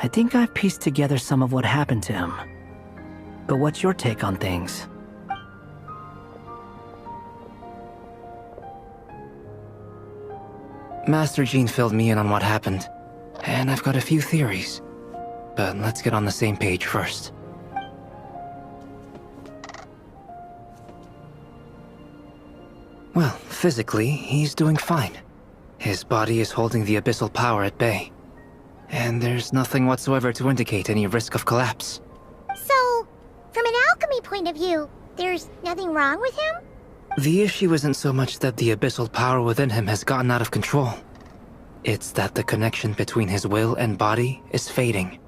S17: I think I've pieced together some of what happened to him. But what's your take on things?
S19: Master Jean filled me in on what happened, and I've got a few theories. but let's get on the same page first. Well, physically, he's doing fine. His body is holding the abyssal power at bay. And there's nothing whatsoever to indicate any risk of collapse.
S2: So, from an alchemy point of view, there's nothing wrong with him?
S19: The issue isn't so much that the abyssal power within him has gotten out of control. It's that the connection between his will and body is fading.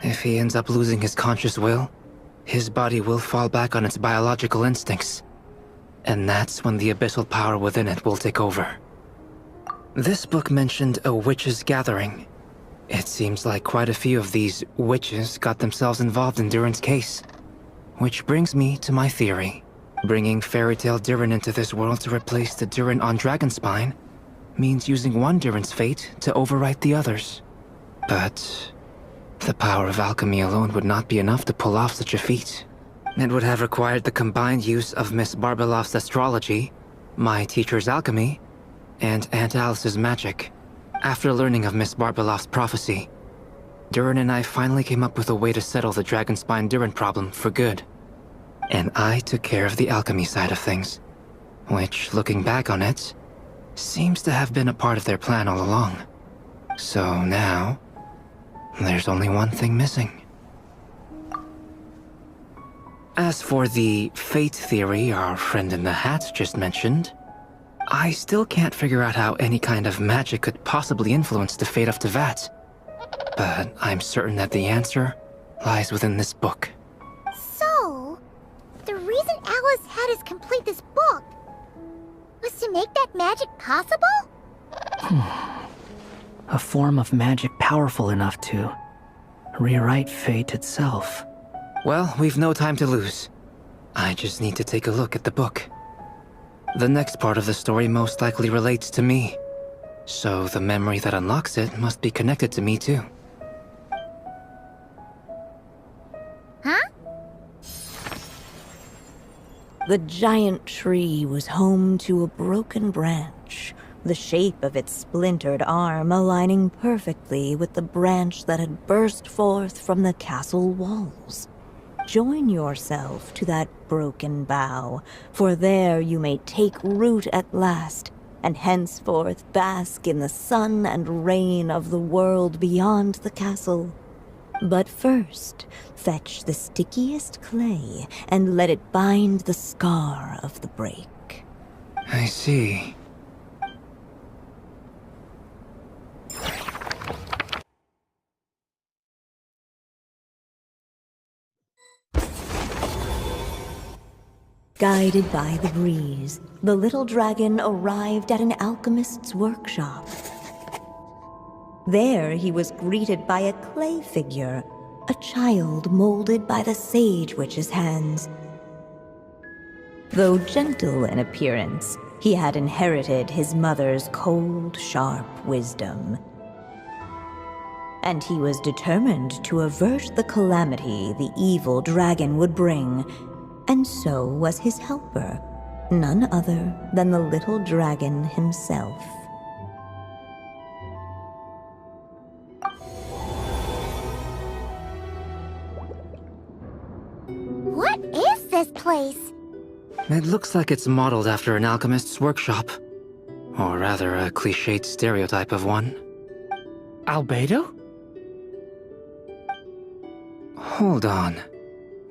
S19: If he ends up losing his conscious will, his body will fall back on its biological instincts. And that's when the abyssal power within it will take over. This book mentioned a witches' gathering. It seems like quite a few of these witches got themselves involved in Durin's case. Which brings me to my theory. Bringing fairy tale Durin into this world to replace the Durin on Dragonspine means using one Durin's fate to overwrite the others. But the power of alchemy alone would not be enough to pull off such a feat. It would have required the combined use of Miss Barbeloff's astrology, my teacher's alchemy, and Aunt Alice's magic. After learning of Miss Barbeloff's prophecy, Durin and I finally came up with a way to settle the Dragonspine Durin problem for good. And I took care of the alchemy side of things, which, looking back on it, seems to have been a part of their plan all along. So now, there's only one thing missing. As for the fate theory our friend in the hat just mentioned, I still can't figure out how any kind of magic could possibly influence the fate of Tevat. But I'm certain that the answer lies within this book.
S2: So, the reason Alice had us complete this book was to make that magic possible?
S17: A form of magic powerful enough to rewrite fate itself.
S19: Well, we've no time to lose. I just need to take a look at the book. The next part of the story most likely relates to me, so the memory that unlocks it must be connected to me too.
S2: Huh?
S4: The giant tree was home to a broken branch, the shape of its splintered arm aligning perfectly with the branch that had burst forth from the castle walls. Join yourself to that broken bough, for there you may take root at last, and henceforth bask in the sun and rain of the world beyond the castle. But first, fetch the stickiest clay and let it bind the scar of the break.
S19: I see.
S4: Guided by the breeze, the little dragon arrived at an alchemist's workshop. There he was greeted by a clay figure, a child molded by the sage witch's hands. Though gentle in appearance, he had inherited his mother's cold, sharp wisdom. And he was determined to avert the calamity the evil dragon would bring. And so was his helper, none other than the little dragon himself.
S2: What is this place?
S19: It looks like it's modeled after an alchemist's workshop. Or rather, a cliched stereotype of one.
S1: Albedo?
S19: Hold on.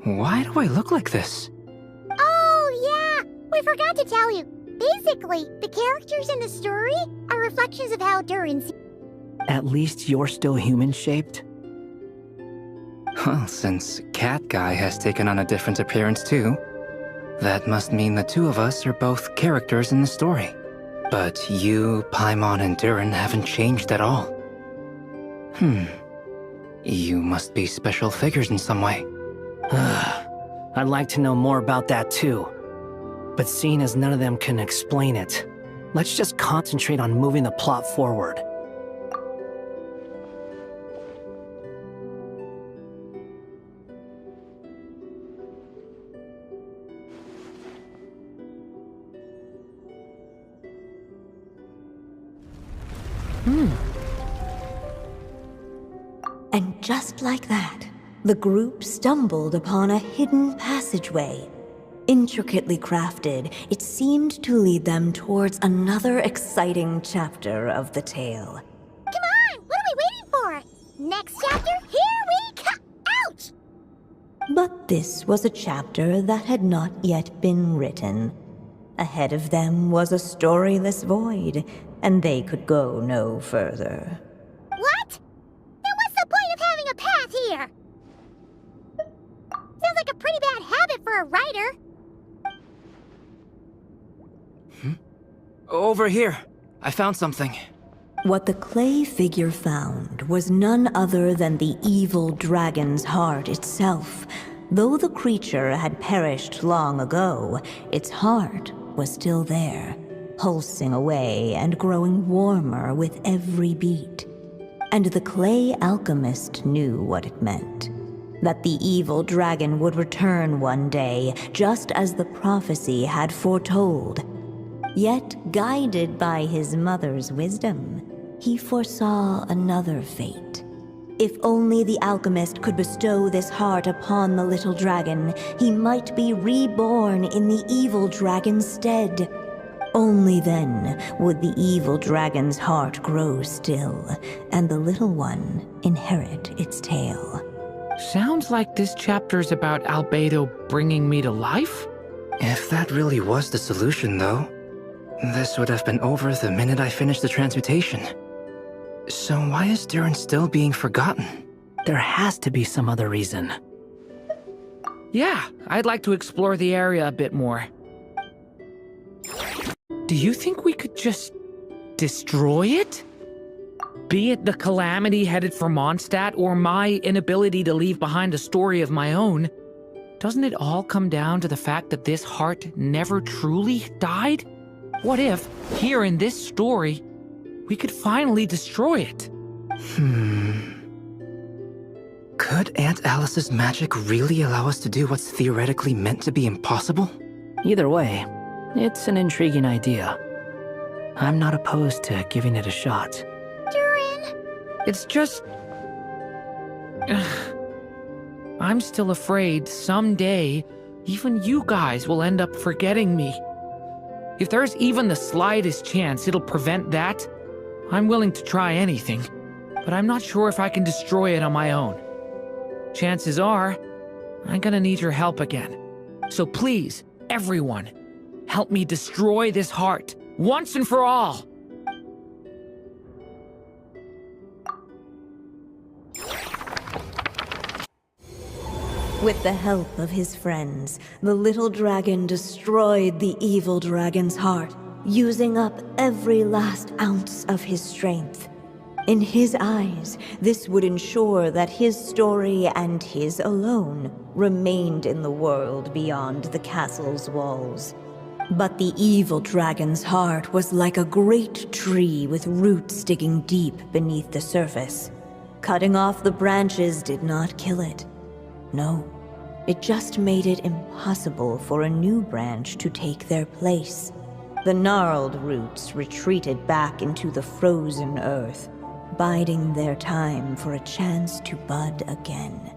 S19: Why do I look like this?
S2: Oh, yeah! We forgot to tell you. Basically, the characters in the story are reflections of how Durin's.
S17: At least you're still human-shaped?
S19: Well, since Cat Guy has taken on a different appearance too, that must mean the two of us are both characters in the story. But you, Paimon, and Durin haven't changed at all. You must be special figures in some way.
S17: I'd like to know more about that too. But seeing as none of them can explain it, let's just concentrate on moving the plot forward.
S4: And just like that, the group stumbled upon a hidden passageway. Intricately crafted, it seemed to lead them towards another exciting chapter of the tale.
S2: Come on! What are we waiting for? Next chapter, here we come! Ouch!
S4: But this was a chapter that had not yet been written. Ahead of them was a storyless void, and they could go no further.
S2: What? Then what's the point of having a path here? Sounds like a pretty bad habit for a writer.
S19: Over here. I found something.
S4: What the clay figure found was none other than the evil dragon's heart itself. Though the creature had perished long ago, its heart was still there, pulsing away and growing warmer with every beat. And the clay alchemist knew what it meant. That the evil dragon would return one day, just as the prophecy had foretold. Yet, guided by his mother's wisdom, he foresaw another fate. If only the alchemist could bestow this heart upon the little dragon, he might be reborn in the evil dragon's stead. Only then would the evil dragon's heart grow still, and the little one inherit its tale.
S1: Sounds like this chapter's about Albedo bringing me to life?
S19: If that really was the solution, though, this would have been over the minute I finished the transmutation. So why is Durin still being forgotten?
S17: There has to be some other reason.
S1: Yeah, I'd like to explore the area a bit more. Do you think we could just destroy it? Be it the calamity headed for Mondstadt or my inability to leave behind a story of my own, doesn't it all come down to the fact that this heart never truly died? What if, here in this story, we could finally destroy it?
S19: Could Aunt Alice's magic really allow us to do what's theoretically meant to be impossible?
S17: Either way, it's an intriguing idea. I'm not opposed to giving it a shot.
S2: Durin!
S1: It's just... I'm still afraid someday, even you guys will end up forgetting me. If there's even the slightest chance it'll prevent that, I'm willing to try anything, but I'm not sure if I can destroy it on my own. Chances are, I'm gonna need your help again. So please, everyone, help me destroy this heart, once and for all!
S4: With the help of his friends, the little dragon destroyed the evil dragon's heart, using up every last ounce of his strength. In his eyes, this would ensure that his story and his alone remained in the world beyond the castle's walls. But the evil dragon's heart was like a great tree with roots digging deep beneath the surface. Cutting off the branches did not kill it. No, it just made it impossible for a new branch to take their place. The gnarled roots retreated back into the frozen earth, biding their time for a chance to bud again.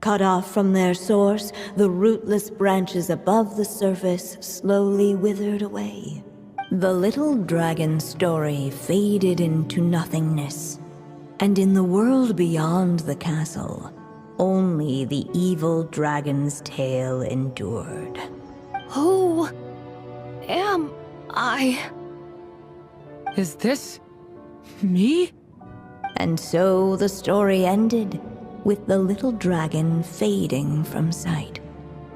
S4: Cut off from their source, the rootless branches above the surface slowly withered away. The little dragon's story faded into nothingness, and in the world beyond the castle, only the evil dragon's tale endured.
S18: Who am I?
S1: Is this... me?
S4: And so the story ended, with the little dragon fading from sight,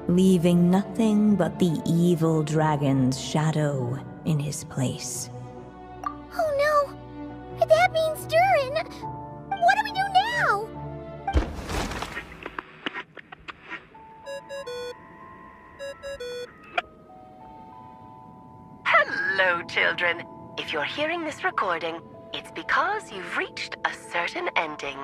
S4: leaving nothing but the evil dragon's shadow in his place.
S2: Oh no! That means Durin! What do we do now?
S3: Hello, children. If you're hearing this recording, it's because you've reached a certain ending.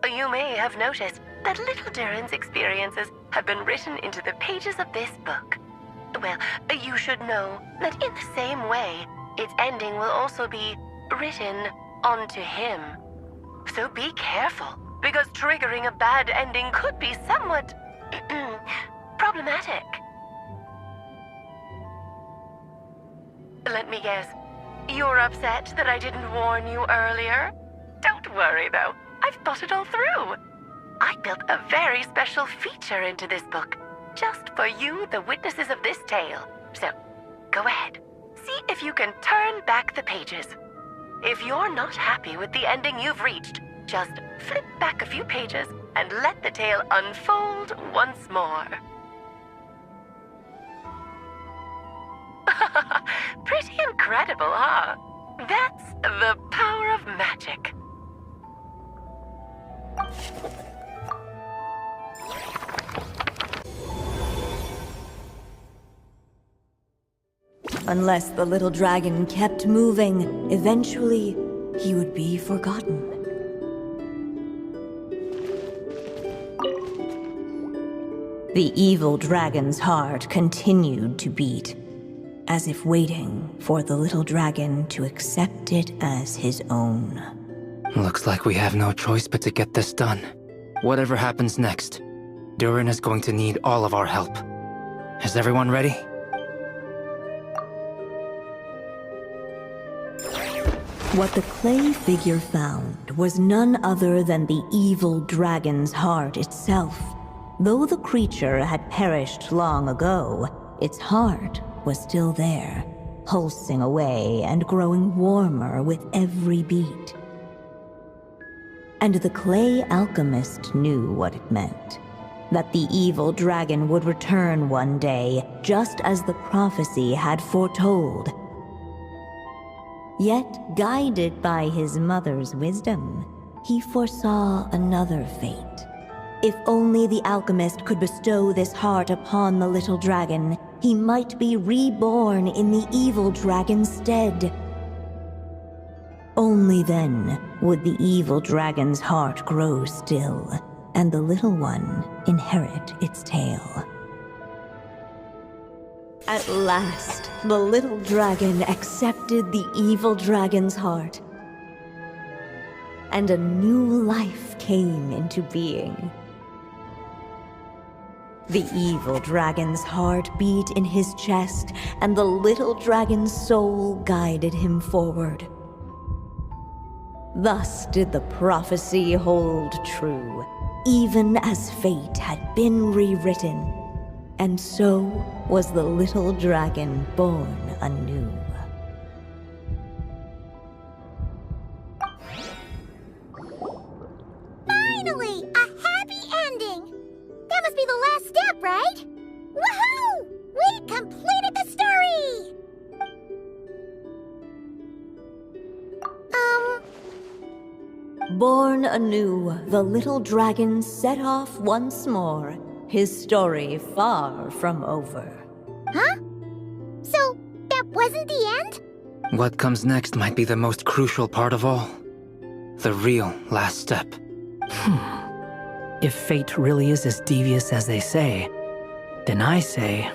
S3: You may have noticed that little Durin's experiences have been written into the pages of this book. Well, you should know that in the same way, its ending will also be written onto him. So be careful, because triggering a bad ending could be somewhat problematic. Let me guess. You're upset that I didn't warn you earlier? Don't worry, though. I've thought it all through. I built a very special feature into this book, just for you, the witnesses of this tale. So, go ahead. See if you can turn back the pages. If you're not happy with the ending you've reached, just flip back a few pages and let the tale unfold once more. Pretty incredible, huh? That's the power of magic.
S4: Unless the little dragon kept moving, eventually he would be forgotten. The evil dragon's heart continued to beat, as if waiting for the little dragon to accept it as his own.
S19: Looks like we have no choice but to get this done. Whatever happens next, Durin is going to need all of our help. Is everyone ready?
S4: What the clay figure found was none other than the evil dragon's heart itself. Though the creature had perished long ago, its heart was still there, pulsing away and growing warmer with every beat. And the clay alchemist knew what it meant. That the evil dragon would return one day, just as the prophecy had foretold. Yet, guided by his mother's wisdom, he foresaw another fate. If only the alchemist could bestow this heart upon the little dragon, he might be reborn in the evil dragon's stead. Only then would the evil dragon's heart grow still, and the little one inherit its tale. At last, the little dragon accepted the evil dragon's heart, and a new life came into being. The evil dragon's heart beat in his chest, and the little dragon's soul guided him forward. Thus did the prophecy hold true, even as fate had been rewritten, and so was the little dragon born anew.
S2: Finally! A happy ending! That must be the last step, right? Woohoo! We completed the story!
S4: Born anew, the little dragon set off once more, his story far from over.
S2: Huh? So, that wasn't the end?
S19: What comes next might be the most crucial part of all. The real last step.
S17: If fate really is as devious as they say, then I say,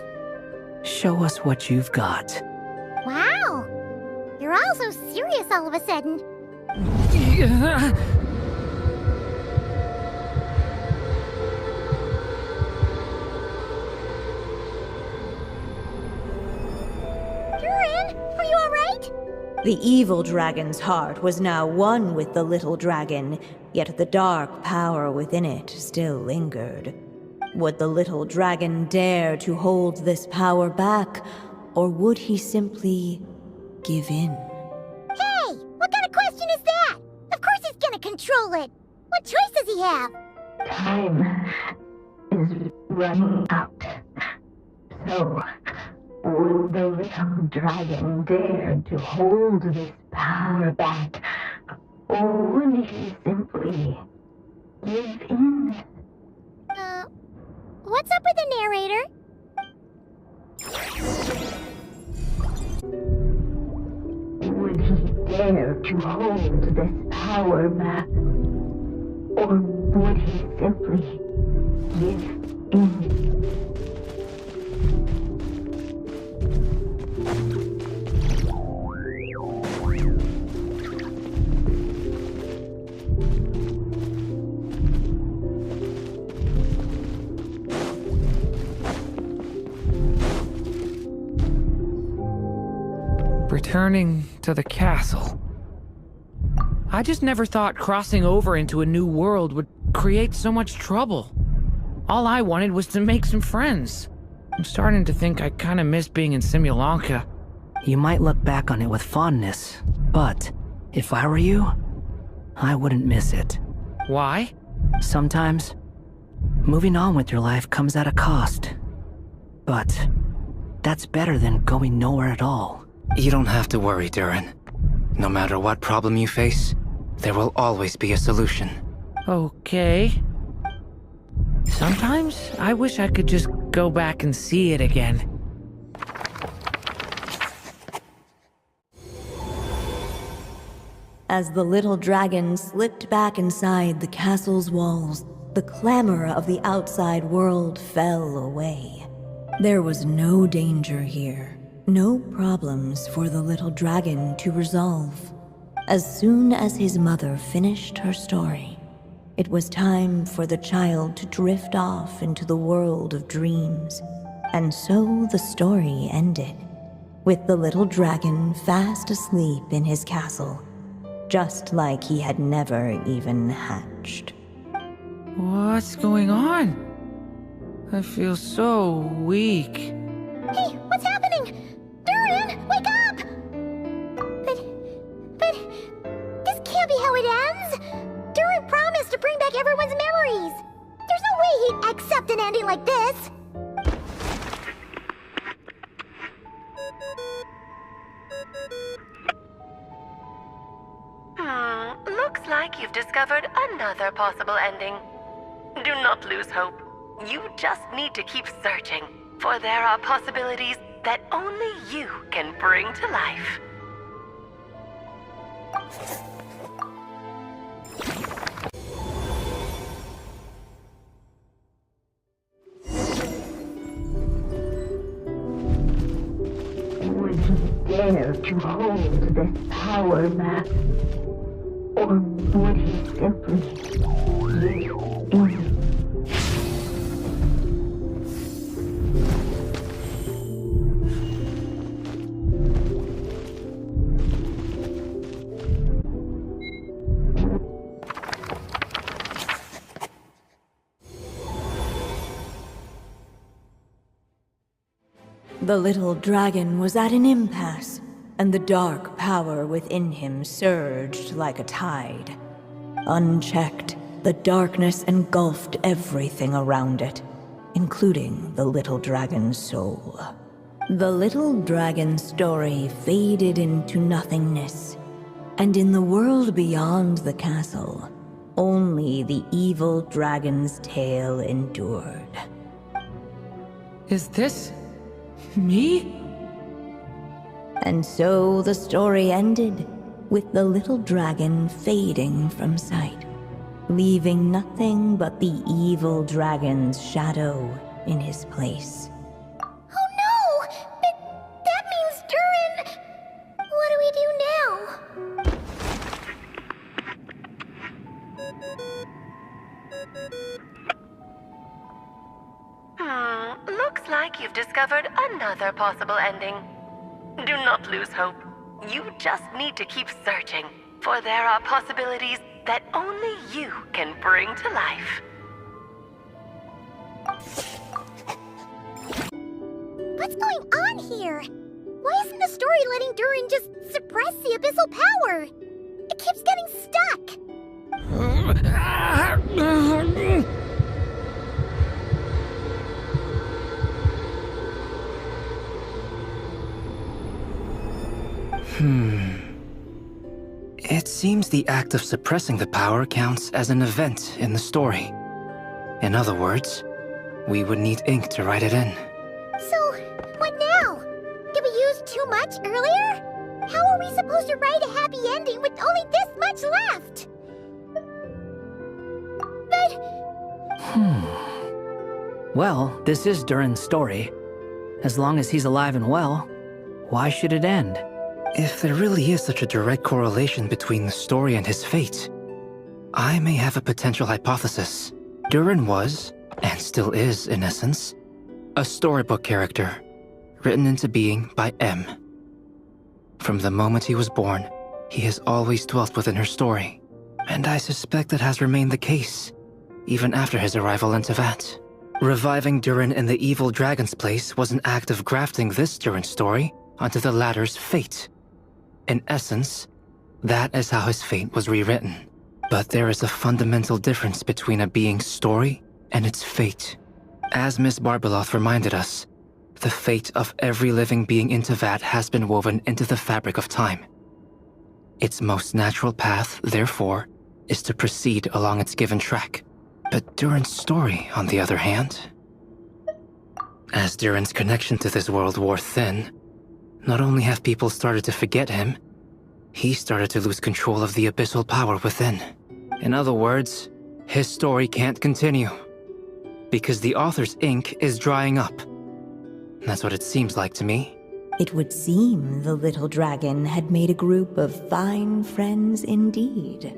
S17: show us what you've got.
S2: Wow! You're all so serious all of a sudden. Durin, are you alright?
S4: The evil dragon's heart was now one with the little dragon, yet the dark power within it still lingered. Would the little dragon dare to hold this power back, or would he simply give in?
S2: Hey! What kind of question is that? Of course he's gonna control it! What choice does he have?
S20: Time is running out. So, would the little dragon dare to hold this power back, or would he simply give in?
S2: What's up with the narrator?
S20: Would he dare to hold this power back, or would he simply give in?
S1: Returning to the castle. I just never thought crossing over into a new world would create so much trouble. All I wanted was to make some friends. I'm starting to think I kinda miss being in Simulanka.
S17: You might look back on it with fondness, but if I were you, I wouldn't miss it.
S1: Why?
S17: Sometimes, moving on with your life comes at a cost. But that's better than going nowhere at all.
S19: You don't have to worry, Durin. No matter what problem you face, there will always be a solution.
S1: Okay. Sometimes I wish I could just go back and see it again.
S4: As the little dragon slipped back inside the castle's walls, the clamor of the outside world fell away. There was no danger here, no problems for the little dragon to resolve. As soon as his mother finished her story, it was time for the child to drift off into the world of dreams. And so the story ended, with the little dragon fast asleep in his castle, just like he had never even hatched.
S1: What's going on? I feel so weak.
S2: Hey, what's happening? Durin, wake up! But this can't be how it ends. Durin promised to bring back everyone's memories. There's no way he'd accept an ending like this.
S3: Looks like you've discovered another possible ending. Do not lose hope. You just need to keep searching, for there are possibilities that only you can bring to life.
S20: Would he dare to hold this power map? Or would he simply live in?
S4: The little dragon was at an impasse, and the dark power within him surged like a tide. Unchecked, the darkness engulfed everything around it, including the little dragon's soul. The little dragon's story faded into nothingness, and in the world beyond the castle, only the evil dragon's tale endured.
S1: Is this me?
S4: And so the story ended, with the little dragon fading from sight, leaving nothing but the evil dragon's shadow in his place.
S2: Oh no! That means Durin... What do we do now?
S3: Looks like you've discovered another possible ending. Do not lose hope. You just need to keep searching, for there are possibilities that only you can bring to life.
S2: What's going on here? Why isn't the story letting Durin just suppress the abyssal power? It keeps getting stuck.
S19: It seems the act of suppressing the power counts as an event in the story. In other words, we would need ink to write it in.
S2: So, what now? Did we use too much earlier? How are we supposed to write a happy ending with only this much left? But...
S17: Well, this is Durin's story. As long as he's alive and well, why should it end?
S19: If there really is such a direct correlation between the story and his fate, I may have a potential hypothesis. Durin was, and still is in essence, a storybook character, written into being by M. From the moment he was born, he has always dwelt within her story. And I suspect that has remained the case, even after his arrival in Tevat. Reviving Durin in the evil dragon's place was an act of grafting this Durin story onto the latter's fate. In essence, that is how his fate was rewritten. But there is a fundamental difference between a being's story and its fate. As Miss Barbeloth reminded us, the fate of every living being in Tevat has been woven into the fabric of time. Its most natural path, therefore, is to proceed along its given track. But Durin's story, on the other hand... As Durin's connection to this world wore thin, not only have people started to forget him, he started to lose control of the abyssal power within. In other words, his story can't continue. Because the author's ink is drying up. That's what it seems like to me.
S4: It would seem the little dragon had made a group of fine friends indeed.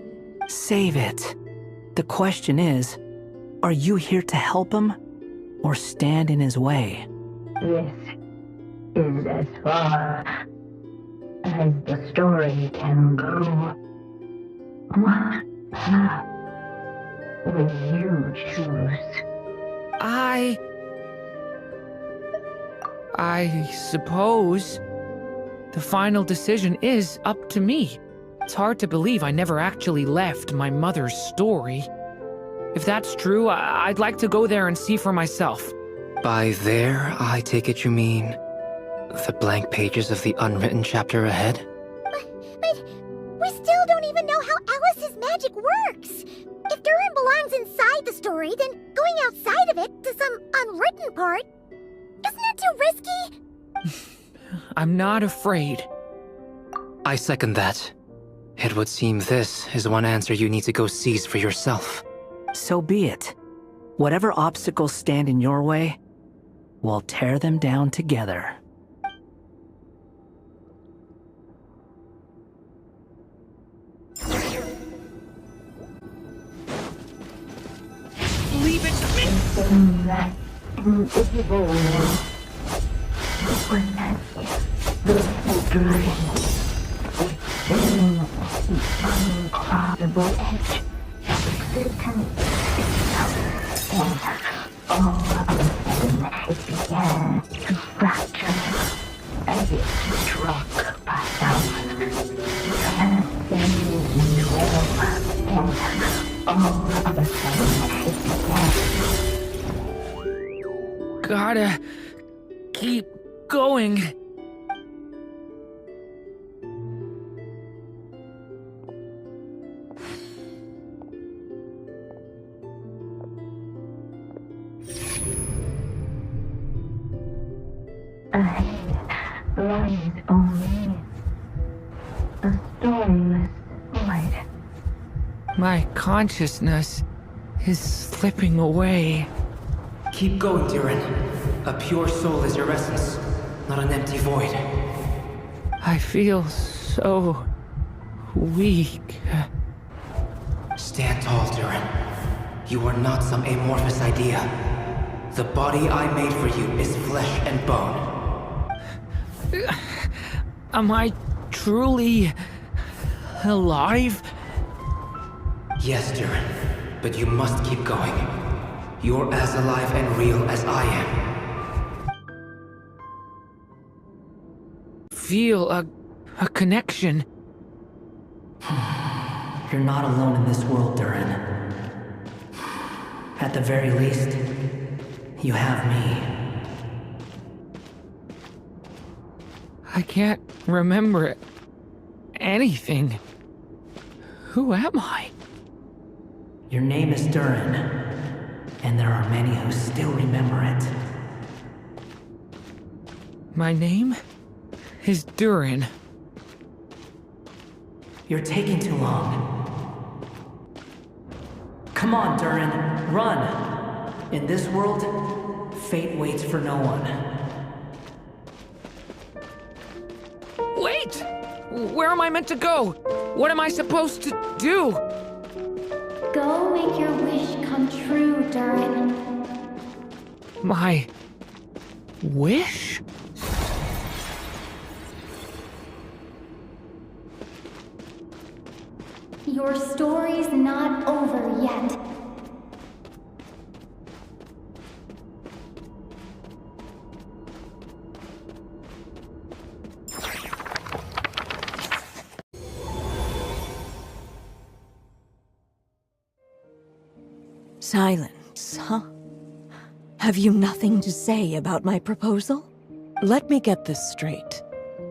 S17: Save it. The question is, are you here to help him, or stand in his way?
S20: This is as far as the story can go. What path will you choose?
S1: I suppose the final decision is up to me. It's hard to believe I never actually left my mother's story. If that's true, I'd like to go there and see for myself.
S19: By there, I take it you mean the blank pages of the unwritten chapter ahead?
S2: But we still don't even know how Alice's magic works. If Durin belongs inside the story, then going outside of it to some unwritten part, isn't it too risky?
S1: I'm not afraid.
S19: I second that. It would seem this is one answer you need to go seize for yourself.
S17: So be it. Whatever obstacles stand in your way, we'll tear them down together.
S1: Leave it to me!
S20: That invisible one the dragon within the uncrossable edge of existence itself. And all of a sudden it began to fracture as it struck by transcending into it. And all of a sudden it began.
S1: Gotta keep going.
S20: Ahead lies only a storyless void.
S1: My consciousness is slipping away.
S19: Keep going, Durin. A pure soul is your essence, not an empty void.
S1: I feel so weak.
S19: Stand tall, Durin. You are not some amorphous idea. The body I made for you is flesh and bone.
S1: Am I truly alive?
S19: Yes, Durin, but you must keep going. You're as alive and real as I am.
S1: Feel a connection.
S17: You're not alone in this world, Durin. At the very least, you have me.
S1: I can't remember anything. Who am I?
S17: Your name is Durin, and there are many who still remember it.
S1: My name is Durin.
S17: You're taking too long. Come on, Durin, run! In this world, fate waits for no one.
S1: Wait! Where am I meant to go? What am I supposed to do?
S10: Go make your wish come true, Durin.
S1: My wish?
S10: Your story's not over yet.
S4: Silence, huh? Have you nothing to say about my proposal?
S8: Let me get this straight.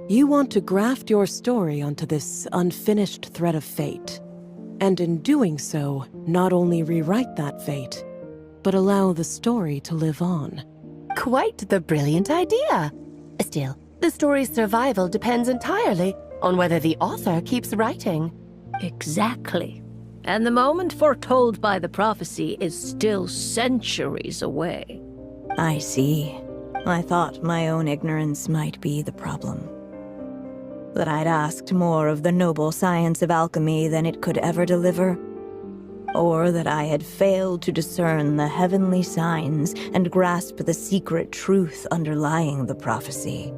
S8: You want to graft your story onto this unfinished thread of fate, and in doing so, not only rewrite that fate, but allow the story to live on.
S3: Quite the brilliant idea. Still, the story's survival depends entirely on whether the author keeps writing.
S7: Exactly. And the moment foretold by the prophecy is still centuries away.
S4: I see. I thought my own ignorance might be the problem. That I'd asked more of the noble science of alchemy than it could ever deliver. Or that I had failed to discern the heavenly signs and grasp the secret truth underlying the prophecy.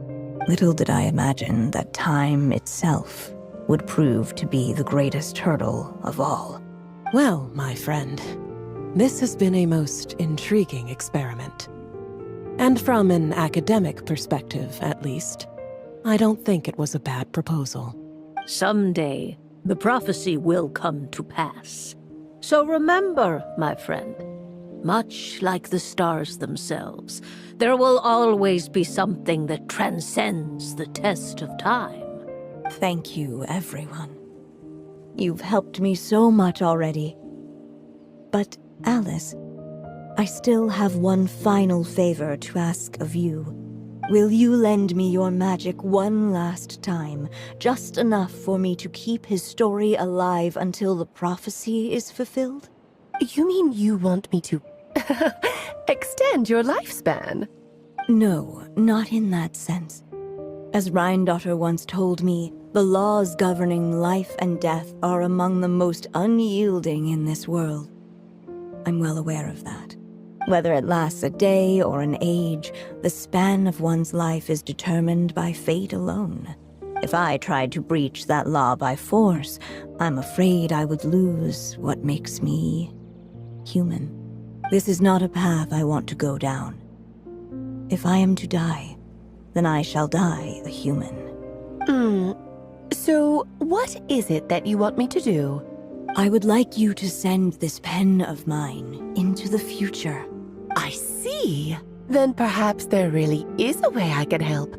S4: Little did I imagine that time itself would prove to be the greatest hurdle of all.
S8: Well, my friend, this has been a most intriguing experiment. And from an academic perspective, at least, I don't think it was a bad proposal.
S7: Someday, the prophecy will come to pass. So remember, my friend, much like the stars themselves, there will always be something that transcends the test of time.
S4: Thank you, everyone. You've helped me so much already. But, Alice, I still have one final favor to ask of you. Will you lend me your magic one last time, just enough for me to keep his story alive until the prophecy is fulfilled?
S3: You mean you want me to extend your lifespan?
S4: No, not in that sense. As Rheindotter once told me, the laws governing life and death are among the most unyielding in this world. I'm well aware of that. Whether it lasts a day or an age, the span of one's life is determined by fate alone. If I tried to breach that law by force, I'm afraid I would lose what makes me human. This is not a path I want to go down. If I am to die, then I shall die a human.
S3: So, what is it that you want me to do?
S4: I would like you to send this pen of mine into the future.
S3: I see. Then perhaps there really is a way I can help.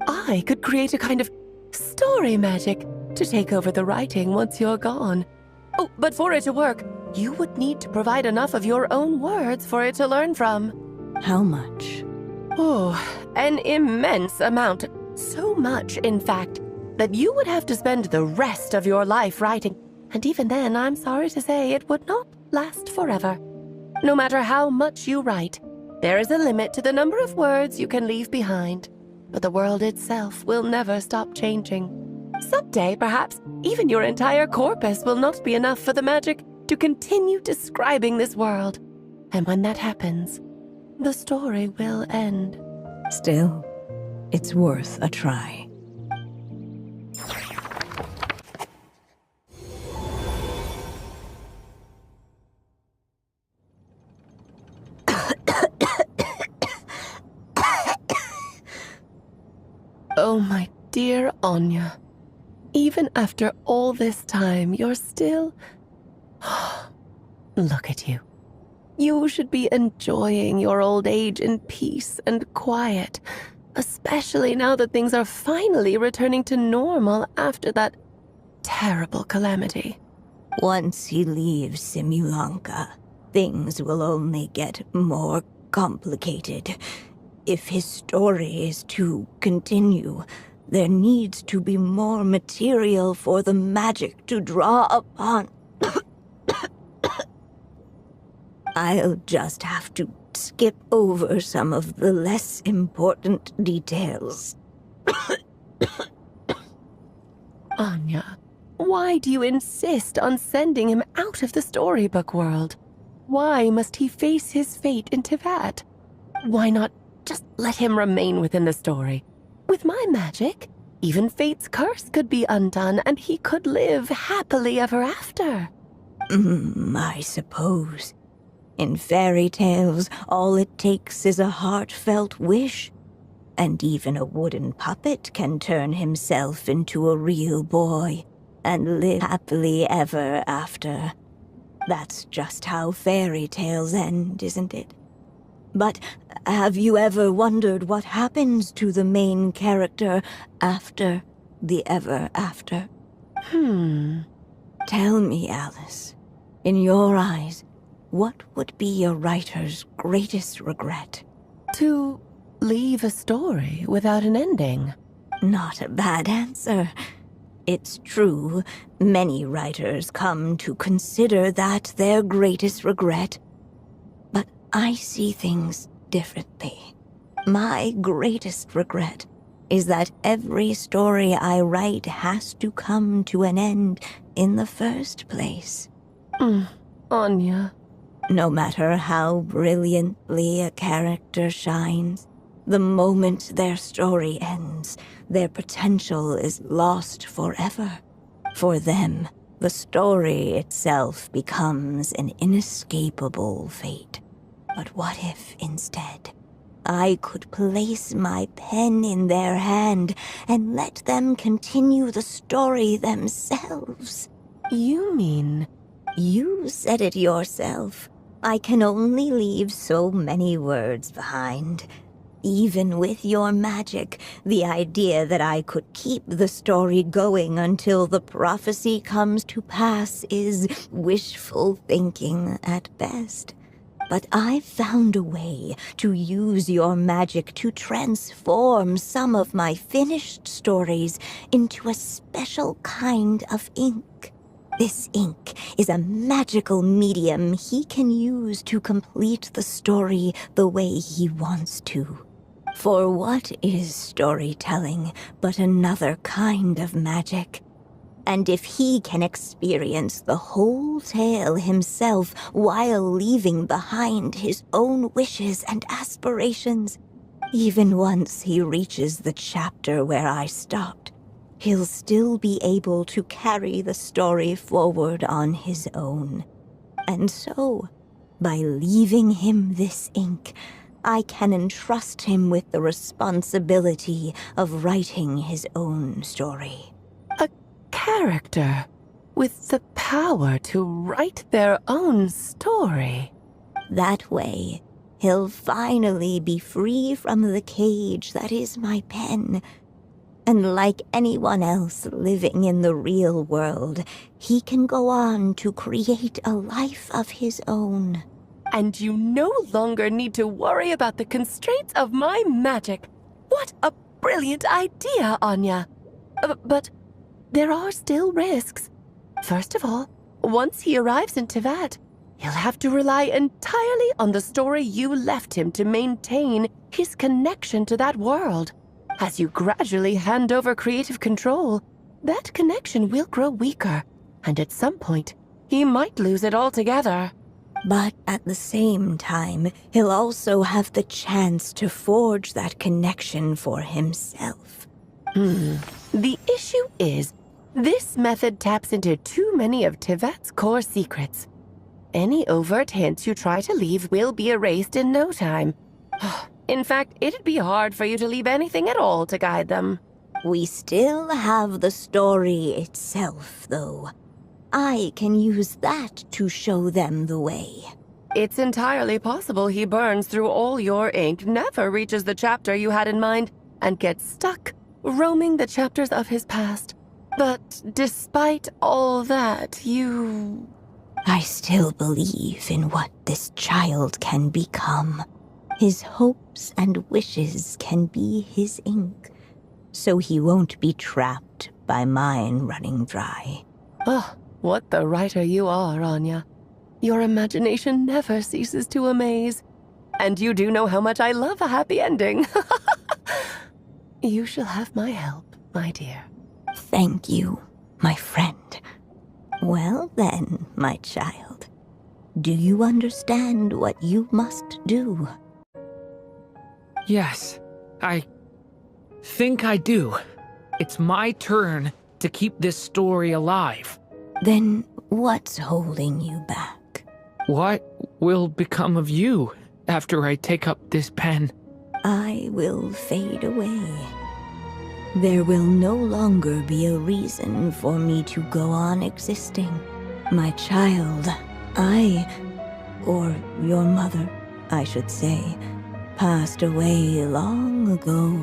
S3: I could create a kind of story magic to take over the writing once you're gone. Oh, but for it to work, you would need to provide enough of your own words for it to learn from.
S4: How much?
S3: Oh, an immense amount. So much, in fact, that you would have to spend the rest of your life writing. And even then, I'm sorry to say, it would not last forever. No matter how much you write, there is a limit to the number of words you can leave behind. But the world itself will never stop changing. Someday, perhaps, even your entire corpus will not be enough for the magic to continue describing this world. And when that happens, the story will end.
S4: Still, it's worth a try.
S3: Oh, my dear Anya. Even after all this time, you're still... Look at you. You should be enjoying your old age in peace and quiet, especially now that things are finally returning to normal after that terrible calamity.
S4: Once he leaves Simulanka, things will only get more complicated. If his story is to continue, there needs to be more material for the magic to draw upon. I'll just have to skip over some of the less important details.
S3: Anya, why do you insist on sending him out of the storybook world? Why must he face his fate into that? Why not just let him remain within the story? With my magic, Even fate's curse could be undone, and he could live happily ever after.
S4: I suppose. In fairy tales, all it takes is a heartfelt wish. And even a wooden puppet can turn himself into a real boy and live happily ever after. That's just how fairy tales end, isn't it? But have you ever wondered what happens to the main character after the ever after? Tell me, Alice, in your eyes, what would be a writer's greatest regret?
S3: To leave a story without an ending.
S4: Not a bad answer. It's true, many writers come to consider that their greatest regret. But I see things differently. My greatest regret is that every story I write has to come to an end in the first place.
S3: Anya.
S4: No matter how brilliantly a character shines, the moment their story ends, their potential is lost forever. For them, the story itself becomes an inescapable fate. But what if, instead, I could place my pen in their hand and let them continue the story themselves?
S3: You mean?
S4: You said it yourself. I can only leave so many words behind. Even with your magic, the idea that I could keep the story going until the prophecy comes to pass is wishful thinking at best. But I've found a way to use your magic to transform some of my finished stories into a special kind of ink. This ink is a magical medium he can use to complete the story the way he wants to. For what is storytelling but another kind of magic? And if he can experience the whole tale himself while leaving behind his own wishes and aspirations, even once he reaches the chapter where I stopped, he'll still be able to carry the story forward on his own. And so, by leaving him this ink, I can entrust him with the responsibility of writing his own story.
S3: A character with the power to write their own story.
S4: That way, he'll finally be free from the cage that is my pen. And like anyone else living in the real world, he can go on to create a life of his own.
S3: And you no longer need to worry about the constraints of my magic. What a brilliant idea, Anya. But there are still risks. First of all, once he arrives in Tevat, he'll have to rely entirely on the story you left him to maintain his connection to that world. As you gradually hand over creative control, that connection will grow weaker, and at some point, he might lose it altogether.
S4: But at the same time, he'll also have the chance to forge that connection for himself.
S3: The issue is, this method taps into too many of Tevat's core secrets. Any overt hints you try to leave will be erased in no time. In fact, it'd be hard for you to leave anything at all to guide them.
S4: We still have the story itself, though. I can use that to show them the way.
S3: It's entirely possible he burns through all your ink, never reaches the chapter you had in mind, and gets stuck, roaming the chapters of his past. But despite all that,
S4: I still believe in what this child can become. His hopes and wishes can be his ink, so he won't be trapped by mine running dry.
S3: Oh, what the writer you are, Anya. Your imagination never ceases to amaze. And you do know how much I love a happy ending. You shall have my help, my dear.
S4: Thank you, my friend. Well then, my child, do you understand what you must do?
S1: Yes, I think I do. It's my turn to keep this story alive.
S4: Then what's holding you back?
S1: What will become of you after I take up this pen?
S4: I will fade away. There will no longer be a reason for me to go on existing. My child, or your mother, I should say, passed away long ago.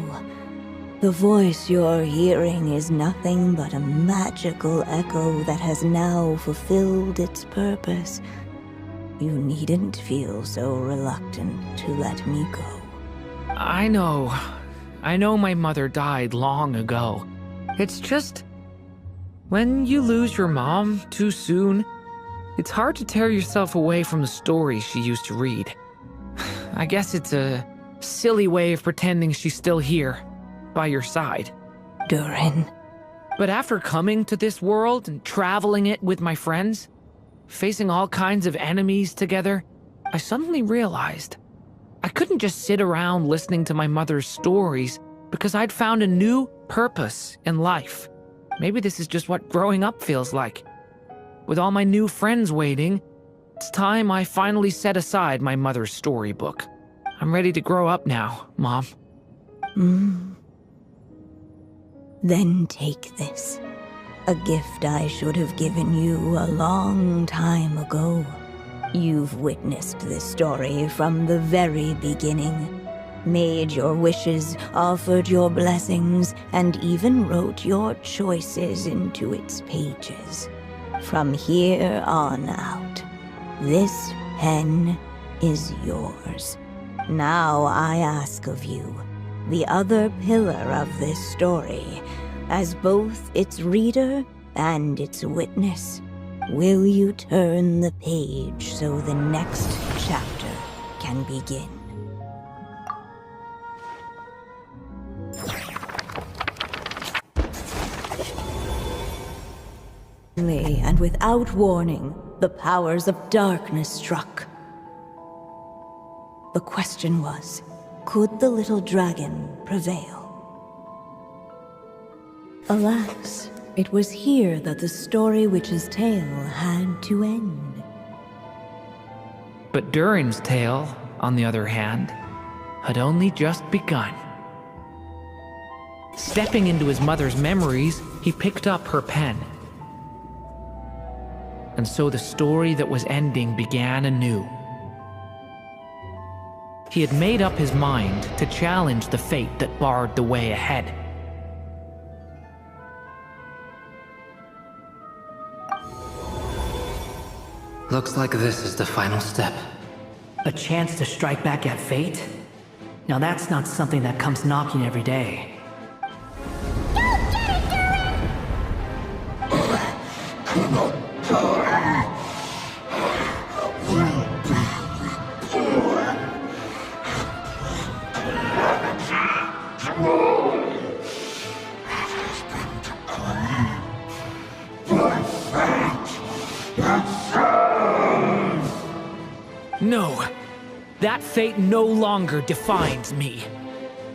S4: The voice you're hearing is nothing but a magical echo that has now fulfilled its purpose. You needn't feel so reluctant to let me go.
S1: I know my mother died long ago. It's just, when you lose your mom too soon, it's hard to tear yourself away from the stories she used to read. I guess it's a silly way of pretending she's still here, by your side.
S4: Durin.
S1: But after coming to this world and traveling it with my friends, facing all kinds of enemies together, I suddenly realized I couldn't just sit around listening to my mother's stories because I'd found a new purpose in life. Maybe this is just what growing up feels like. With all my new friends waiting, it's time I finally set aside my mother's storybook. I'm ready to grow up now, Mom.
S4: Then take this. A gift I should have given you a long time ago. You've witnessed this story from the very beginning. Made your wishes, offered your blessings, and even wrote your choices into its pages. From here on out, this pen is yours. Now I ask of you, the other pillar of this story, as both its reader and its witness, will you turn the page so the next chapter can begin? And without warning, the powers of darkness struck. The question was, could the little dragon prevail? Alas, it was here that the story witch's tale had to end.
S1: But Durin's tale, on the other hand, had only just begun. Stepping into his mother's memories, he picked up her pen. And so the story that was ending began anew. He had made up his mind to challenge the fate that barred the way ahead.
S19: Looks like this is the final step.
S17: A chance to strike back at fate? Now that's not something that comes knocking every day.
S1: No, that fate no longer defines me.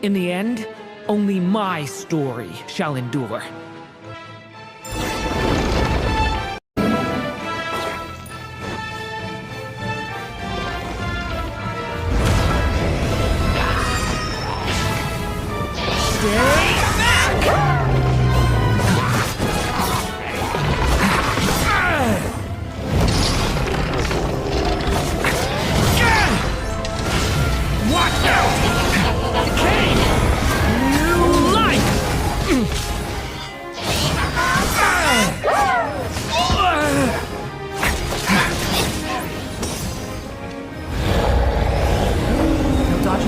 S1: In the end, only my story shall endure.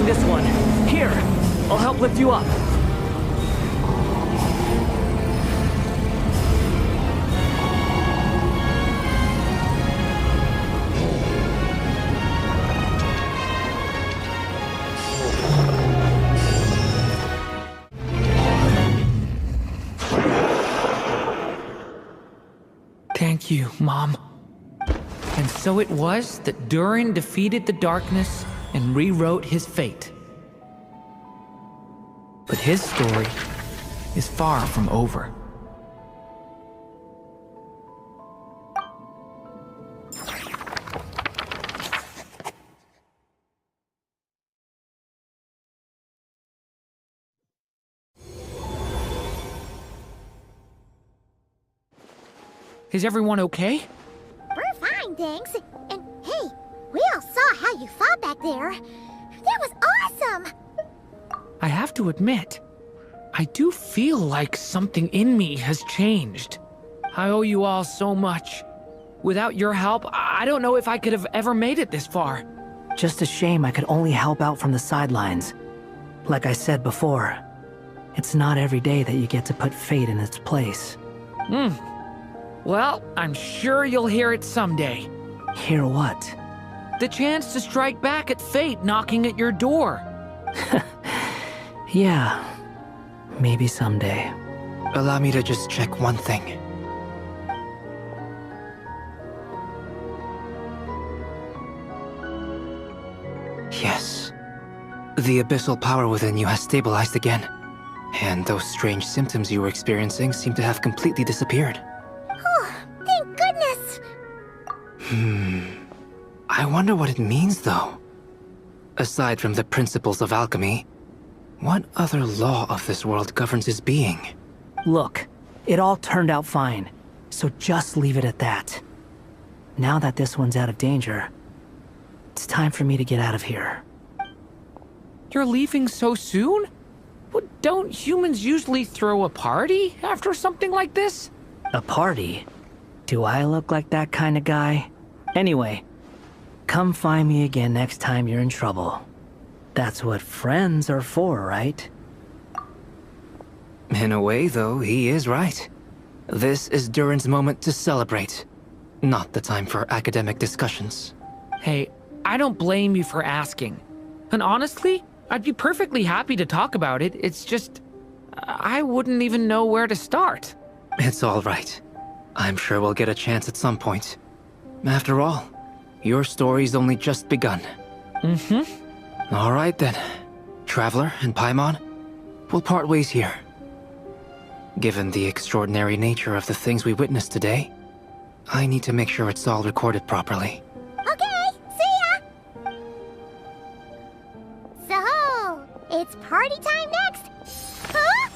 S17: This one. Here, I'll help lift you up.
S1: Thank you, Mom. And so it was that Durin defeated the darkness and rewrote his fate. But his story is far from over. Is everyone okay?
S2: We're fine, thanks. And hey, we all saw how you fought back there. That was awesome!
S1: I have to admit, I do feel like something in me has changed. I owe you all so much. Without your help, I don't know if I could have ever made it this far.
S17: Just a shame I could only help out from the sidelines. Like I said before, it's not every day that you get to put fate in its place.
S1: Well, I'm sure you'll hear it someday.
S17: Hear what?
S1: The chance to strike back at fate knocking at your door.
S17: Yeah, maybe someday.
S19: Allow me to just check one thing. Yes. The abyssal power within you has stabilized again. And those strange symptoms you were experiencing seem to have completely disappeared.
S2: Oh, thank goodness!
S19: I wonder what it means, though. Aside from the principles of alchemy, what other law of this world governs his being?
S17: Look, it all turned out fine, so just leave it at that. Now that this one's out of danger, it's time for me to get out of here.
S1: You're leaving so soon? Well, don't humans usually throw a party after something like this?
S17: A party? Do I look like that kind of guy? Anyway, come find me again next time you're in trouble. That's what friends are for, right?
S19: In a way, though, he is right. This is Durin's moment to celebrate. Not the time for academic discussions.
S1: Hey, I don't blame you for asking. And honestly, I'd be perfectly happy to talk about it. It's just, I wouldn't even know where to start.
S19: It's all right. I'm sure we'll get a chance at some point. After all, your story's only just begun. All right then. Traveler and Paimon, we'll part ways here. Given the extraordinary nature of the things we witnessed today, I need to make sure it's all recorded properly.
S2: Okay, see ya! So, it's party time next? Huh?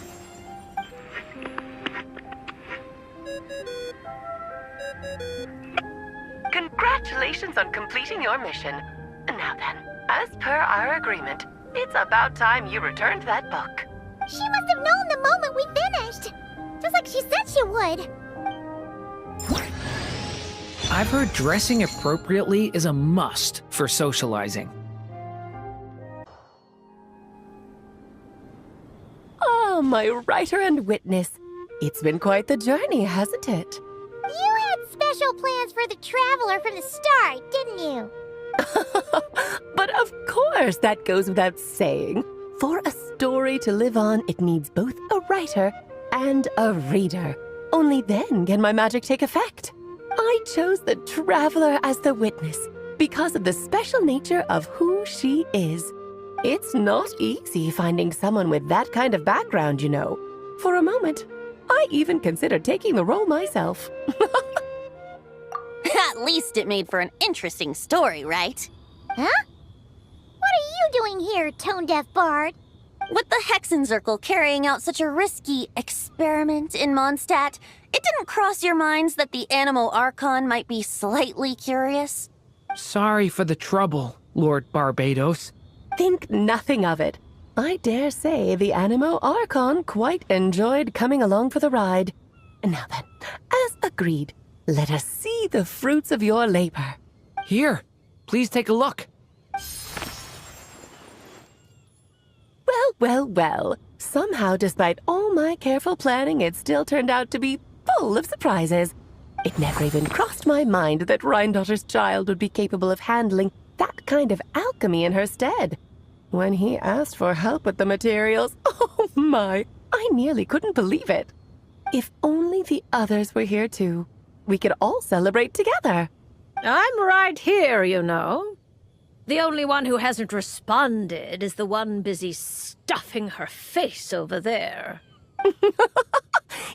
S3: Congratulations on completing your mission. Now then, as per our agreement, it's about time you returned that book.
S2: She must have known the moment we finished! Just like she said she would!
S1: I've heard dressing appropriately is a must for socializing.
S3: Oh, my writer and witness. It's been quite the journey, hasn't it?
S2: You had special plans for the Traveler from the start, didn't you?
S3: But of course, that goes without saying. For a story to live on, it needs both a writer and a reader. Only then can my magic take effect. I chose the Traveler as the witness because of the special nature of who she is. It's not easy finding someone with that kind of background, you know. For a moment, I even considered taking the role myself.
S6: At least it made for an interesting story, right?
S2: Huh? What are you doing here, tone-deaf bard?
S6: With the Hexenzirkel carrying out such a risky experiment in Mondstadt, it didn't cross your minds that the Animo Archon might be slightly curious?
S1: Sorry for the trouble, Lord Barbados.
S3: Think nothing of it. I dare say the Animo Archon quite enjoyed coming along for the ride. Now then, as agreed, let us see the fruits of your labor.
S1: Here, please take a look.
S3: Well, well, well. Somehow, despite all my careful planning, it still turned out to be full of surprises. It never even crossed my mind that Rhindotter's child would be capable of handling that kind of alchemy in her stead. When he asked for help with the materials, oh my, I nearly couldn't believe it. If only the others were here too. We could all celebrate together.
S7: I'm right here, you know. The only one who hasn't responded is the one busy stuffing her face over there.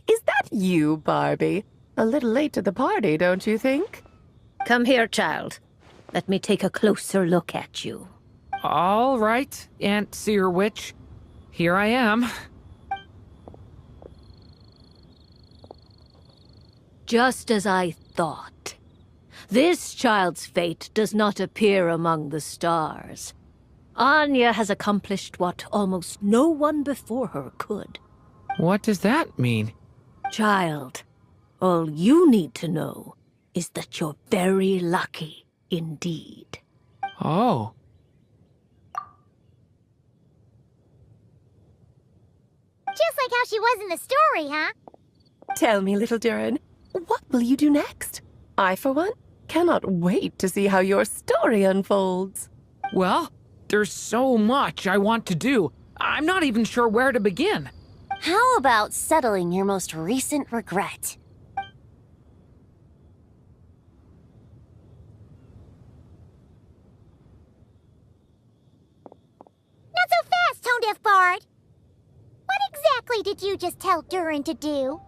S3: Is that you, Barbie? A little late to the party, don't you think?
S7: Come here, child. Let me take a closer look at you.
S1: All right, Aunt Seer Witch. Here I am.
S7: Just as I thought. This child's fate does not appear among the stars. Anya has accomplished what almost no one before her could.
S1: What does that mean?
S7: Child, all you need to know is that you're very lucky indeed.
S1: Oh.
S2: Just like how she was in the story, huh?
S3: Tell me, little Durin, what will you do next? I, for one, cannot wait to see how your story unfolds.
S1: Well, there's so much I want to do. I'm not even sure where to begin.
S6: How about settling your most recent regret?
S2: Not so fast, Tone-Deaf Bard! What exactly did you just tell Durin to do?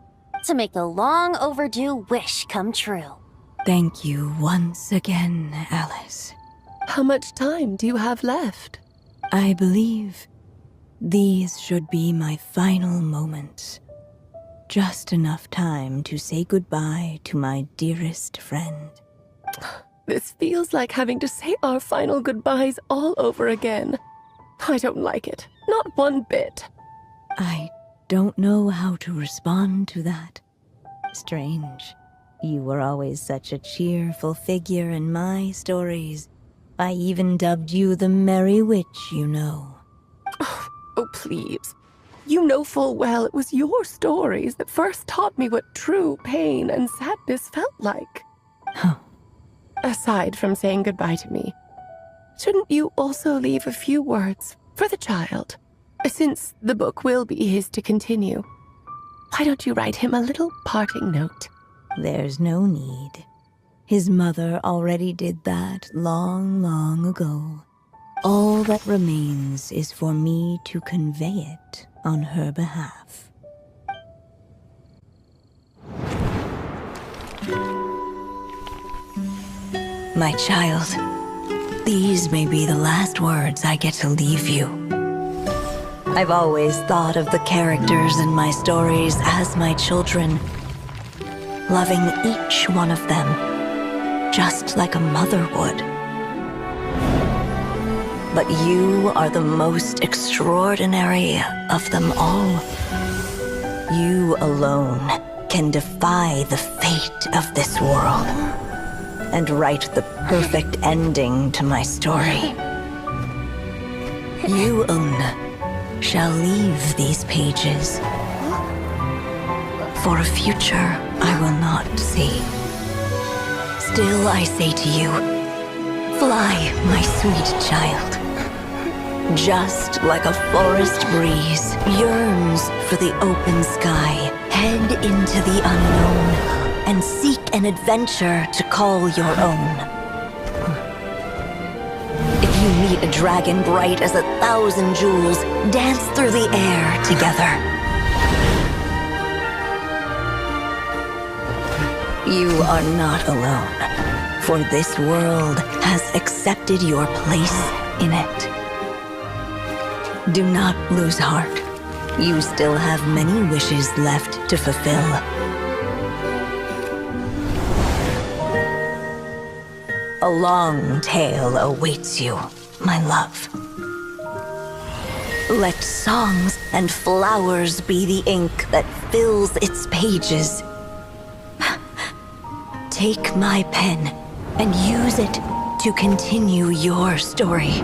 S6: To make the long overdue wish come true.
S4: Thank you once again, Alice.
S3: How much time do you have left?
S4: I believe these should be my final moments. Just enough time to say goodbye to my dearest friend.
S3: This feels like having to say our final goodbyes all over again. I don't like it. Not one bit.
S4: I don't know how to respond to that. Strange. You were always such a cheerful figure in my stories. I even dubbed you the Merry Witch, you know.
S3: Oh, please. You know full well it was your stories that first taught me what true pain and sadness felt like. Aside from saying goodbye to me, shouldn't you also leave a few words for the child? Since the book will be his to continue, why don't you write him a little parting note?
S4: There's no need. His mother already did that long, long ago. All that remains is for me to convey it on her behalf. My child, these may be the last words I get to leave you. I've always thought of the characters in my stories as my children, loving each one of them, just like a mother would. But you are the most extraordinary of them all. You alone can defy the fate of this world and write the perfect ending to my story. You, Una, shall leave these pages for a future I will not see. Still I say to you, fly, my sweet child. Just like a forest breeze yearns for the open sky, head into the unknown and seek an adventure to call your own. If you meet a dragon bright as 1,000 jewels, dance through the air together. You are not alone, for this world has accepted your place in it. Do not lose heart. You still have many wishes left to fulfill. A long tale awaits you, my love. Let songs and flowers be the ink that fills its pages. Take my pen and use it to continue your story.